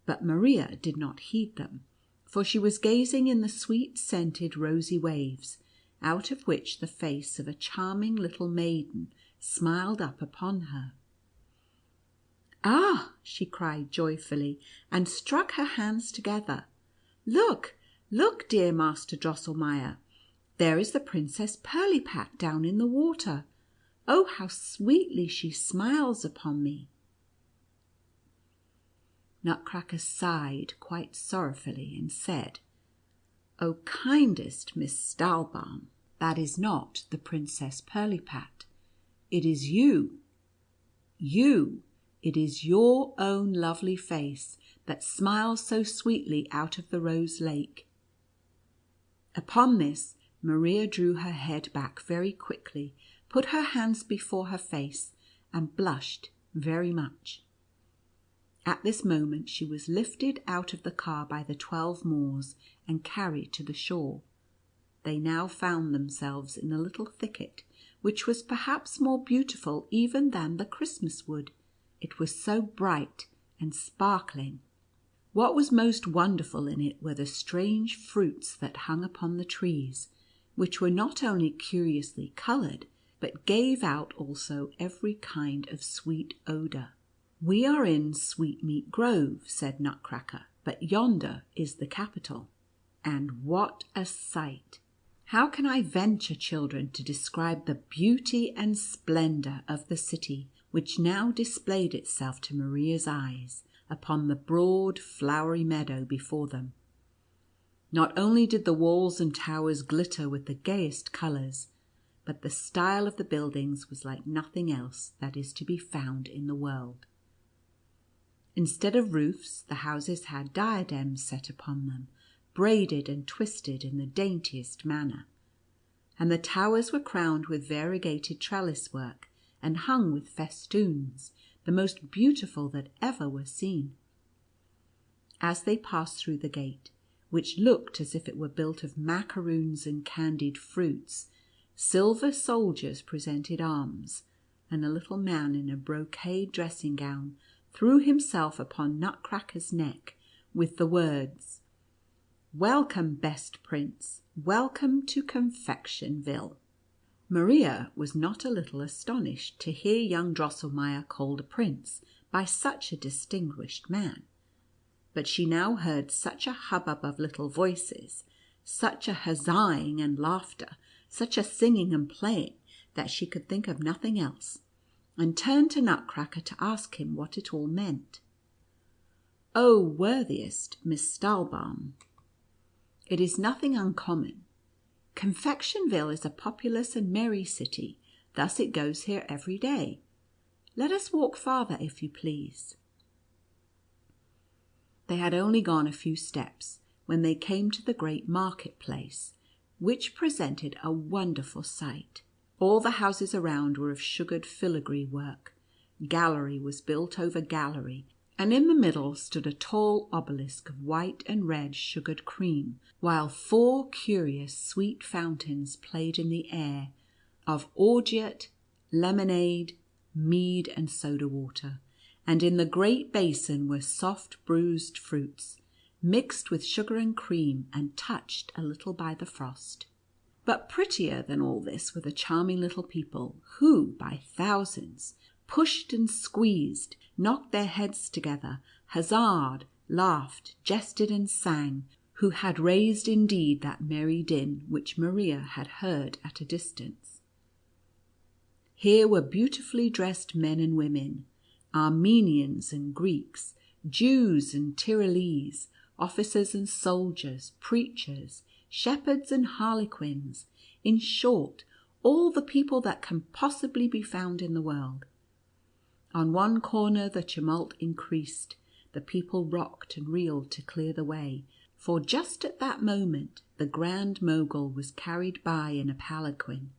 but Maria did not heed them, for she was gazing in the sweet scented rosy waves, out of which the face of a charming little maiden smiled up upon her. "Ah!" she cried joyfully, and struck her hands together. "Look, look, dear Master Drosselmeier, there is the Princess Pirlipat down in the water. Oh, how sweetly she smiles upon me!" Nutcracker sighed quite sorrowfully, and said, "Oh, kindest Miss Stahlbaum, that is not the Princess Pirlipat. It is you. It is your own lovely face that smiles so sweetly out of the Rose Lake." Upon this, Maria drew her head back very quickly, put her hands before her face, and blushed very much. At this moment she was lifted out of the car by the 12 Moors and carried to the shore. They now found themselves in a little thicket, which was perhaps more beautiful even than the Christmas wood, it was so bright and sparkling. What was most wonderful in it were the strange fruits that hung upon the trees, which were not only curiously coloured, but gave out also every kind of sweet odour. "We are in Sweetmeat Grove," said Nutcracker, "but yonder is the capital. And what a sight! How can I venture, children, to describe the beauty and splendour of the city which now displayed itself to Maria's eyes upon the broad flowery meadow before them? Not only did the walls and towers glitter with the gayest colours, but the style of the buildings was like nothing else that is to be found in the world. Instead of roofs, the houses had diadems set upon them, braided and twisted in the daintiest manner, and the towers were crowned with variegated trellis work, and hung with festoons, the most beautiful that ever were seen. As they passed through the gate, which looked as if it were built of macaroons and candied fruits, silver soldiers presented arms, and a little man in a brocade dressing gown threw himself upon Nutcracker's neck with the words, "Welcome, best prince, welcome to Confectionville." Maria was not a little astonished to hear young Drosselmeier called a prince by such a distinguished man, but she now heard such a hubbub of little voices, such a huzzaing and laughter, such a singing and playing, that she could think of nothing else, and turned to Nutcracker to ask him what it all meant. "Oh, worthiest Miss Stahlbaum, it is nothing uncommon. Confectionville is a populous and merry city, thus it goes here every day. Let us walk farther, if you please." They had only gone a few steps when they came to the great market-place, which presented a wonderful sight. All the houses around were of sugared filigree work. Gallery was built over gallery, and in the middle stood a tall obelisk of white and red sugared cream, while 4 curious sweet fountains played in the air of orgeat, lemonade, mead, and soda water, and in the great basin were soft bruised fruits, mixed with sugar and cream, and touched a little by the frost. But prettier than all this were the charming little people, who, by thousands, pushed and squeezed, knocked their heads together, huzzaed, laughed, jested, and sang, who had raised indeed that merry din which Maria had heard at a distance. Here were beautifully dressed men and women, Armenians and Greeks, Jews and Tyrolese, officers and soldiers, preachers, shepherds and harlequins, in short, all the people that can possibly be found in the world. On one corner the tumult increased, the people rocked and reeled to clear the way, for just at that moment the Grand Mogul was carried by in a palanquin,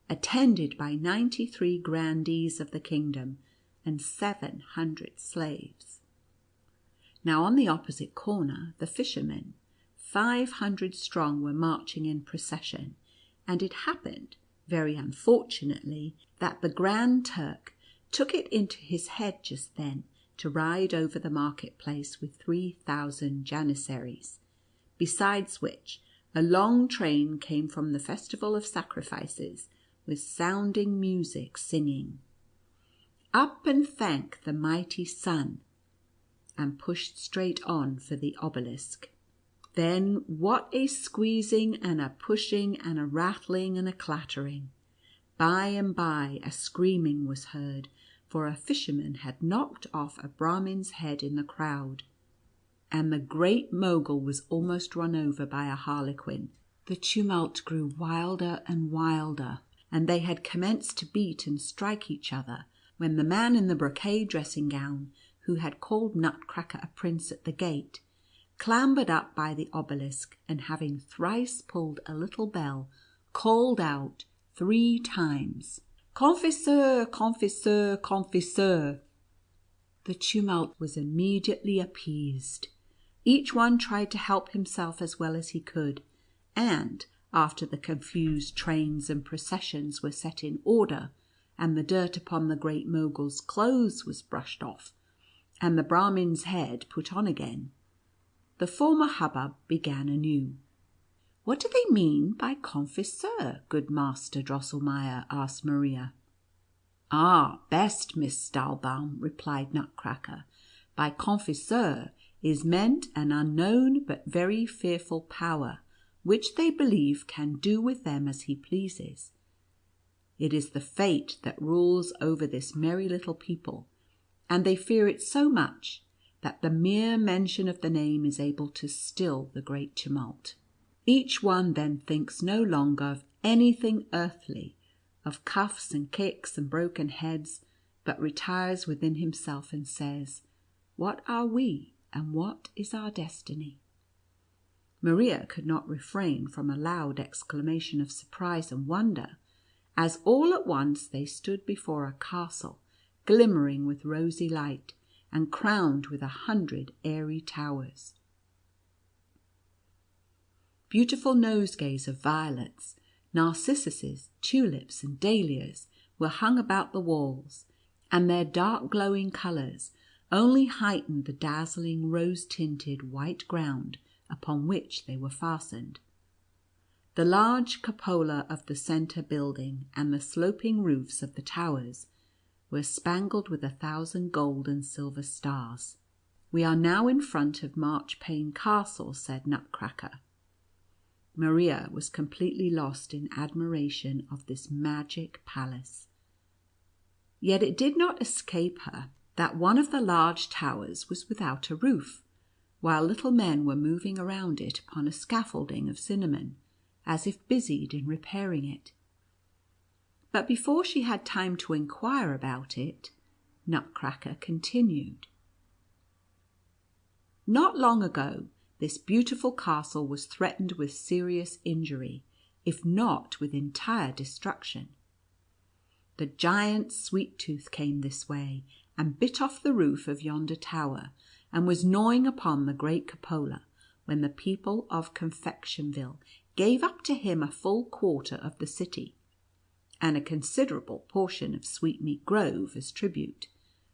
attended by 93 grandees of the kingdom and 700 slaves. Now on the opposite corner the fishermen, 500 strong, were marching in procession, and it happened, very unfortunately, that the Grand Turk took it into his head just then to ride over the market-place with 3,000 janissaries, besides which a long train came from the festival of sacrifices, with sounding music, singing, "Up and thank the mighty sun," and pushed straight on for the obelisk. Then what a squeezing and a pushing and a rattling and a clattering! By and by a screaming was heard, for a fisherman had knocked off a Brahmin's head in the crowd, and the Great Mogul was almost run over by a harlequin. The tumult grew wilder and wilder, and they had commenced to beat and strike each other, when the man in the brocade dressing gown, who had called Nutcracker a prince at the gate, clambered up by the obelisk, and having thrice pulled a little bell, called out 3 times, "Confesseur, confesseur, confesseur." The tumult was immediately appeased. Each one tried to help himself as well as he could, and, after the confused trains and processions were set in order, and the dirt upon the Great Mogul's clothes was brushed off, and the Brahmin's head put on again, the former hubbub began anew. "What do they mean by confesseur, good Master Drosselmeier?" asked Maria. "Ah, best Miss Stahlbaum," replied Nutcracker, "by confesseur is meant an unknown but very fearful power, which they believe can do with them as he pleases. It is the fate that rules over this merry little people, and they fear it so much that the mere mention of the name is able to still the great tumult. Each one then thinks no longer of anything earthly, of cuffs and kicks and broken heads, but retires within himself and says, 'What are we, and what is our destiny?'" Maria could not refrain from a loud exclamation of surprise and wonder, as all at once they stood before a castle glimmering with rosy light, and crowned with 100 airy towers. Beautiful nosegays of violets, narcissuses, tulips, and dahlias were hung about the walls, and their dark glowing colours only heightened the dazzling rose-tinted white ground upon which they were fastened. The large cupola of the centre building and the sloping roofs of the towers were spangled with 1,000 gold and silver stars. "We are now in front of Marchpane Castle," said Nutcracker. Maria was completely lost in admiration of this magic palace. Yet it did not escape her that one of the large towers was without a roof, while little men were moving around it upon a scaffolding of cinnamon, as if busied in repairing it. But before she had time to inquire about it, Nutcracker continued. "Not long ago this beautiful castle was threatened with serious injury, if not with entire destruction. The giant Sweet-tooth came this way, and bit off the roof of yonder tower, and was gnawing upon the great cupola, when the people of Confectionville gave up to him a full quarter of the city, and a considerable portion of Sweetmeat Grove as tribute,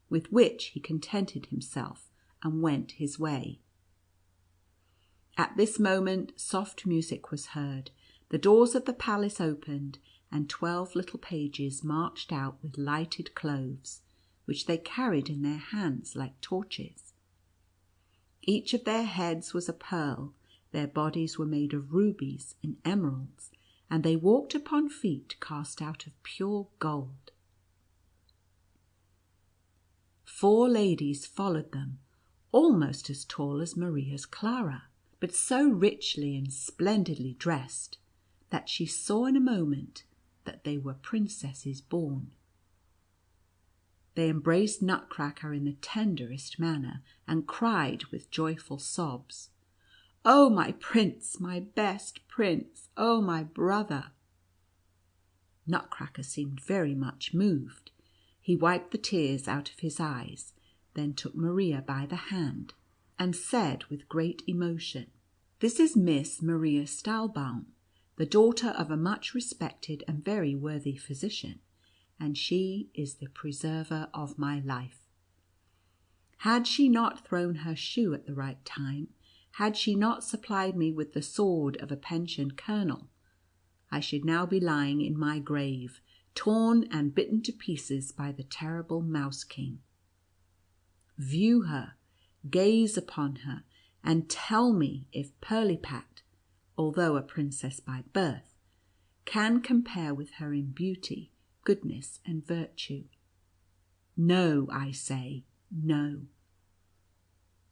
with which he contented himself and went his way. At this moment soft music was heard, the doors of the palace opened, and 12 little pages marched out with lighted cloves, which they carried in their hands like torches. Each of their heads was a pearl, their bodies were made of rubies and emeralds, and they walked upon feet cast out of pure gold. 4 ladies followed them, almost as tall as Maria's Clara, but so richly and splendidly dressed that she saw in a moment that they were princesses born. They embraced Nutcracker in the tenderest manner, and cried with joyful sobs, "Oh, my prince, my best prince! Oh, my brother!" Nutcracker seemed very much moved. He wiped the tears out of his eyes, then took Maria by the hand, and said with great emotion, "This is Miss Maria Stahlbaum, the daughter of a much respected and very worthy physician, and she is the preserver of my life. Had she not thrown her shoe at the right time, had she not supplied me with the sword of a pensioned colonel, I should now be lying in my grave, torn and bitten to pieces by the terrible Mouse King. View her, gaze upon her, and tell me if Pirlipat, although a princess by birth, can compare with her in beauty, goodness, and virtue. No, I say, no."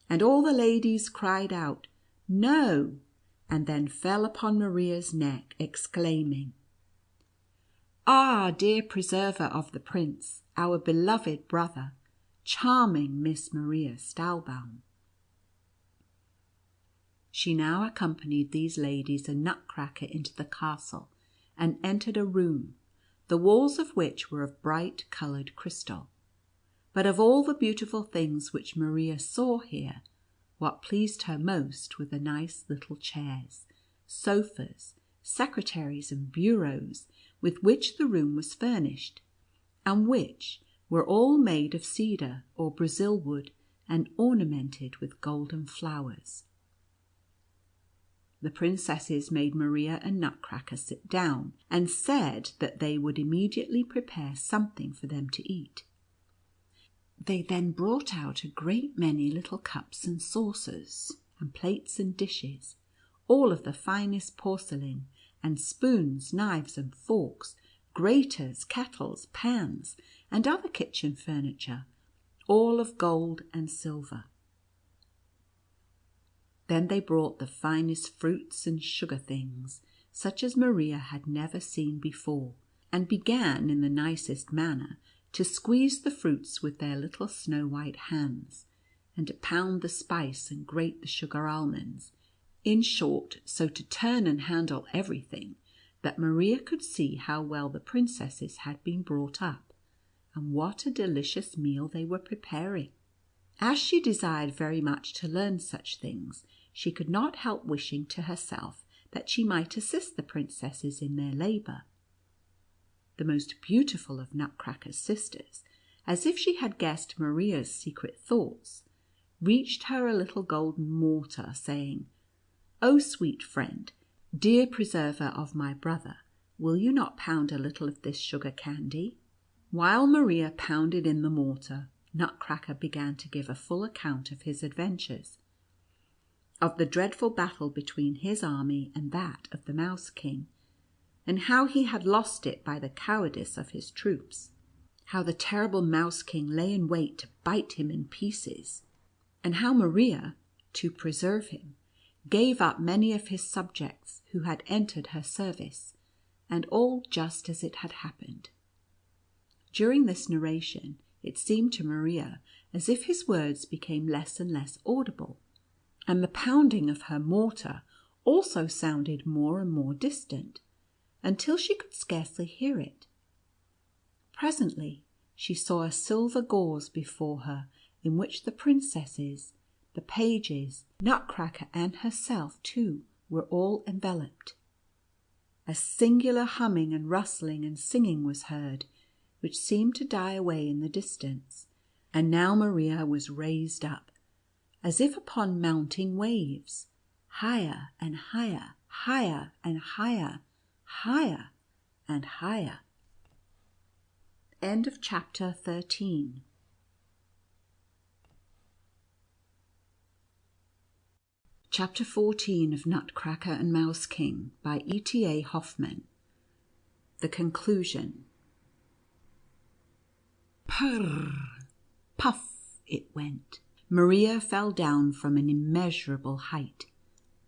And all the ladies cried out, "No," and then fell upon Maria's neck, exclaiming, "Ah, dear preserver of the prince, our beloved brother, charming Miss Maria Stahlbaum." She now accompanied these ladies and Nutcracker into the castle, and entered a room, the walls of which were of bright coloured crystal. But of all the beautiful things which Maria saw here, what pleased her most were the nice little chairs, sofas, secretaries, and bureaus with which the room was furnished, and which were all made of cedar or Brazil wood, and ornamented with golden flowers. The princesses made Maria and Nutcracker sit down, and said that they would immediately prepare something for them to eat. They then brought out a great many little cups and saucers, and plates and dishes, all of the finest porcelain, and spoons, knives and forks, graters, kettles, pans, and other kitchen furniture, all of gold and silver. Then they brought the finest fruits and sugar things, such as Maria had never seen before, and began in the nicest manner to squeeze the fruits with their little snow white hands, and to pound the spice and grate the sugar almonds, in short, so to turn and handle everything, that Maria could see how well the princesses had been brought up, and what a delicious meal they were preparing. As she desired very much to learn such things, she could not help wishing to herself that she might assist the princesses in their labour. The most beautiful of Nutcracker's sisters, as if she had guessed Maria's secret thoughts, reached her a little golden mortar, saying, "Oh, sweet friend, dear preserver of my brother, will you not pound a little of this sugar candy?" While Maria pounded in the mortar, Nutcracker began to give a full account of his adventures, of the dreadful battle between his army and that of the Mouse King, and how he had lost it by the cowardice of his troops, how the terrible Mouse King lay in wait to bite him in pieces, and how Maria, to preserve him, gave up many of his subjects who had entered her service, and all just as it had happened. During this narration, it seemed to Maria as if his words became less and less audible, and the pounding of her mortar also sounded more and more distant, until she could scarcely hear it. Presently she saw a silver gauze before her, in which the princesses, the pages, Nutcracker, and herself too, were all enveloped. A singular humming and rustling and singing was heard, which seemed to die away in the distance, and now Maria was raised up, as if upon mounting waves, higher and higher, higher and higher, higher and higher. End of chapter 13. Chapter 14 of Nutcracker and Mouse King by E.T.A. Hoffmann. The conclusion. Purr, puff it went. Maria fell down from an immeasurable height.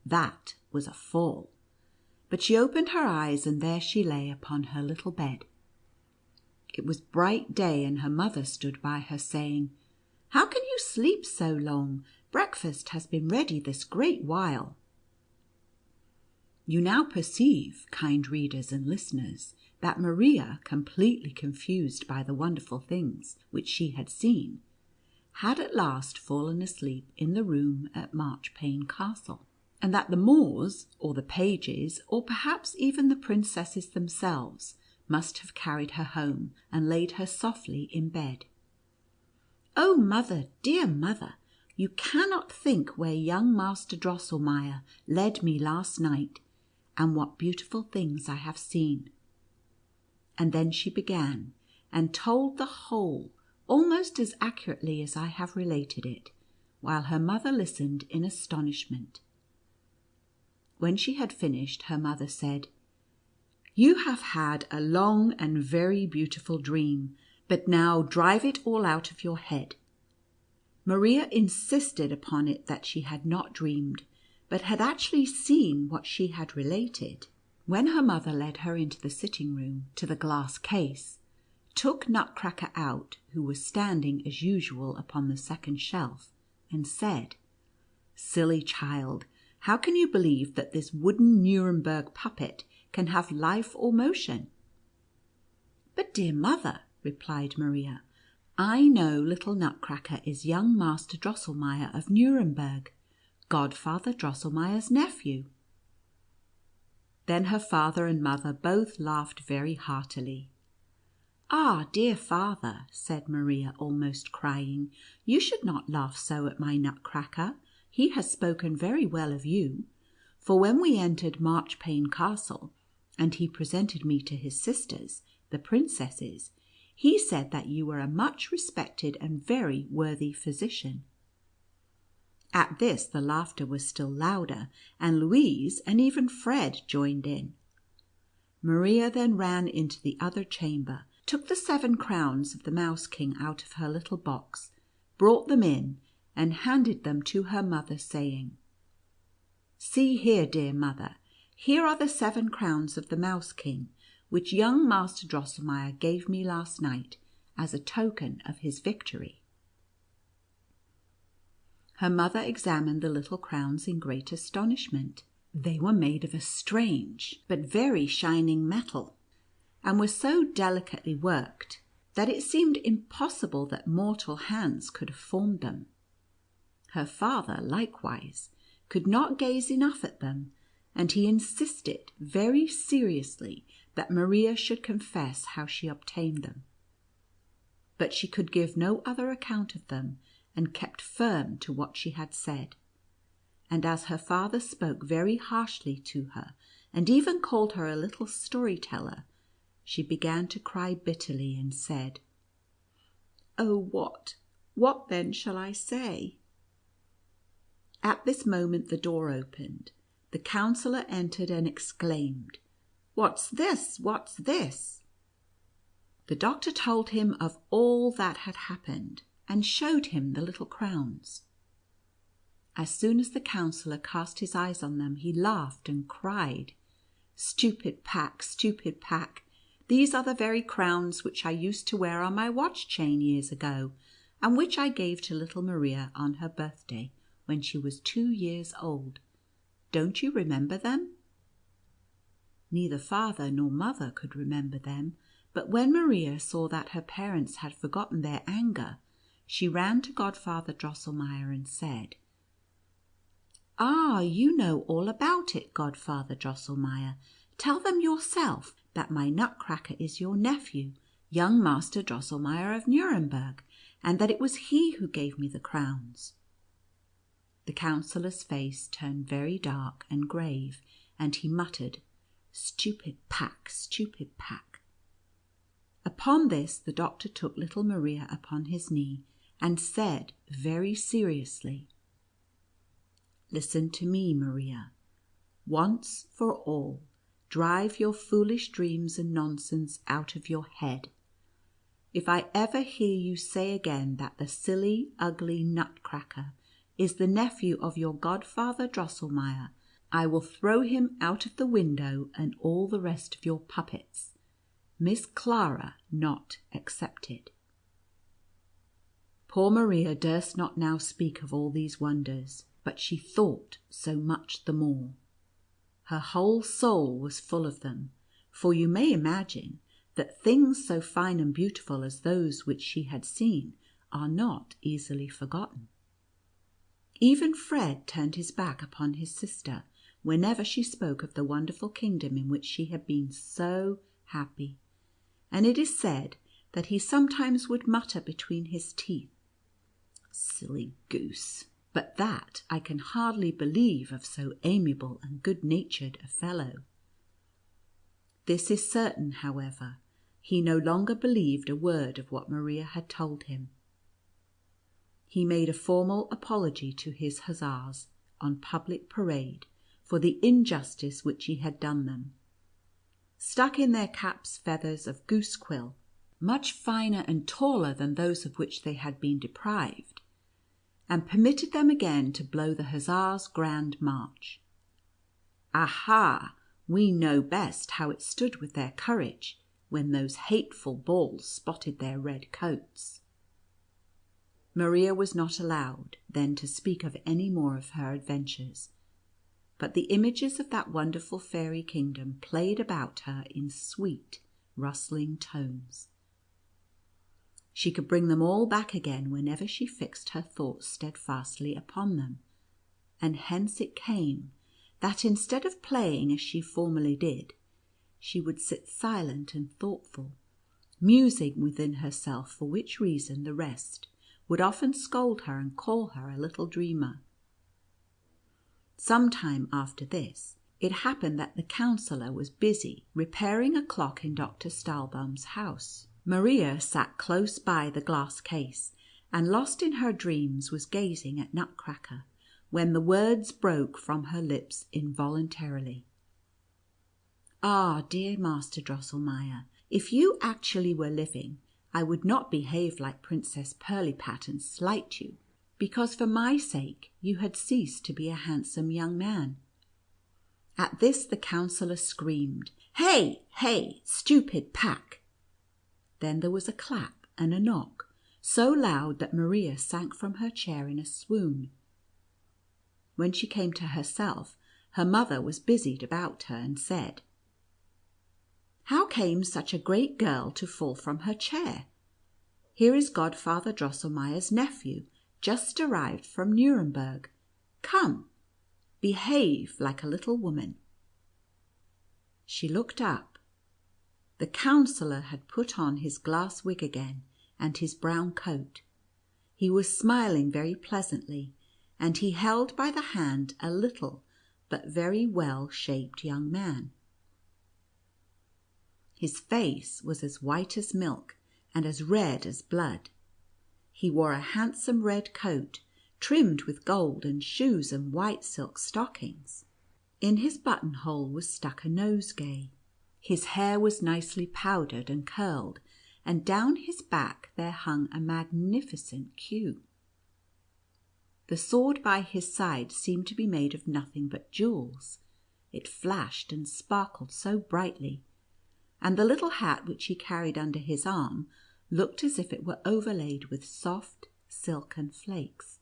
That was a fall. But she opened her eyes, and there she lay upon her little bed. It was bright day, and her mother stood by her, saying, "How can you sleep so long? Breakfast has been ready this great while." You now perceive, kind readers and listeners, that Maria, completely confused by the wonderful things which she had seen, had at last fallen asleep in the room at Marchpane Castle, and that the Moors, or the pages, or perhaps even the princesses themselves, must have carried her home and laid her softly in bed. Oh, mother, dear mother, you cannot think where young Master Drosselmeier led me last night, and what beautiful things I have seen. And then she began, and told the whole almost as accurately as I have related it, while her mother listened in astonishment. When she had finished, her mother said, "You have had a long and very beautiful dream, but now drive it all out of your head." Maria insisted upon it that she had not dreamed, but had actually seen what she had related. When her mother led her into the sitting room to the glass case, took Nutcracker out, who was standing as usual upon the second shelf, and said, "Silly child, how can you believe that this wooden Nuremberg puppet can have life or motion?" "But, dear mother," replied Maria, "I know little Nutcracker is young Master Drosselmeier of Nuremberg, Godfather Drosselmeier's nephew." Then her father and mother both laughed very heartily. "Ah, dear father," said Maria, almost crying, "you should not laugh so at my Nutcracker. He has spoken very well of you, for when we entered Marchpane Castle, and he presented me to his sisters, the princesses, he said that you were a much respected and very worthy physician." At this the laughter was still louder, and Louise and even Fred joined in. Maria then ran into the other chamber, took the 7 crowns of the Mouse King out of her little box, brought them in, and handed them to her mother, saying, "See here, dear mother, here are the 7 crowns of the Mouse King, which young Master Drosselmeier gave me last night as a token of his victory." Her mother examined the little crowns in great astonishment. They were made of a strange but very shining metal, and were so delicately worked that it seemed impossible that mortal hands could have formed them. Her father, likewise, could not gaze enough at them, and he insisted very seriously that Maria should confess how she obtained them. But she could give no other account of them, and kept firm to what she had said. And as her father spoke very harshly to her, and even called her a little story-teller, she began to cry bitterly, and said, "Oh, what then shall I say?" At this moment the door opened. The counsellor entered and exclaimed, "What's this? What's this?" The doctor told him of all that had happened, and showed him the little crowns. As soon as the counsellor cast his eyes on them, he laughed and cried, "Stupid pack, stupid pack! These are the very crowns which I used to wear on my watch chain years ago, and which I gave to little Maria on her birthday, when she was 2 years old. Don't you remember them?" Neither father nor mother could remember them, but when Maria saw that her parents had forgotten their anger, she ran to Godfather Drosselmeier and said, "Ah, you know all about it, Godfather Drosselmeier. Tell them yourself that my Nutcracker is your nephew, young Master Drosselmeier of Nuremberg, and that it was he who gave me the crowns." The counsellor's face turned very dark and grave, and he muttered, "Stupid pack, stupid pack." Upon this the doctor took little Maria upon his knee, and said very seriously, "Listen to me, Maria. Once for all, drive your foolish dreams and nonsense out of your head. If I ever hear you say again that the silly, ugly Nutcracker is the nephew of your godfather Drosselmeier, I will throw him out of the window, and all the rest of your puppets, Miss Clara not excepted." Poor Maria durst not now speak of all these wonders, but she thought so much the more. Her whole soul was full of them, for you may imagine that things so fine and beautiful as those which she had seen are not easily forgotten. Even Fred turned his back upon his sister whenever she spoke of the wonderful kingdom in which she had been so happy, and it is said that he sometimes would mutter between his teeth, "Silly goose! But that I can hardly believe of so amiable and good-natured a fellow." This is certain, however, he no longer believed a word of what Maria had told him. He made a formal apology to his hussars, on public parade, for the injustice which he had done them, stuck in their caps feathers of goose quill, much finer and taller than those of which they had been deprived, and permitted them again to blow the hussars' grand march. Aha! We know best how it stood with their courage when those hateful balls spotted their red coats. Maria was not allowed then to speak of any more of her adventures, but the images of that wonderful fairy kingdom played about her in sweet, rustling tones. She could bring them all back again whenever she fixed her thoughts steadfastly upon them, and hence it came that instead of playing as she formerly did, she would sit silent and thoughtful, musing within herself, for which reason the rest would often scold her and call her a little dreamer. Some time after this, it happened that the counsellor was busy repairing a clock in Dr. Stahlbaum's house. Maria sat close by the glass case, and lost in her dreams was gazing at Nutcracker, when the words broke from her lips involuntarily. "Ah, dear Master Drosselmeier, if you actually were living, I would not behave like Princess Pirlipat and slight you, because for my sake you had ceased to be a handsome young man." At this the counsellor screamed, "Hey, hey, stupid pack!" Then there was a clap and a knock, so loud that Maria sank from her chair in a swoon. When she came to herself, her mother was busied about her, and said, "How came such a great girl to fall from her chair? Here is Godfather Drosselmeier's nephew, just arrived from Nuremberg. Come, behave like a little woman." She looked up. The counsellor had put on his glass wig again, and his brown coat. He was smiling very pleasantly, and he held by the hand a little but very well shaped young man. His face was as white as milk, and as red as blood. He wore a handsome red coat, trimmed with gold, and shoes and white silk stockings. In his buttonhole was stuck a nosegay. His hair was nicely powdered and curled, and down his back there hung a magnificent queue. The sword by his side seemed to be made of nothing but jewels, it flashed and sparkled so brightly, and the little hat which he carried under his arm looked as if it were overlaid with soft silken flakes.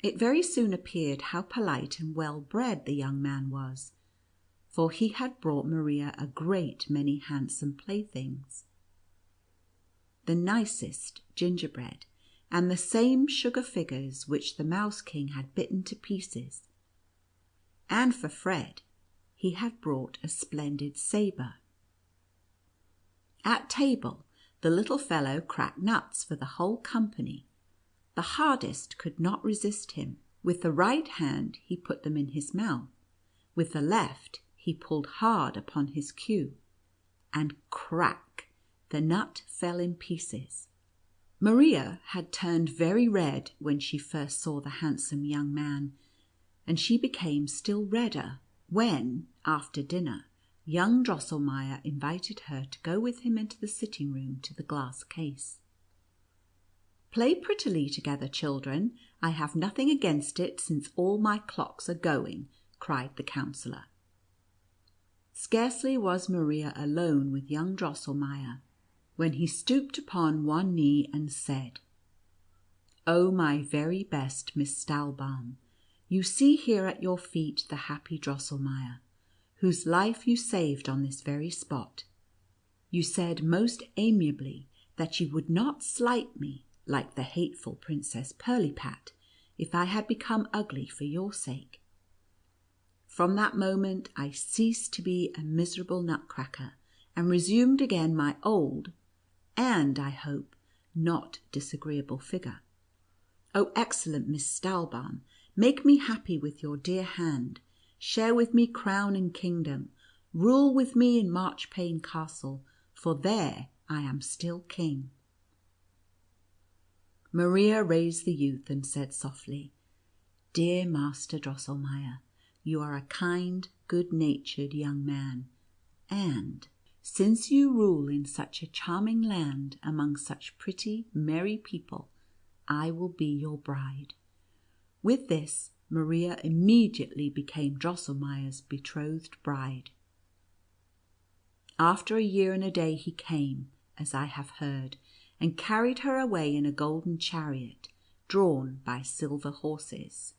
It very soon appeared how polite and well bred the young man was, for he had brought Maria a great many handsome playthings, the nicest gingerbread, and the same sugar figures which the Mouse King had bitten to pieces, and for Fred he had brought a splendid sabre. At table the little fellow cracked nuts for the whole company. The hardest could not resist him. With the right hand he put them in his mouth, with the left he pulled hard upon his queue, and crack! The nut fell in pieces. Maria had turned very red when she first saw the handsome young man, and she became still redder when, after dinner, young Drosselmeier invited her to go with him into the sitting room to the glass case. "Play prettily together, children. I have nothing against it, since all my clocks are going," cried the counsellor. Scarcely was Maria alone with young Drosselmeier when he stooped upon one knee and said, "Oh, my very best Miss Stahlbaum, you see here at your feet the happy Drosselmeier, whose life you saved on this very spot. You said most amiably that you would not slight me like the hateful Princess Pirlipat if I had become ugly for your sake. From that moment I ceased to be a miserable Nutcracker, and resumed again my old, and, I hope, not disagreeable figure. Oh, excellent Miss Stahlbaum, make me happy with your dear hand, share with me crown and kingdom, rule with me in Marchpane Castle, for there I am still king." Maria raised the youth and said softly, "Dear Master Drosselmeier, you are a kind, good-natured young man, and, since you rule in such a charming land among such pretty, merry people, I will be your bride." With this, Maria immediately became Drosselmeier's betrothed bride. After a year and a day he came, as I have heard, and carried her away in a golden chariot, drawn by silver horses.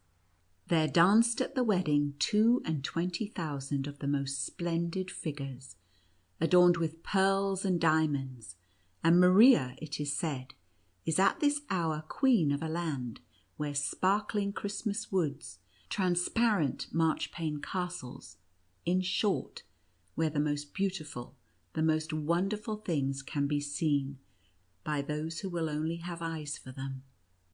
There danced at the wedding 22,000 of the most splendid figures, adorned with pearls and diamonds, and Maria, it is said, is at this hour queen of a land where sparkling Christmas woods, transparent Marchpane castles, in short, where the most beautiful, the most wonderful things can be seen by those who will only have eyes for them.